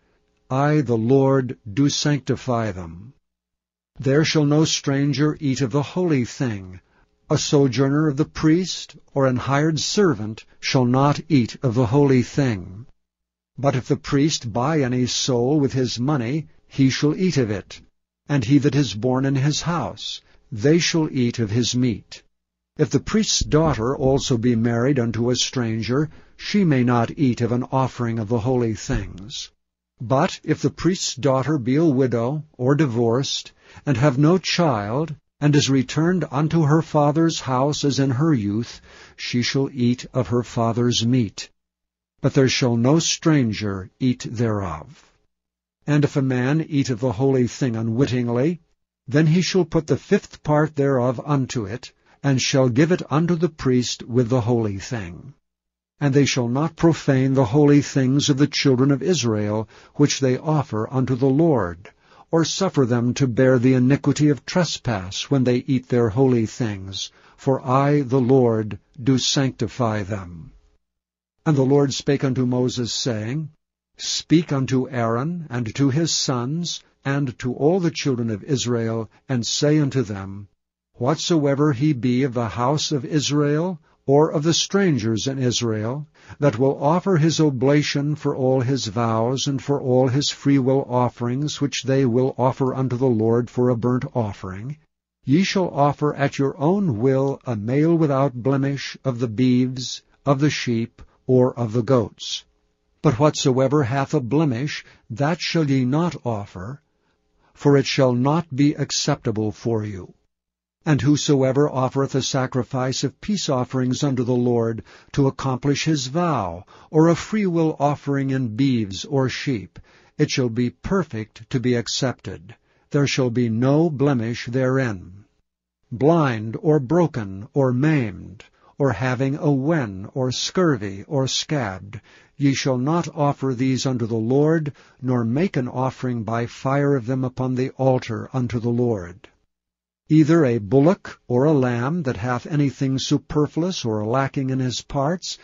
I, the Lord, do sanctify them. There shall no stranger eat of the holy thing. A sojourner of the priest, or an hired servant, shall not eat of the holy thing. But if the priest buy any soul with his money, he shall eat of it. And he that is born in his house, they shall eat of his meat. If the priest's daughter also be married unto a stranger, she may not eat of an offering of the holy things. But if the priest's daughter be a widow, or divorced, and have no child, and is returned unto her father's house as in her youth, she shall eat of her father's meat. but there shall no stranger eat thereof. And if a man eat of the holy thing unwittingly, then he shall put the 5th part thereof unto it, and shall give it unto the priest with the holy thing. And they shall not profane the holy things of the children of Israel, which they offer unto the Lord, or suffer them to bear the iniquity of trespass when they eat their holy things, for I, the Lord, do sanctify them. And the Lord spake unto Moses, saying, Speak unto Aaron, and to his sons, and to all the children of Israel, and say unto them, Whatsoever he be of the house of Israel, or of the strangers in Israel, that will offer his oblation for all his vows, and for all his freewill offerings, which they will offer unto the Lord for a burnt offering, ye shall offer at your own will a male without blemish of the beeves, of the sheep, or of the goats. But whatsoever hath a blemish, that shall ye not offer, for it shall not be acceptable for you. And whosoever offereth a sacrifice of peace offerings unto the Lord, to accomplish his vow, or a freewill offering in beeves or sheep, it shall be perfect to be accepted. There shall be no blemish therein. Blind, or broken, or maimed, or having a wen, or scurvy, or scabbed, ye shall not offer these unto the Lord, nor make an offering by fire of them upon the altar unto the Lord. Either a bullock or a lamb that hath anything superfluous or lacking in his parts,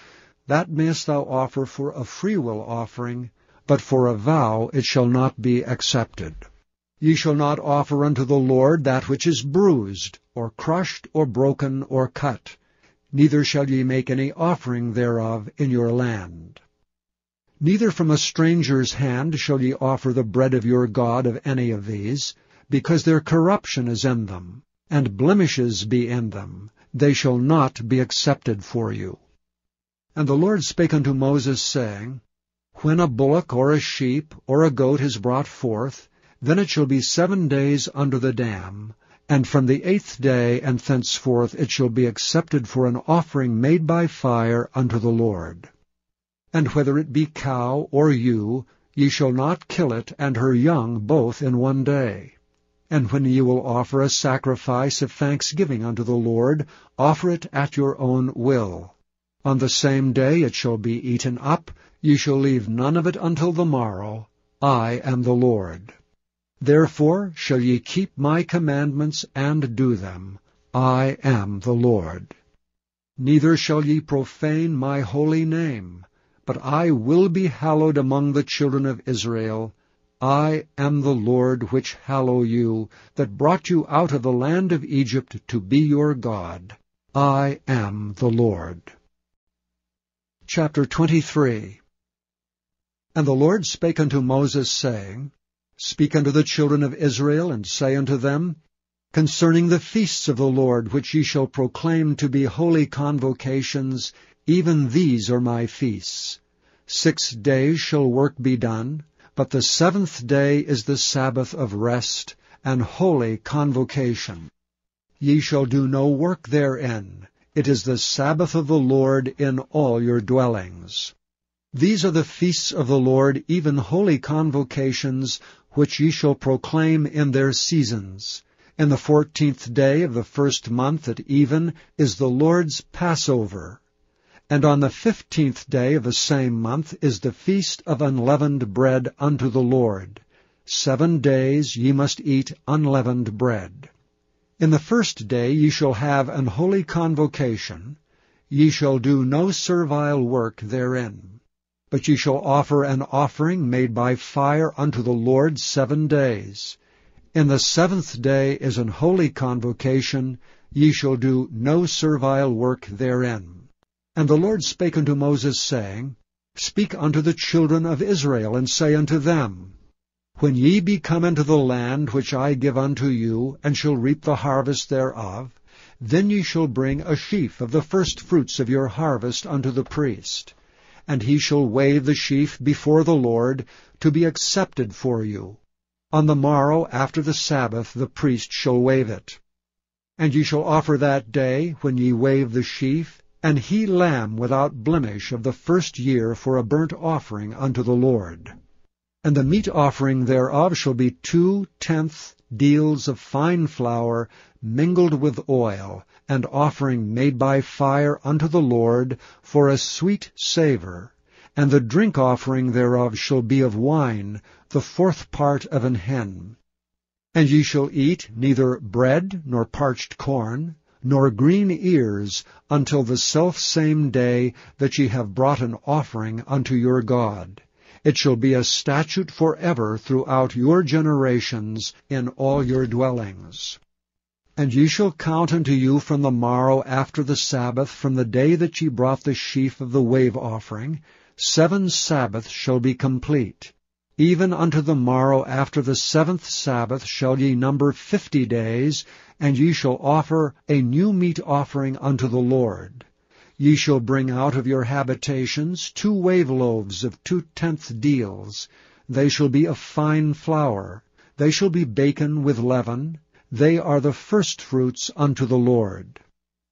that mayest thou offer for a freewill offering, but for a vow it shall not be accepted. Ye shall not offer unto the Lord that which is bruised, or crushed, or broken, or cut, neither shall ye make any offering thereof in your land. Neither from a stranger's hand shall ye offer the bread of your God of any of these, because their corruption is in them, and blemishes be in them, they shall not be accepted for you. And the Lord spake unto Moses, saying, When a bullock or a sheep or a goat is brought forth, then it shall be 7 days under the dam, and from the 8th day and thenceforth it shall be accepted for an offering made by fire unto the Lord. And whether it be cow or ewe, ye shall not kill it and her young both in 1 day. And when ye will offer a sacrifice of thanksgiving unto the Lord, offer it at your own will. On the same day it shall be eaten up, ye shall leave none of it until the morrow. I am the Lord. Therefore shall ye keep my commandments and do them. I am the Lord. Neither shall ye profane my holy name, but I will be hallowed among the children of Israel. I am the Lord which hallow you, that brought you out of the land of Egypt to be your God. I am the Lord. Chapter 23. And the Lord spake unto Moses, saying, Speak unto the children of Israel, and say unto them, Concerning the feasts of the Lord, which ye shall proclaim to be holy convocations, even these are my feasts. 6 days shall work be done, but the 7th day is the Sabbath of rest, and holy convocation. Ye shall do no work therein. It is the Sabbath of the Lord in all your dwellings. These are the feasts of the Lord, even holy convocations, which ye shall proclaim in their seasons. In the 14th day of the 1st month at even is the Lord's Passover. And on the 15th day of the same month is the feast of unleavened bread unto the Lord. 7 days ye must eat unleavened bread. In the 1st day ye shall have an holy convocation. Ye shall do no servile work therein. But ye shall offer an offering made by fire unto the Lord 7 days. In the 7th day is an holy convocation. Ye shall do no servile work therein. And the Lord spake unto Moses, saying, Speak unto the children of Israel, and say unto them, When ye be come into the land which I give unto you, and shall reap the harvest thereof, then ye shall bring a sheaf of the firstfruits of your harvest unto the priest. And he shall wave the sheaf before the Lord, to be accepted for you. On the morrow after the Sabbath the priest shall wave it. And ye shall offer that day, when ye wave the sheaf, an he lamb without blemish of the first year for a burnt offering unto the Lord. And the meat offering thereof shall be 2/10 deals of fine flour mingled with oil, and offering made by fire unto the Lord for a sweet savour. And the drink offering thereof shall be of wine, the 4th part of an hin. And ye shall eat neither bread, nor parched corn, nor green ears, until the selfsame day that ye have brought an offering unto your God. It shall be a statute forever throughout your generations in all your dwellings. And ye shall count unto you from the morrow after the Sabbath, from the day that ye brought the sheaf of the wave offering, 7 Sabbaths shall be complete. Even unto the morrow after the 7th Sabbath shall ye number 50 days, and ye shall offer a new meat offering unto the Lord. Ye shall bring out of your habitations 2 wave loaves of 2/10 deals. They shall be of fine flour. They shall be baken with leaven. They are the firstfruits unto the Lord.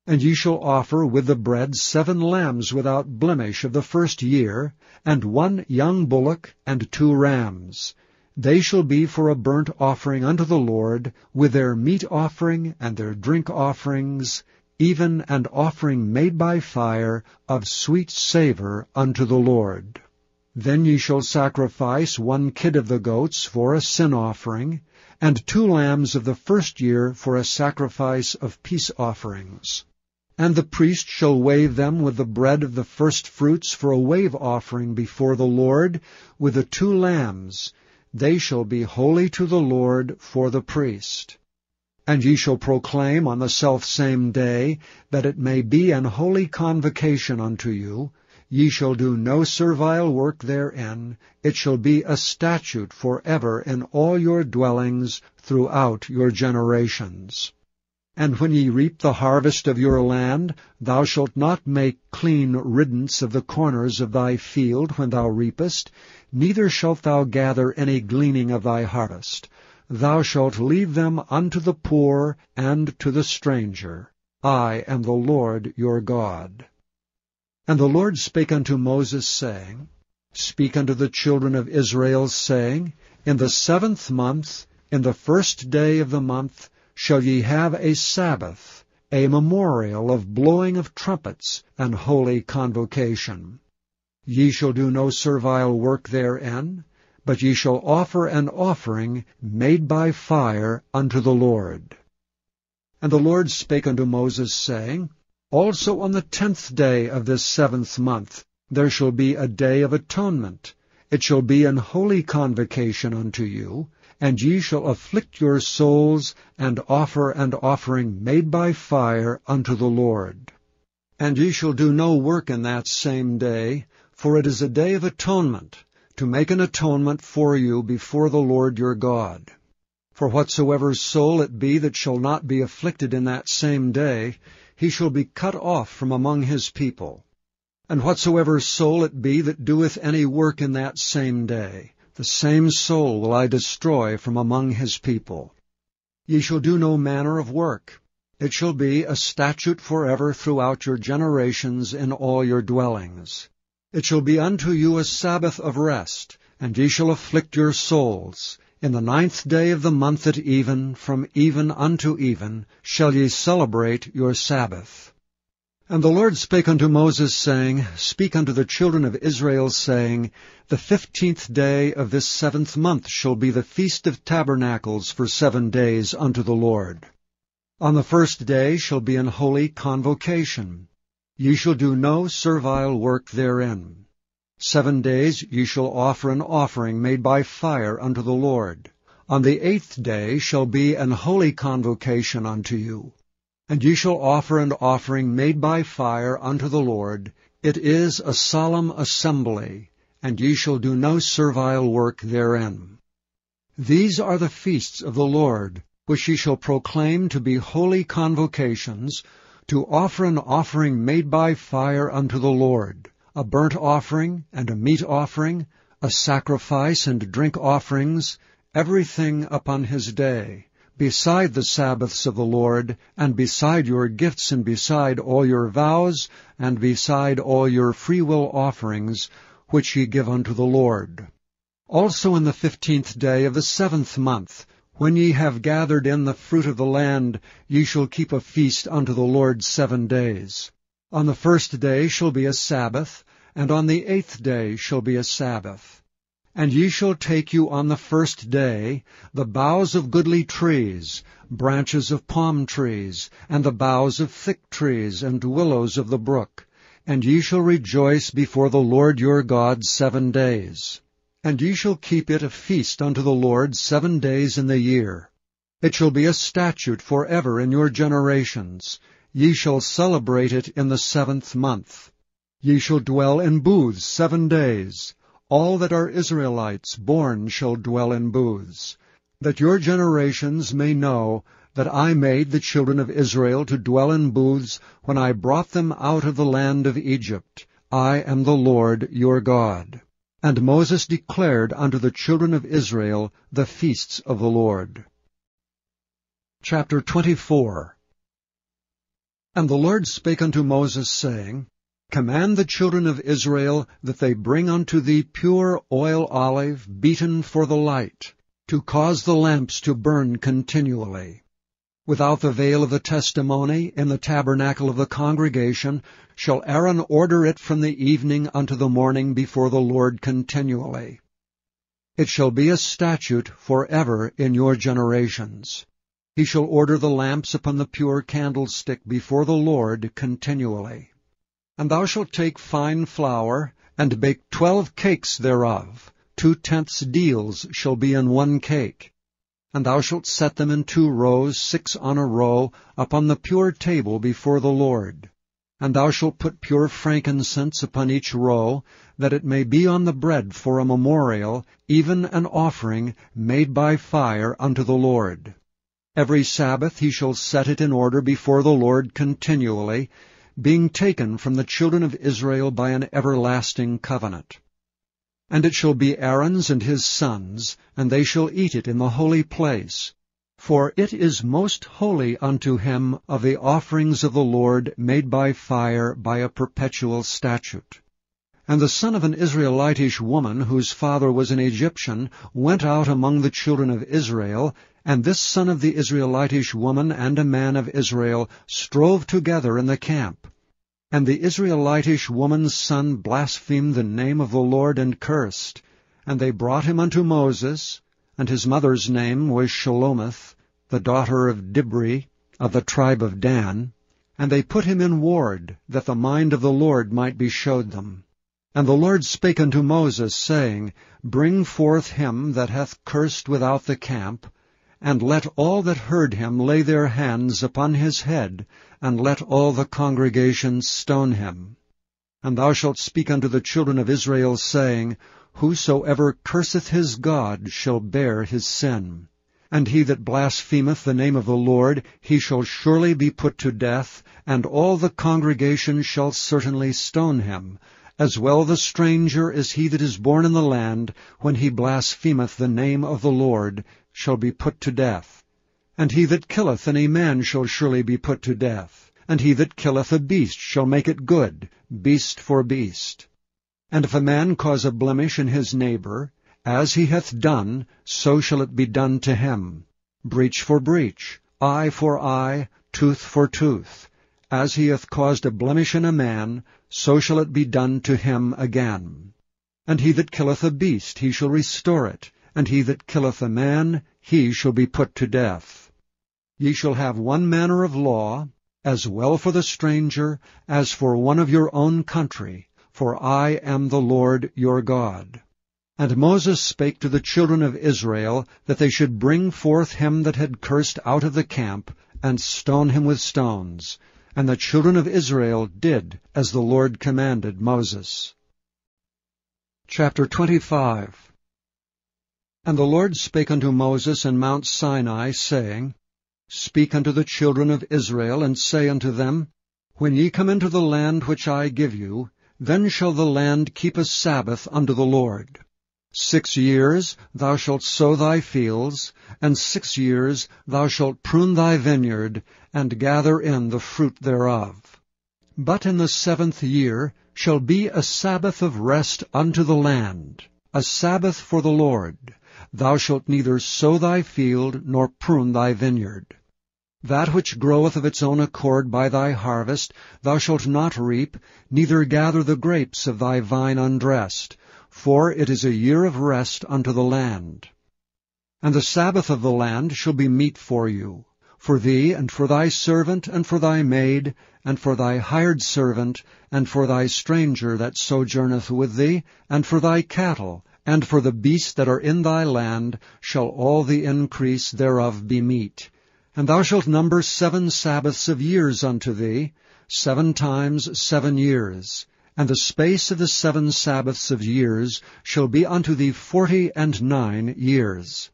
And ye shall offer with the bread 7 lambs without blemish of the first year, and 1 young bullock, and 2 rams. They shall be for a burnt offering unto the Lord, with their meat offering and their drink offerings, even an offering made by fire of sweet savour unto the Lord. Then ye shall sacrifice 1 kid of the goats for a sin offering, and 2 lambs of the first year for a sacrifice of peace offerings. And the priest shall wave them with the bread of the firstfruits for a wave offering before the Lord, with the 2 lambs. They shall be holy to the Lord for the priest. And ye shall proclaim on the selfsame day, that it may be an holy convocation unto you. Ye shall do no servile work therein. It shall be a statute forever in all your dwellings throughout your generations. And when ye reap the harvest of your land, thou shalt not make clean riddance of the corners of thy field when thou reapest, neither shalt thou gather any gleaning of thy harvest. Thou shalt leave them unto the poor and to the stranger. I am the Lord your God. And the Lord spake unto Moses, saying, Speak unto the children of Israel, saying, In the 7th month, in the 1st day of the month, shall ye have a Sabbath, a memorial of blowing of trumpets, and holy convocation. Ye shall do no servile work therein, but ye shall offer an offering made by fire unto the Lord. And the Lord spake unto Moses, saying, Also on the 10th day of this 7th month there shall be a day of atonement. It shall be an holy convocation unto you, and ye shall afflict your souls, and offer an offering made by fire unto the Lord. And ye shall do no work in that same day, for it is a day of atonement, to make an atonement for you before the Lord your God. For whatsoever soul it be that shall not be afflicted in that same day, he shall be cut off from among his people. And whatsoever soul it be that doeth any work in that same day, the same soul will I destroy from among his people. Ye shall do no manner of work. It shall be a statute forever throughout your generations in all your dwellings. It shall be unto you a Sabbath of rest, and ye shall afflict your souls. In the 9th day of the month at even, from even unto even, shall ye celebrate your Sabbath. And the Lord spake unto Moses, saying, Speak unto the children of Israel, saying, The 15th day of this 7th month shall be the Feast of Tabernacles for 7 days unto the Lord. On the 1st day shall be an holy convocation. Ye shall do no servile work therein. 7 days ye shall offer an offering made by fire unto the Lord. On the 8th day shall be an holy convocation unto you. And ye shall offer an offering made by fire unto the Lord. It is a solemn assembly, and ye shall do no servile work therein. These are the feasts of the Lord, which ye shall proclaim to be holy convocations, to offer an offering made by fire unto the Lord, a burnt offering and a meat offering, a sacrifice and drink offerings, everything upon his day, beside the Sabbaths of the Lord, and beside your gifts, and beside all your vows, and beside all your freewill offerings, which ye give unto the Lord. Also in the 15th day of the 7th month, when ye have gathered in the fruit of the land, ye shall keep a feast unto the Lord 7 days. On the 1st day shall be a Sabbath, and on the 8th day shall be a Sabbath. And ye shall take you on the 1st day the boughs of goodly trees, branches of palm trees, and the boughs of thick trees, and willows of the brook, and ye shall rejoice before the Lord your God 7 days. And ye shall keep it a feast unto the Lord 7 days in the year. It shall be a statute forever in your generations. Ye shall celebrate it in the 7th month. Ye shall dwell in booths 7 days. All that are Israelites born shall dwell in booths, that your generations may know that I made the children of Israel to dwell in booths when I brought them out of the land of Egypt. I am the Lord your God. And Moses declared unto the children of Israel the feasts of the Lord. Chapter 24. And the Lord spake unto Moses, saying, Command the children of Israel that they bring unto thee pure oil olive beaten for the light, to cause the lamps to burn continually. Without the veil of the testimony, in the tabernacle of the congregation, shall Aaron order it from the evening unto the morning before the Lord continually. It shall be a statute forever in your generations. He shall order the lamps upon the pure candlestick before the Lord continually. And thou shalt take fine flour, and bake 12 cakes thereof. 2/10 deals shall be in 1 cake. And thou shalt set them in 2 rows, 6 on a row, upon the pure table before the Lord. And thou shalt put pure frankincense upon each row, that it may be on the bread for a memorial, even an offering made by fire unto the Lord. Every Sabbath he shall set it in order before the Lord continually, being taken from the children of Israel by an everlasting covenant. And it shall be Aaron's and his sons, and they shall eat it in the holy place. For it is most holy unto him of the offerings of the Lord made by fire by a perpetual statute. And the son of an Israelitish woman, whose father was an Egyptian, went out among the children of Israel, and this son of the Israelitish woman and a man of Israel strove together in the camp. And the Israelitish woman's son blasphemed the name of the Lord and cursed. And they brought him unto Moses, and his mother's name was Shelomith, the daughter of Dibri, of the tribe of Dan. And they put him in ward, that the mind of the Lord might be showed them. And the Lord spake unto Moses, saying, Bring forth him that hath cursed without the camp, and let all that heard him lay their hands upon his head, and let all the congregation stone him. And thou shalt speak unto the children of Israel, saying, Whosoever curseth his God shall bear his sin. And he that blasphemeth the name of the Lord, he shall surely be put to death, and all the congregation shall certainly stone him, as well the stranger as he that is born in the land, when he blasphemeth the name of the Lord, shall be put to death. And he that killeth any man shall surely be put to death. And he that killeth a beast shall make it good, beast for beast. And if a man cause a blemish in his neighbor, as he hath done, so shall it be done to him. Breach for breach, eye for eye, tooth for tooth. As he hath caused a blemish in a man, so shall it be done to him again. And he that killeth a beast, he shall restore it. And he that killeth a man, he shall be put to death. Ye shall have one manner of law, as well for the stranger as for one of your own country, for I am the Lord your God. And Moses spake to the children of Israel, that they should bring forth him that had cursed out of the camp, and stone him with stones. And the children of Israel did as the Lord commanded Moses. Chapter 25. And the Lord spake unto Moses in Mount Sinai, saying, Speak unto the children of Israel, and say unto them, When ye come into the land which I give you, then shall the land keep a Sabbath unto the Lord. 6 years thou shalt sow thy fields, and 6 years thou shalt prune thy vineyard, and gather in the fruit thereof. But in the 7th year shall be a Sabbath of rest unto the land, a Sabbath for the Lord. Thou shalt neither sow thy field, nor prune thy vineyard. That which groweth of its own accord by thy harvest thou shalt not reap, neither gather the grapes of thy vine undressed, for it is a year of rest unto the land. And the Sabbath of the land shall be meat for you, for thee, and for thy servant, and for thy maid, and for thy hired servant, and for thy stranger that sojourneth with thee, and for thy cattle, and for the beasts that are in thy land, shall all the increase thereof be meat. And thou shalt number 7 Sabbaths of years unto thee, 7 times 7 years. And the space of the 7 Sabbaths of years shall be unto thee 49 years.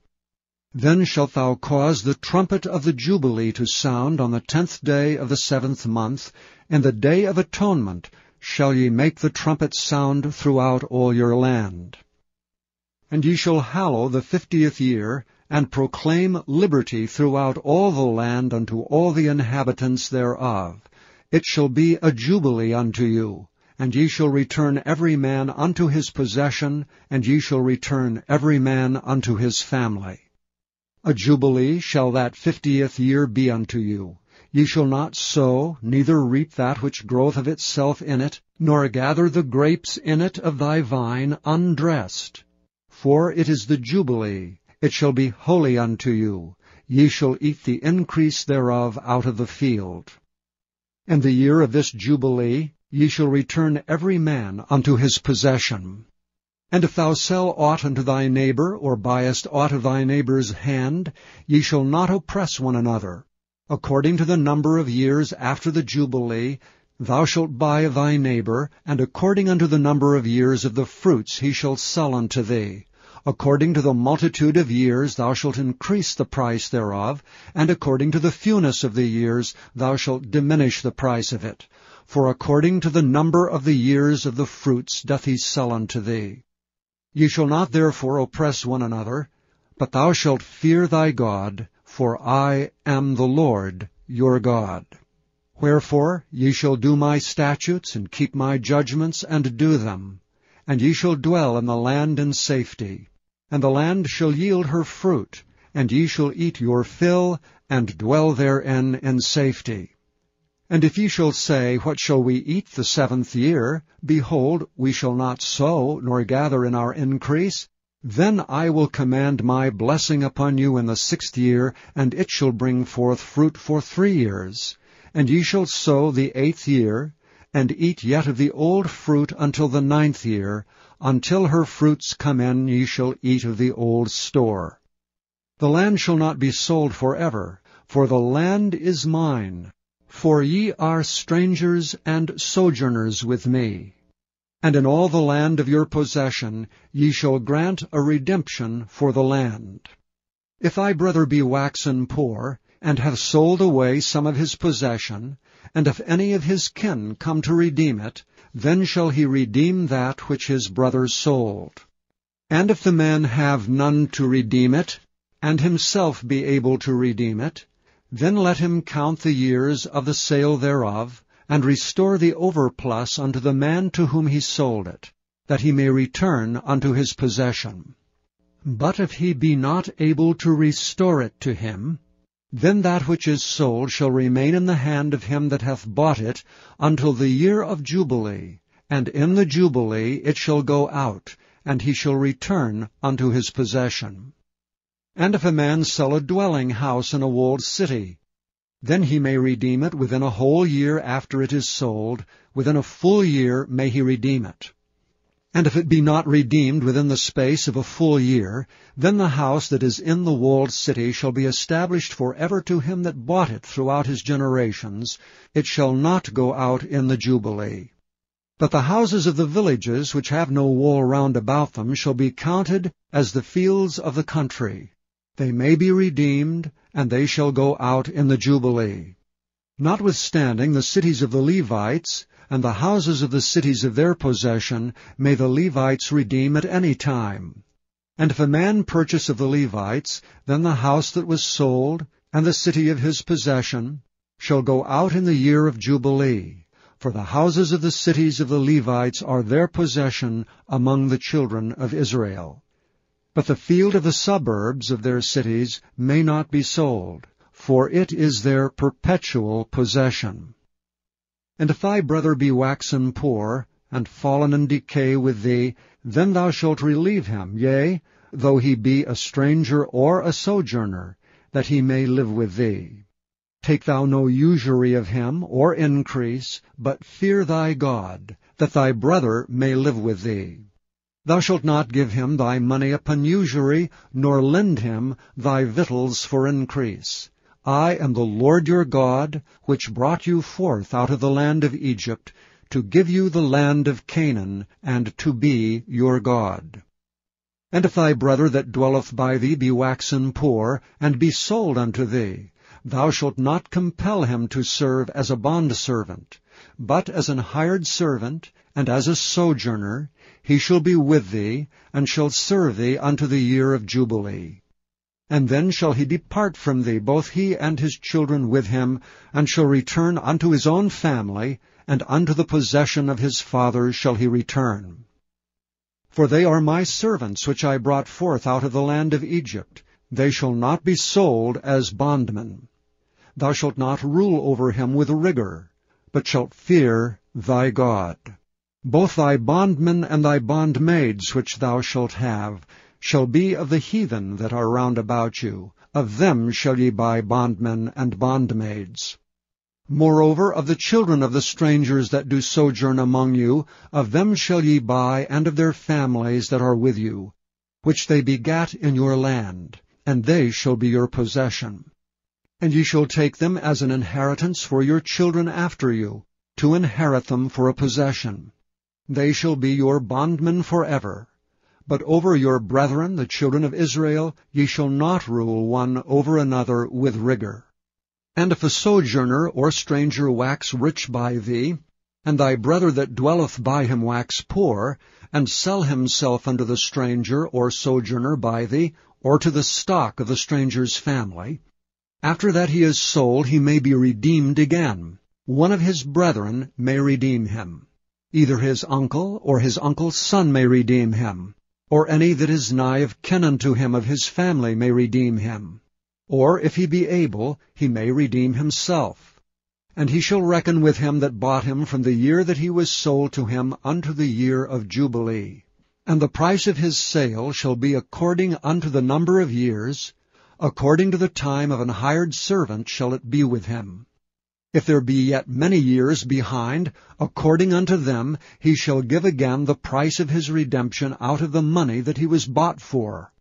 Then shalt thou cause the trumpet of the Jubilee to sound on the 10th day of the 7th month. In the day of atonement shall ye make the trumpet sound throughout all your land. And ye shall hallow the 50th year, and proclaim liberty throughout all the land unto all the inhabitants thereof. It shall be a jubilee unto you, and ye shall return every man unto his possession, and ye shall return every man unto his family. A jubilee shall that 50th year be unto you. Ye shall not sow, neither reap that which groweth of itself in it, nor gather the grapes in it of thy vine undressed. For it is the jubilee. It shall be holy unto you. Ye shall eat the increase thereof out of the field. In the year of this jubilee ye shall return every man unto his possession. And if thou sell aught unto thy neighbor, or buyest aught of thy neighbor's hand, ye shall not oppress one another. According to the number of years after the jubilee thou shalt buy of thy neighbor, and according unto the number of years of the fruits he shall sell unto thee. According to the multitude of years thou shalt increase the price thereof, and according to the fewness of the years thou shalt diminish the price of it. For according to the number of the years of the fruits doth he sell unto thee. Ye shall not therefore oppress one another, but thou shalt fear thy God, for I am the Lord your God. Wherefore ye shall do my statutes, and keep my judgments, and do them. And ye shall dwell in the land in safety. And the land shall yield her fruit, and ye shall eat your fill, and dwell therein in safety. And if ye shall say, What shall we eat the 7th year? Behold, we shall not sow, nor gather in our increase. Then I will command my blessing upon you in the 6th year, and it shall bring forth fruit for 3 years. And ye shall sow the 8th year, and eat yet of the old fruit until the 9th year. Until her fruits come in ye shall eat of the old store. The land shall not be sold forever, for the land is mine. For ye are strangers and sojourners with me. And in all the land of your possession ye shall grant a redemption for the land. If thy brother be waxen poor, and hath sold away some of his possession, and if any of his kin come to redeem it, then shall he redeem that which his brother sold. And if the man have none to redeem it, and himself be able to redeem it, then let him count the years of the sale thereof, and restore the overplus unto the man to whom he sold it, that he may return unto his possession. But if he be not able to restore it to him, then that which is sold shall remain in the hand of him that hath bought it until the year of Jubilee, and in the Jubilee it shall go out, and he shall return unto his possession. And if a man sell a dwelling house in a walled city, then he may redeem it within a whole year after it is sold. Within a full year may he redeem it. And if it be not redeemed within the space of a full year, then the house that is in the walled city shall be established forever to him that bought it throughout his generations. It shall not go out in the Jubilee. But the houses of the villages which have no wall round about them shall be counted as the fields of the country. They may be redeemed, and they shall go out in the Jubilee. Notwithstanding the cities of the Levites, and the houses of the cities of their possession, may the Levites redeem at any time. And if a man purchase of the Levites, then the house that was sold, and the city of his possession, shall go out in the year of Jubilee. For the houses of the cities of the Levites are their possession among the children of Israel. But the field of the suburbs of their cities may not be sold, for it is their perpetual possession. And if thy brother be waxen poor, and fallen in decay with thee, then thou shalt relieve him, yea, though he be a stranger or a sojourner, that he may live with thee. Take thou no usury of him, or increase, but fear thy God, that thy brother may live with thee. Thou shalt not give him thy money upon usury, nor lend him thy victuals for increase. I am the Lord your God, which brought you forth out of the land of Egypt, to give you the land of Canaan, and to be your God. And if thy brother that dwelleth by thee be waxen poor, and be sold unto thee, thou shalt not compel him to serve as a bondservant, but as an hired servant, and as a sojourner, he shall be with thee, and shall serve thee unto the year of Jubilee. And then shall he depart from thee, both he and his children with him, and shall return unto his own family, and unto the possession of his fathers shall he return. For they are my servants which I brought forth out of the land of Egypt. They shall not be sold as bondmen. Thou shalt not rule over him with rigor, but shalt fear thy God. Both thy bondmen and thy bondmaids which thou shalt have shall be of the heathen that are round about you. Of them shall ye buy bondmen and bondmaids. Moreover, of the children of the strangers that do sojourn among you, of them shall ye buy, and of their families that are with you, which they begat in your land, and they shall be your possession. And ye shall take them as an inheritance for your children after you, to inherit them for a possession. They shall be your bondmen forever. But over your brethren, the children of Israel, ye shall not rule one over another with rigor. And if a sojourner or stranger wax rich by thee, and thy brother that dwelleth by him wax poor, and sell himself unto the stranger or sojourner by thee, or to the stock of the stranger's family, after that he is sold he may be redeemed again. One of his brethren may redeem him. Either his uncle or his uncle's son may redeem him, or any that is nigh of kin unto him of his family may redeem him. Or, if he be able, he may redeem himself. And he shall reckon with him that bought him from the year that he was sold to him unto the year of Jubilee. And the price of his sale shall be according unto the number of years, according to the time of an hired servant shall it be with him. If there be yet many years behind, according unto them he shall give again the price of his redemption out of the money that he was bought for.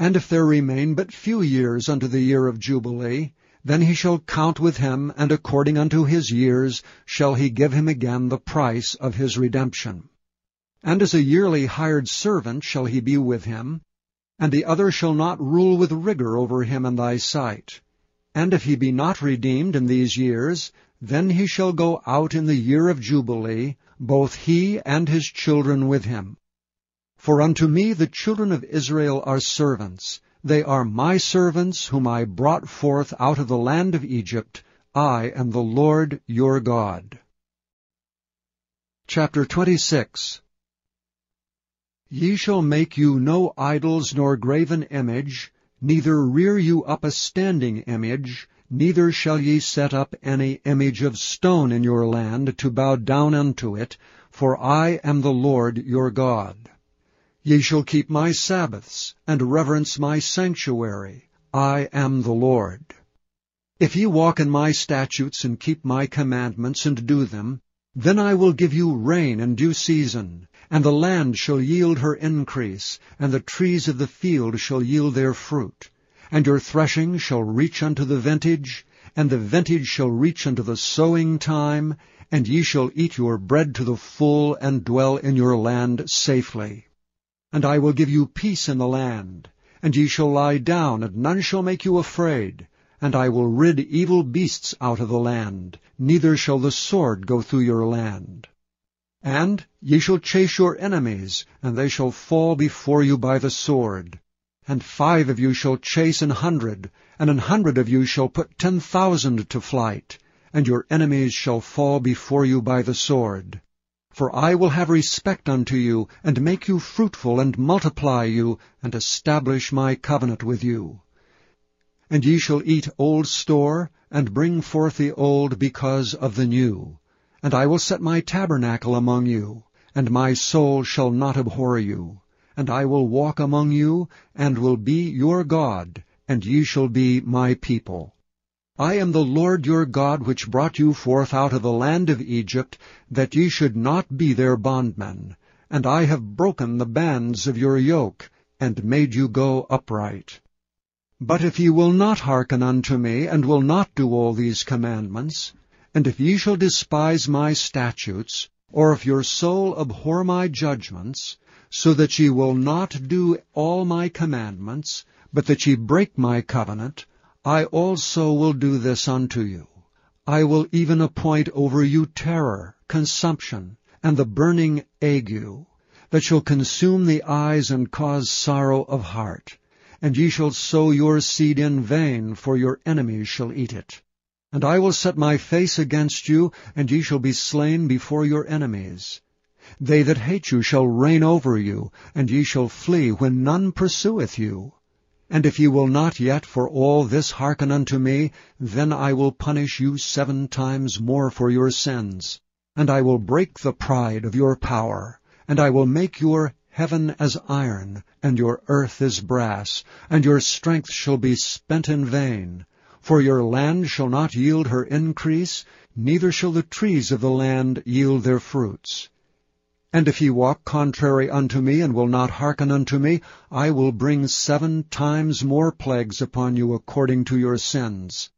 And if there remain but few years unto the year of Jubilee, then he shall count with him, and according unto his years shall he give him again the price of his redemption. And as a yearly hired servant shall he be with him, and the other shall not rule with rigor over him in thy sight. And if he be not redeemed in these years, then he shall go out in the year of Jubilee, both he and his children with him. For unto me the children of Israel are servants. They are my servants, whom I brought forth out of the land of Egypt. I am the Lord your God. Chapter 26. Ye shall make you no idols nor graven image, neither rear you up a standing image, neither shall ye set up any image of stone in your land to bow down unto it, for I am the Lord your God. Ye shall keep my Sabbaths, and reverence my sanctuary. I am the Lord. If ye walk in my statutes, and keep my commandments, and do them, then I will give you rain in due season, and the land shall yield her increase, and the trees of the field shall yield their fruit. And your threshing shall reach unto the vintage, and the vintage shall reach unto the sowing time, and ye shall eat your bread to the full, and dwell in your land safely. And I will give you peace in the land, and ye shall lie down, and none shall make you afraid. And I will rid evil beasts out of the land, neither shall the sword go through your land. And ye shall chase your enemies, and they shall fall before you by the sword. And 5 of you shall chase 100, and 100 of you shall put 10,000 to flight, and your enemies shall fall before you by the sword. For I will have respect unto you, and make you fruitful, and multiply you, and establish my covenant with you. And ye shall eat old store, and bring forth the old because of the new. And I will set my tabernacle among you, and my soul shall not abhor you. And I will walk among you, and will be your God, and ye shall be my people. I am the Lord your God, which brought you forth out of the land of Egypt, that ye should not be their bondmen. And I have broken the bands of your yoke, and made you go upright. But if ye will not hearken unto me, and will not do all these commandments, and if ye shall despise my statutes, or if your soul abhor my judgments, so that ye will not do all my commandments, but that ye break my covenant, I also will do this unto you. I will even appoint over you terror, consumption, and the burning ague, that shall consume the eyes and cause sorrow of heart. And ye shall sow your seed in vain, for your enemies shall eat it. And I will set my face against you, and ye shall be slain before your enemies. They that hate you shall reign over you, and ye shall flee when none pursueth you. And if ye will not yet for all this hearken unto me, then I will punish you 7 times more for your sins. And I will break the pride of your power, and I will make your heaven as iron, and your earth as brass, and your strength shall be spent in vain. For your land shall not yield her increase, neither shall the trees of the land yield their fruits. And if ye walk contrary unto me, and will not hearken unto me, I will bring 7 times more plagues upon you according to your sins.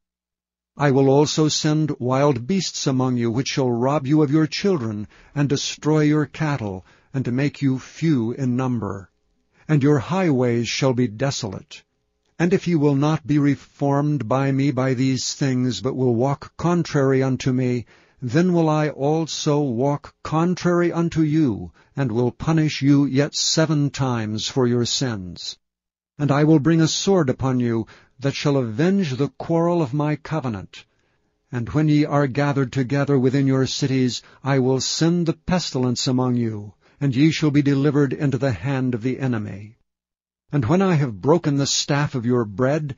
I will also send wild beasts among you, which shall rob you of your children, and destroy your cattle, and to make you few in number. And your highways shall be desolate. And if ye will not be reformed by me by these things, but will walk contrary unto me, then will I also walk contrary unto you, and will punish you yet 7 times for your sins. And I will bring a sword upon you, that shall avenge the quarrel of my covenant. And when ye are gathered together within your cities, I will send the pestilence among you, and ye shall be delivered into the hand of the enemy. And when I have broken the staff of your bread,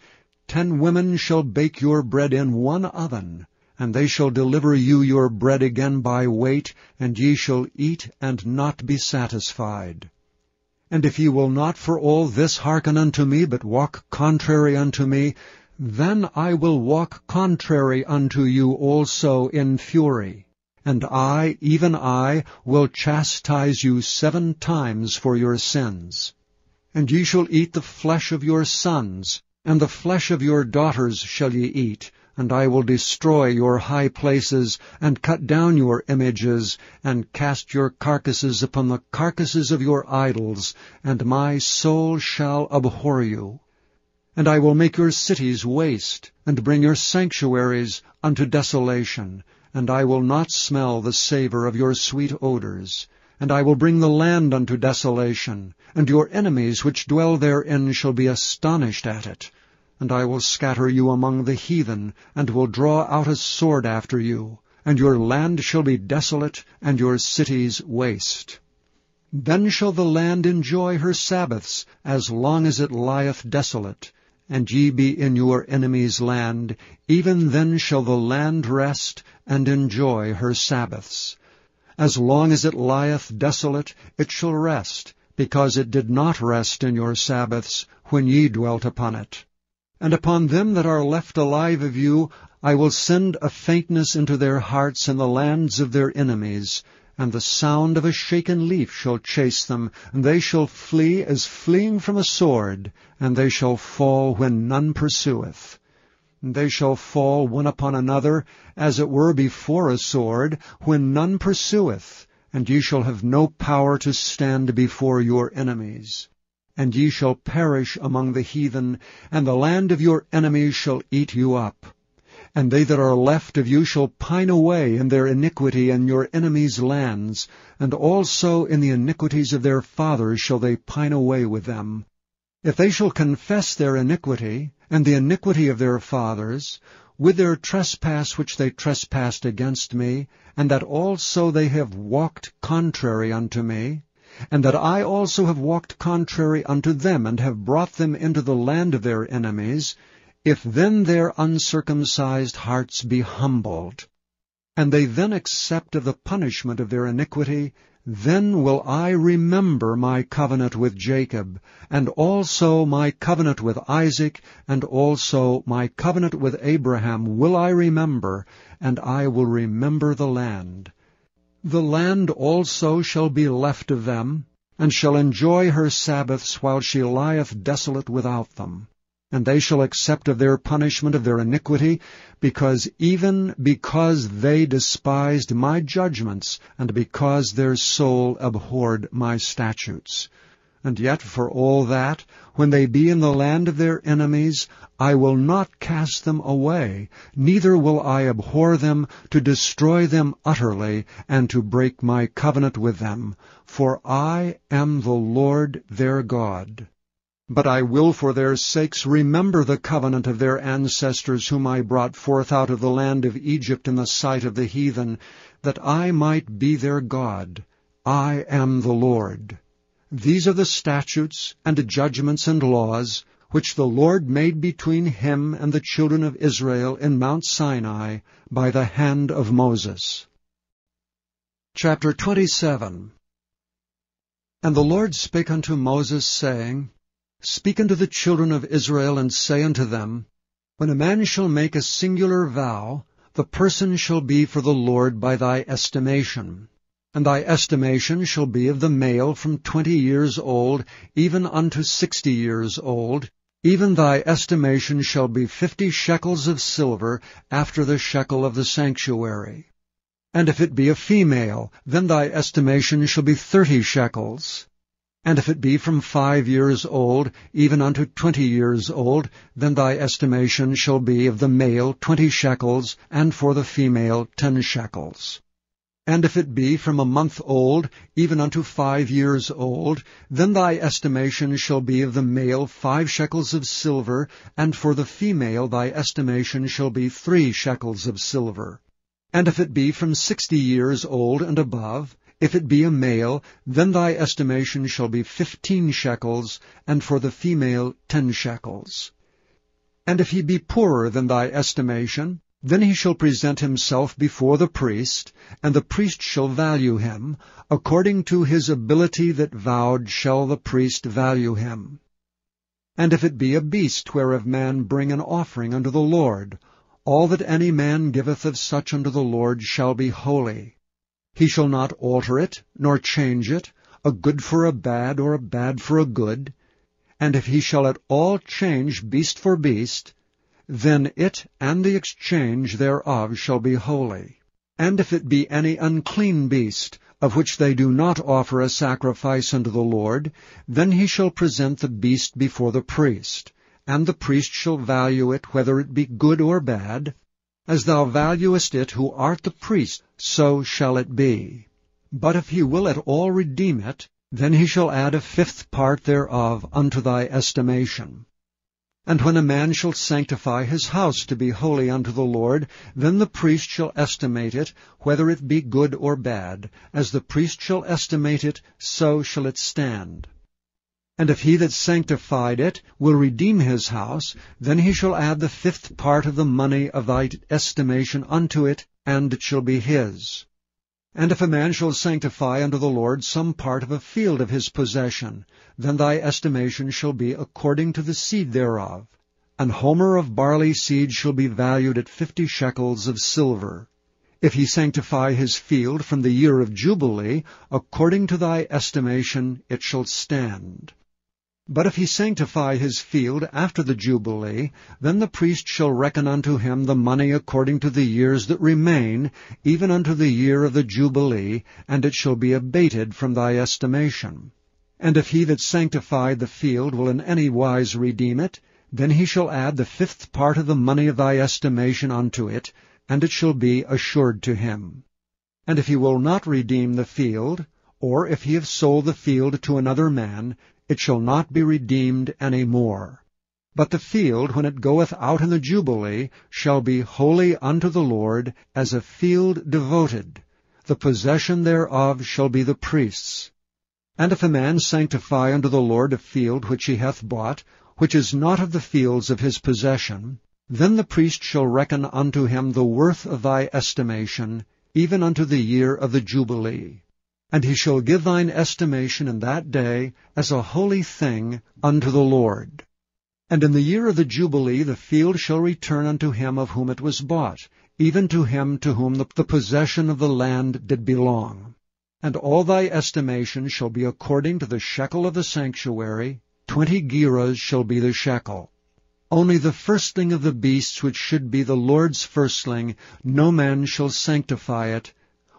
10 women shall bake your bread in one oven, and they shall deliver you your bread again by weight, and ye shall eat and not be satisfied. And if ye will not for all this hearken unto me, but walk contrary unto me, then I will walk contrary unto you also in fury. And I, even I, will chastise you 7 times for your sins. And ye shall eat the flesh of your sons, and the flesh of your daughters shall ye eat, and I will destroy your high places, and cut down your images, and cast your carcasses upon the carcasses of your idols, and my soul shall abhor you. And I will make your cities waste, and bring your sanctuaries unto desolation, and I will not smell the savour of your sweet odours. And I will bring the land unto desolation, and your enemies which dwell therein shall be astonished at it. And I will scatter you among the heathen, and will draw out a sword after you, and your land shall be desolate, and your cities waste. Then shall the land enjoy her Sabbaths, as long as it lieth desolate, and ye be in your enemy's land, even then shall the land rest, and enjoy her Sabbaths. As long as it lieth desolate, it shall rest, because it did not rest in your Sabbaths, when ye dwelt upon it. And upon them that are left alive of you, I will send a faintness into their hearts in the lands of their enemies, and the sound of a shaken leaf shall chase them, and they shall flee as fleeing from a sword, and they shall fall when none pursueth. They shall fall one upon another, as it were before a sword, when none pursueth, and ye shall have no power to stand before your enemies. And ye shall perish among the heathen, and the land of your enemies shall eat you up. And they that are left of you shall pine away in their iniquity in your enemies' lands, and also in the iniquities of their fathers shall they pine away with them. If they shall confess their iniquity, and the iniquity of their fathers, with their trespass which they trespassed against me, and that also they have walked contrary unto me, and that I also have walked contrary unto them, and have brought them into the land of their enemies, if then their uncircumcised hearts be humbled, and they then accept of the punishment of their iniquity, then will I remember my covenant with Jacob, and also my covenant with Isaac, and also my covenant with Abraham will I remember, and I will remember the land. The land also shall be left of them, and shall enjoy her Sabbaths while she lieth desolate without them. And they shall accept of their punishment of their iniquity, because they despised my judgments, and because their soul abhorred my statutes. And yet for all that, when they be in the land of their enemies, I will not cast them away, neither will I abhor them, to destroy them utterly, and to break my covenant with them. For I am the Lord their God. But I will for their sakes remember the covenant of their ancestors, whom I brought forth out of the land of Egypt in the sight of the heathen, that I might be their God. I am the Lord. These are the statutes and judgments and laws, which the Lord made between him and the children of Israel in Mount Sinai by the hand of Moses. Chapter 27. And the Lord spake unto Moses, saying, Speak unto the children of Israel, and say unto them, When a man shall make a singular vow, the person shall be for the Lord by thy estimation. And thy estimation shall be of the male from 20 years old, even unto 60 years old. Even thy estimation shall be 50 shekels of silver, after the shekel of the sanctuary. And if it be a female, then thy estimation shall be 30 shekels. And if it be from 5 years old, even unto 20 years old, then thy estimation shall be of the male 20 shekels, and for the female 10 shekels. And if it be from a month old, even unto 5 years old, then thy estimation shall be of the male 5 shekels of silver, and for the female thy estimation shall be 3 shekels of silver. And if it be from 60 years old and above, if it be a male, then thy estimation shall be 15 shekels, and for the female 10 shekels. And if he be poorer than thy estimation, then he shall present himself before the priest, and the priest shall value him. According to his ability that vowed shall the priest value him. And if it be a beast whereof man bring an offering unto the Lord, all that any man giveth of such unto the Lord shall be holy. He shall not alter it, nor change it, a good for a bad, or a bad for a good. And if he shall at all change beast for beast, then it and the exchange thereof shall be holy. And if it be any unclean beast, of which they do not offer a sacrifice unto the Lord, then he shall present the beast before the priest, and the priest shall value it, whether it be good or bad. As thou valuest it who art the priest, so shall it be. But if he will at all redeem it, then he shall add a 5th part thereof unto thy estimation. And when a man shall sanctify his house to be holy unto the Lord, then the priest shall estimate it, whether it be good or bad. As the priest shall estimate it, so shall it stand. And if he that sanctified it will redeem his house, then he shall add the 5th part of the money of thy estimation unto it, and it shall be his. And if a man shall sanctify unto the Lord some part of a field of his possession, then thy estimation shall be according to the seed thereof. An homer of barley seed shall be valued at 50 shekels of silver. If he sanctify his field from the year of Jubilee, according to thy estimation it shall stand. But if he sanctify his field after the Jubilee, then the priest shall reckon unto him the money according to the years that remain, even unto the year of the Jubilee, and it shall be abated from thy estimation. And if he that sanctified the field will in any wise redeem it, Then he shall add the 5th part of the money of thy estimation unto it, and it shall be assured to him. And if he will not redeem the field, or if he have sold the field to another man, it shall not be redeemed any more. But the field, when it goeth out in the Jubilee, shall be holy unto the Lord, as a field devoted. The possession thereof shall be the priest's. And if a man sanctify unto the Lord a field which he hath bought, which is not of the fields of his possession, then the priest shall reckon unto him the worth of thy estimation, even unto the year of the Jubilee. And he shall give thine estimation in that day as a holy thing unto the Lord. And in the year of the Jubilee the field shall return unto him of whom it was bought, even to him to whom the possession of the land did belong. And all thy estimation shall be according to the shekel of the sanctuary, 20 gerahs shall be the shekel. Only the firstling of the beasts which should be the Lord's firstling, no man shall sanctify it,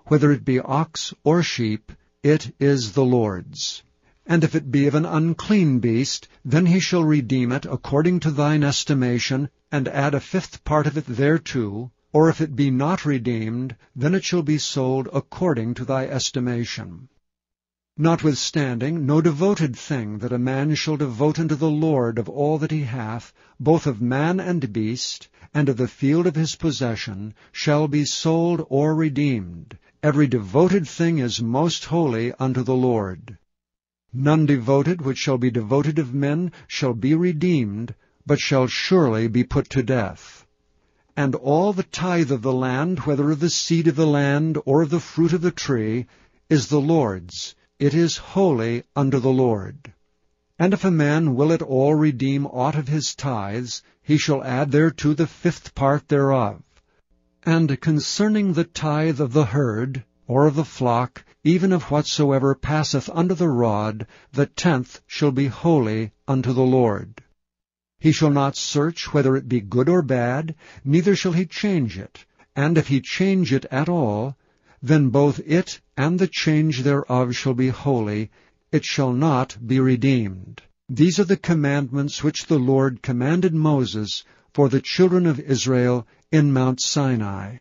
whether it be ox or sheep, it is the Lord's. And if it be of an unclean beast, then he shall redeem it according to thine estimation, and add a 5th part of it thereto, or if it be not redeemed, then it shall be sold according to thy estimation. Notwithstanding, no devoted thing that a man shall devote unto the Lord of all that he hath, both of man and beast, and of the field of his possession, shall be sold or redeemed. Every devoted thing is most holy unto the Lord. None devoted which shall be devoted of men shall be redeemed, but shall surely be put to death. And all the tithe of the land, whether of the seed of the land, or of the fruit of the tree, is the Lord's. It is holy unto the Lord. And if a man will at all redeem aught of his tithes, he shall add thereto the 5th part thereof. And concerning the tithe of the herd, or of the flock, even of whatsoever passeth under the rod, the 10th shall be holy unto the Lord. He shall not search whether it be good or bad, neither shall he change it. And if he change it at all, then both it and the change thereof shall be holy, it shall not be redeemed. These are the commandments which the Lord commanded Moses for the children of Israel in Mount Sinai.